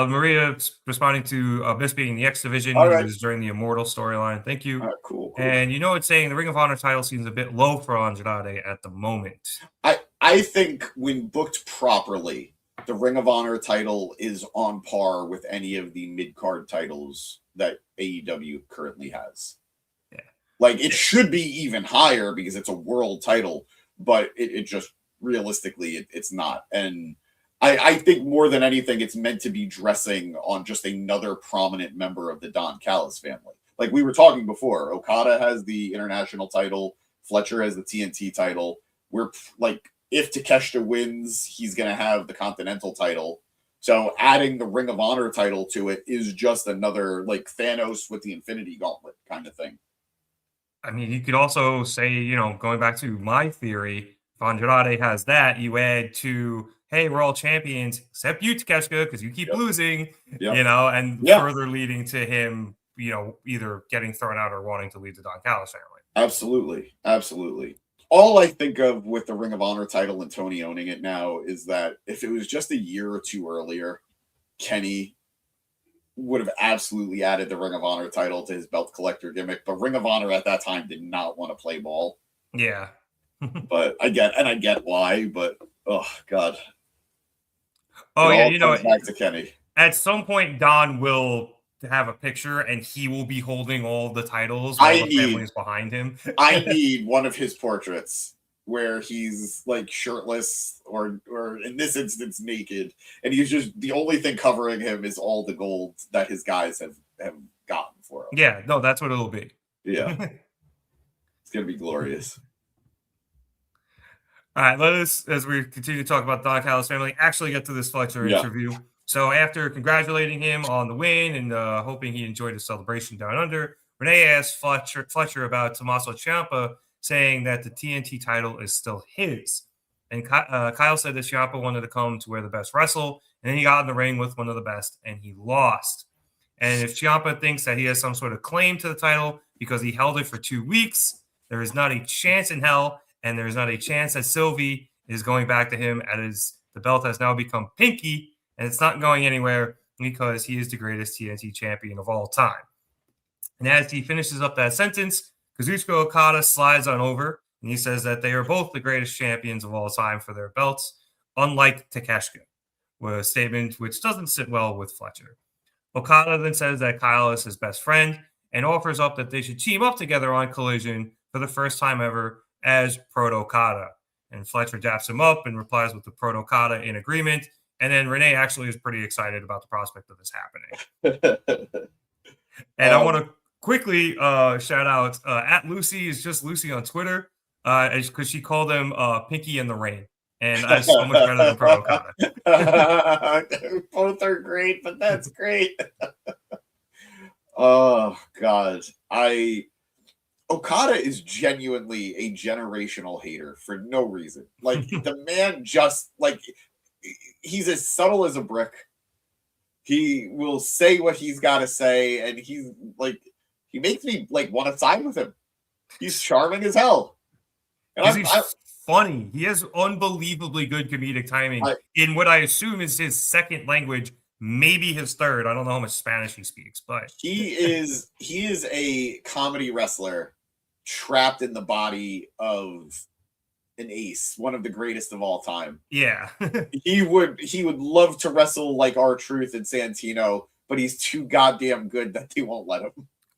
Maria responding to this being the X division was during the Immortal storyline. Thank you. Cool. And it's saying the Ring of Honor title seems a bit low for Andrade at the moment. I I think when booked properly, the Ring of Honor title is on par with any of the mid-card titles that AEW currently has. Yeah. Like, it should be even higher because it's a world title, but it just, realistically, it's not. And I think more than anything, it's meant to be dressing on just another prominent member of the Don Callis family. Like we were talking before, Okada has the international title, Fletcher has the TNT title. We're like, if Takeshita wins, he's going to have the Continental title. So adding the Ring of Honor title to it is just another, like, Thanos with the Infinity Gauntlet kind of thing. I mean, you could also say, you know, going back to my theory, if Andrade has that, you add to, hey, we're all champions, except you, Takeshita, because you keep losing, you know, and further leading to him, you know, either getting thrown out or wanting to leave the Don Callis family. Absolutely. Absolutely. All I think of with the Ring of Honor title and Tony owning it now is that if it was just a year or two earlier, Kenny would have absolutely added the Ring of Honor title to his belt collector gimmick. But Ring of Honor at that time did not want to play ball. Yeah. But I get why, but oh God. Oh, yeah, you know, back to Kenny. At some point, Don will have a picture and he will be holding all the titles while the family is behind him. I need one of his portraits where he's like shirtless or in this instance naked, and he's just, the only thing covering him is all the gold that his guys have gotten for him. Yeah, no, that's what it'll be. Yeah. It's gonna be glorious. All right, let us, as we continue to talk about Don Callis family, actually get to this Fletcher interview. So after congratulating him on the win and hoping he enjoyed his celebration down under, Renee asked Fletcher about Tommaso Ciampa, saying that the TNT title is still his. And Kyle said that Ciampa wanted to come to where the best wrestle, and then he got in the ring with one of the best, and he lost. And if Ciampa thinks that he has some sort of claim to the title because he held it for 2 weeks, there is not a chance in hell, and there is not a chance that Sylvie is going back to him as the belt has now become Pinky, and it's not going anywhere because he is the greatest TNT champion of all time. And as he finishes up that sentence, Kazuchika Okada slides on over, and he says that they are both the greatest champions of all time for their belts, unlike Takeshita, with a statement which doesn't sit well with Fletcher. Okada then says that Kyle is his best friend and offers up that they should team up together on Collision for the first time ever as Proto-Okada. And Fletcher daps him up and replies with the Proto-Okada in agreement. And then Renee actually is pretty excited about the prospect of this happening. And I want to quickly shout out at Lucy is just Lucy on Twitter because she called him Pinky in the Rain. And that's so much better than Proto-Okada. Both are great, but that's great. Oh, God. Okada is genuinely a generational hater for no reason. Like, the man just, like, he's as subtle as a brick. He will say what he's got to say, and he's, like, he makes me, like, want to side with him. He's charming as hell. And he's funny. He has unbelievably good comedic timing in what I assume is his second language, maybe his third. I don't know how much Spanish he speaks, but he is a comedy wrestler trapped in the body of an ace, one of the greatest of all time. Yeah. he would love to wrestle like R-Truth and Santino, but he's too goddamn good that they won't let him.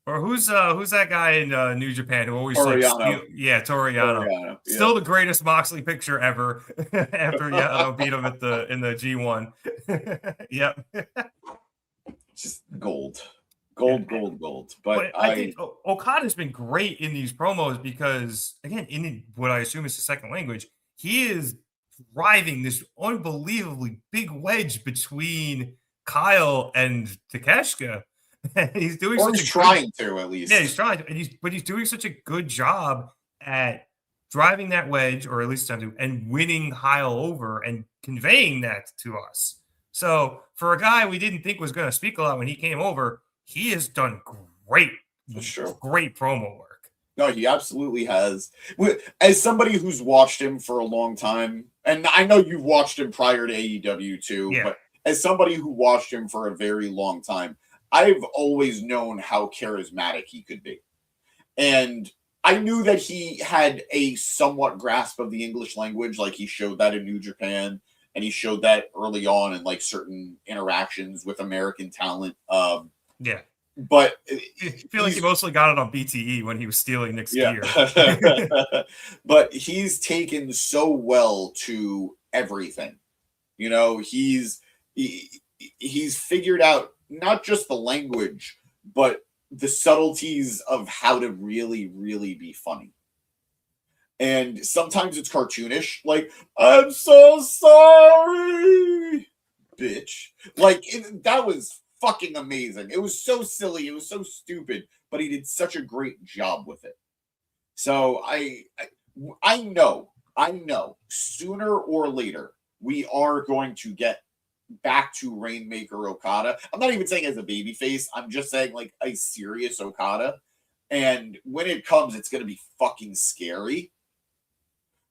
Or who's that guy in New Japan who always Toriano. Toriano. Still the greatest Moxley picture ever after Yano beat him in the G1. Yep. Just gold. But I think Okada's been great in these promos because, again, in what I assume is his second language, he is driving this unbelievably big wedge between Kyle and Takeshita. He's doing trying to, at least. Yeah, he's trying to, and he's doing such a good job at driving that wedge, or at least and winning Kyle over and conveying that to us. So for a guy we didn't think was going to speak a lot when he came over, he has done great promo work. No, he absolutely has. As somebody who's watched him for a long time, and I know you've watched him prior to AEW too, but as somebody who watched him for a very long time, I've always known how charismatic he could be. And I knew that he had a somewhat grasp of the English language. Like he showed that in New Japan, and he showed that early on in like certain interactions with American talent. Yeah. But I feel like he mostly got it on BTE when he was stealing Nick's gear. But he's taken so well to everything. You know, he's figured out not just the language, but the subtleties of how to really, really be funny. And sometimes it's cartoonish, like, I'm so sorry, bitch. Like, that was fucking amazing. It was so silly. It was so stupid, but he did such a great job with it. So I know sooner or later we are going to get back to Rainmaker Okada. I'm not even saying as a babyface. I'm just saying like a serious Okada. And when it comes, it's going to be fucking scary.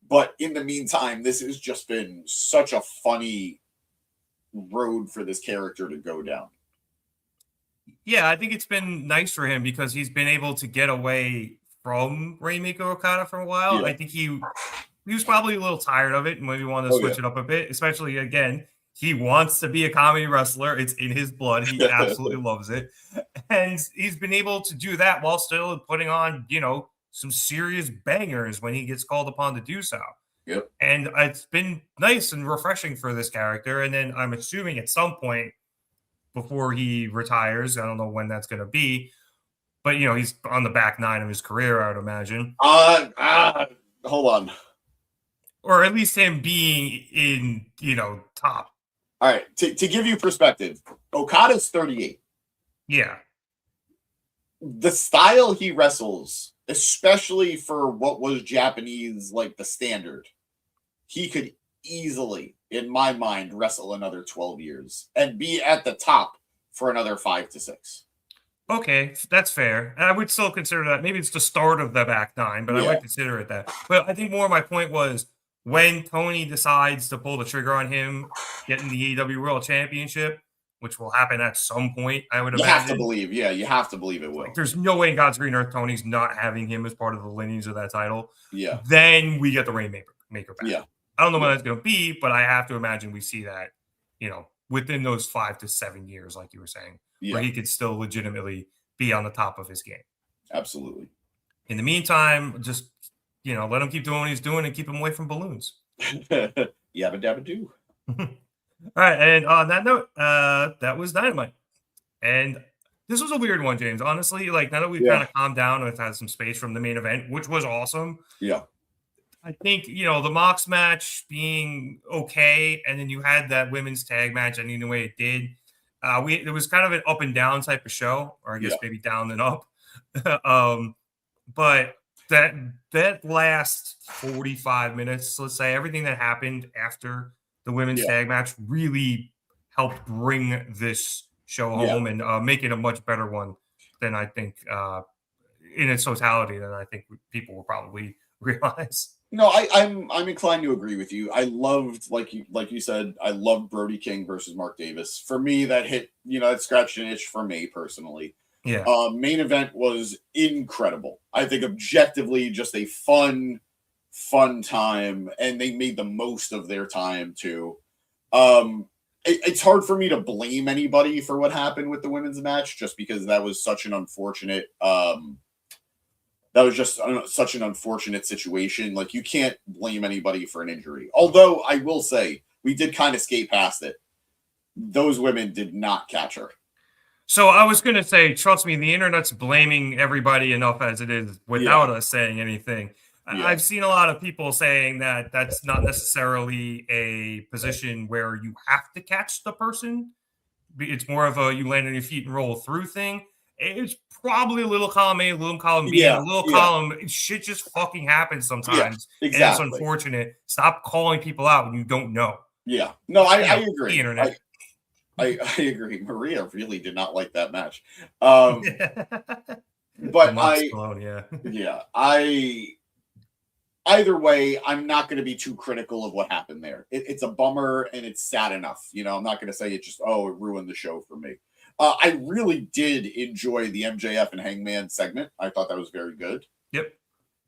But in the meantime, this has just been such a funny road for this character to go down. Yeah, I think it's been nice for him because he's been able to get away from Rainmaker Okada for a while. Yeah. I think he was probably a little tired of it and maybe wanted to switch it up a bit, especially again. He wants to be a comedy wrestler. It's in his blood. He absolutely loves it. And he's been able to do that while still putting on, you know, some serious bangers when he gets called upon to do so. Yep. And it's been nice and refreshing for this character. And then I'm assuming at some point before he retires, I don't know when that's going to be, but, you know, he's on the back nine of his career, I would imagine. Hold on. Or at least him being in, you know, top. All right, to give you perspective, Okada's 38. Yeah. The style he wrestles, especially for what was Japanese, like the standard, he could easily, in my mind, wrestle another 12 years and be at the top for another 5 to 6. Okay, that's fair. And I would still consider that. Maybe it's the start of the back nine, but I would consider it that. But I think more my point was when Tony decides to pull the trigger on him getting the AEW World Championship, which will happen at some point, I would imagine. You have to believe, you have to believe it will. Like, there's no way in God's green earth Tony's not having him as part of the lineage of that title. Yeah. Then we get the Rainmaker back. Yeah. I don't know when that's going to be, but I have to imagine we see that, you know, within those 5 to 7 years, like you were saying, where he could still legitimately be on the top of his game. Absolutely. In the meantime, just, you know, let him keep doing what he's doing and keep him away from balloons. Yabba dabba do. All right. And on that note, that was Dynamite. And this was a weird one, James. Honestly, like now that we've kind of calmed down and we've had some space from the main event, which was awesome. Yeah. I think, you know, the Mox match being okay. And then you had that women's tag match ending the way it did. It was kind of an up and down type of show, or I guess maybe down and up. But that last 45 minutes, let's say, everything that happened after the women's tag match really helped bring this show home and make it a much better one than I think in its totality than I think people will probably realize. No, I'm inclined to agree with you. I loved, like you said, I loved Brody King versus Mark Davis. For me, that hit, you know, that scratched an itch for me personally. Yeah. Main event was incredible. I think objectively just a fun time, and they made the most of their time too. It's hard for me to blame anybody for what happened with the women's match, just because that was such an unfortunate. That was just such an unfortunate situation. Like, you can't blame anybody for an injury. Although I will say we did kind of skate past it. Those women did not catch her. So I was going to say, trust me, the internet's blaming everybody enough as it is without us saying anything. Yeah. I've seen a lot of people saying that that's not necessarily a position where you have to catch the person. It's more of a you land on your feet and roll through thing. It's probably a little column A, a little column B, a little column. Shit just fucking happens sometimes. Yeah, exactly. And it's unfortunate. Stop calling people out when you don't know. Yeah. No, I agree. The internet. I agree. Maria really did not like that match. But either way, I'm not going to be too critical of what happened there. It's a bummer and it's sad enough. You know, I'm not going to say it just, it ruined the show for me. I really did enjoy the MJF and Hangman segment. I thought that was very good. Yep.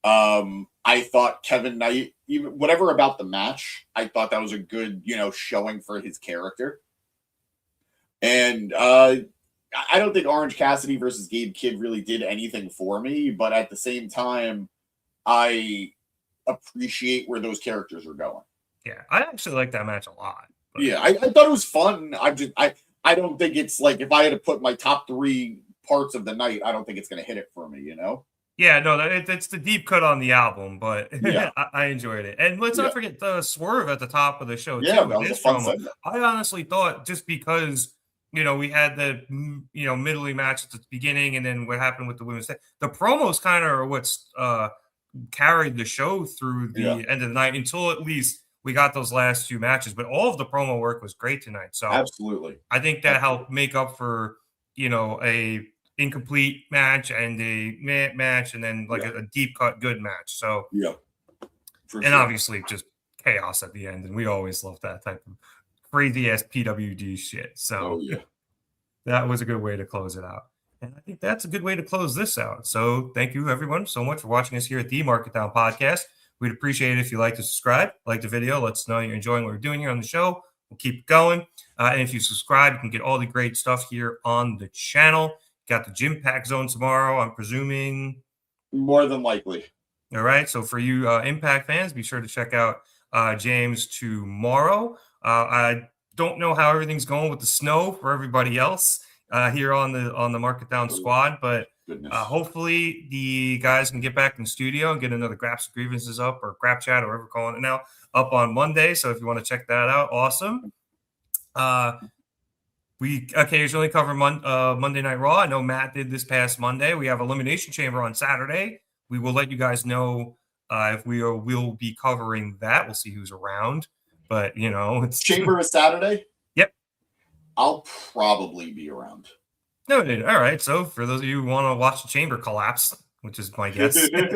I thought Kevin Knight, even whatever about the match, I thought that was a good, showing for his character. And I don't think Orange Cassidy versus Gabe Kidd really did anything for me, but at the same time, I appreciate where those characters are going. Yeah, I actually like that match a lot. But... Yeah, I thought it was fun. I don't think it's like if I had to put my top 3 parts of the night, I don't think it's going to hit it for me, Yeah, no, it's the deep cut on the album, but yeah. I enjoyed it. And let's not forget the swerve at the top of the show, yeah, too. That was a fun segment. I honestly thought just because, we had the, middling match at the beginning and then what happened with the women's thing, the promos kind of are what's carried the show through the end of the night until at least we got those last 2 matches. But all of the promo work was great tonight. So absolutely. I think that helped make up for, a incomplete match and a match and then a deep cut good match. So obviously just chaos at the end, and we always love that type of crazy ass PWD shit. So that was a good way to close it out, and I think that's a good way to close this out. So thank you everyone so much for watching us here at the Mark It Down Podcast. We'd appreciate it if you like to subscribe, like the video, let us know you're enjoying what we're doing here on the show. We'll keep going, and if you subscribe, you can get all the great stuff here on the channel. Got the Gym Pack Zone tomorrow, I'm presuming. More than likely. All right. So for you Impact fans, be sure to check out James tomorrow. I don't know how everything's going with the snow for everybody else here on the Mark It Down squad, but hopefully the guys can get back in the studio and get another Graps Grievances up, or Grap Chat, or whatever we're calling it now, up on Monday. So if you want to check that out, awesome. We occasionally cover Monday Night Raw. I know Matt did this past Monday. We have Elimination Chamber on Saturday. We will let you guys know if we'll be covering that. We'll see who's around. But, it's... Chamber is Saturday? Yep. I'll probably be around. No, dude. All right. So for those of you who want to watch the Chamber collapse, which is my guess, check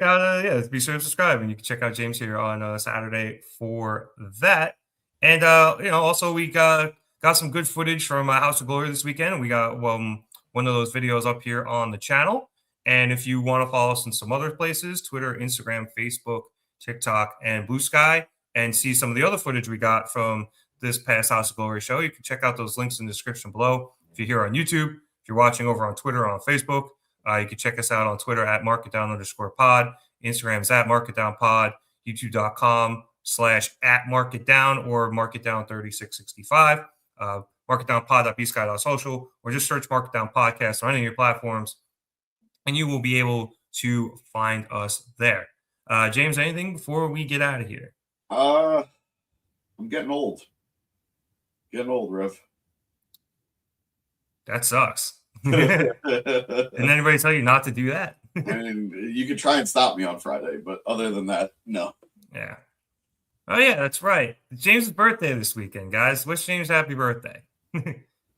out, be sure to subscribe. And you can check out James here on Saturday for that. And, also we got some good footage from House of Glory this weekend. We got one of those videos up here on the channel. And if you want to follow us in some other places, Twitter, Instagram, Facebook, TikTok, and Blue Sky, and see some of the other footage we got from this past House of Glory show, you can check out those links in the description below. If you're here on YouTube, if you're watching over on Twitter or on Facebook, you can check us out on Twitter at @markitdown_pod. Instagram is at markitdownpod, youtube.com/@markitdown or markitdown3665. Markitdownpod.bsky.social, or just search Mark It Down Podcast on any of your platforms, and you will be able to find us there. James, anything before we get out of here? I'm getting old. Rev. That sucks. Didn't anybody tell you not to do that? And you could try and stop me on Friday, but other than that, no. Yeah. Oh, yeah, that's right. It's James' birthday this weekend, guys. Wish James happy birthday.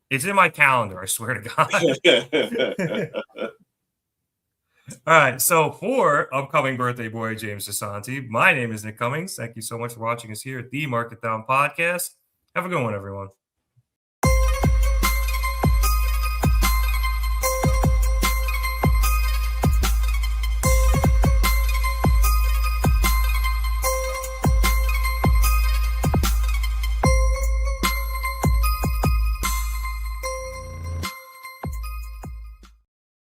It's in my calendar, I swear to God. All right, so for upcoming birthday boy James DeSanti, my name is Nick Cummings. Thank you so much for watching us here at the Mark It Down Podcast. Have a good one, everyone.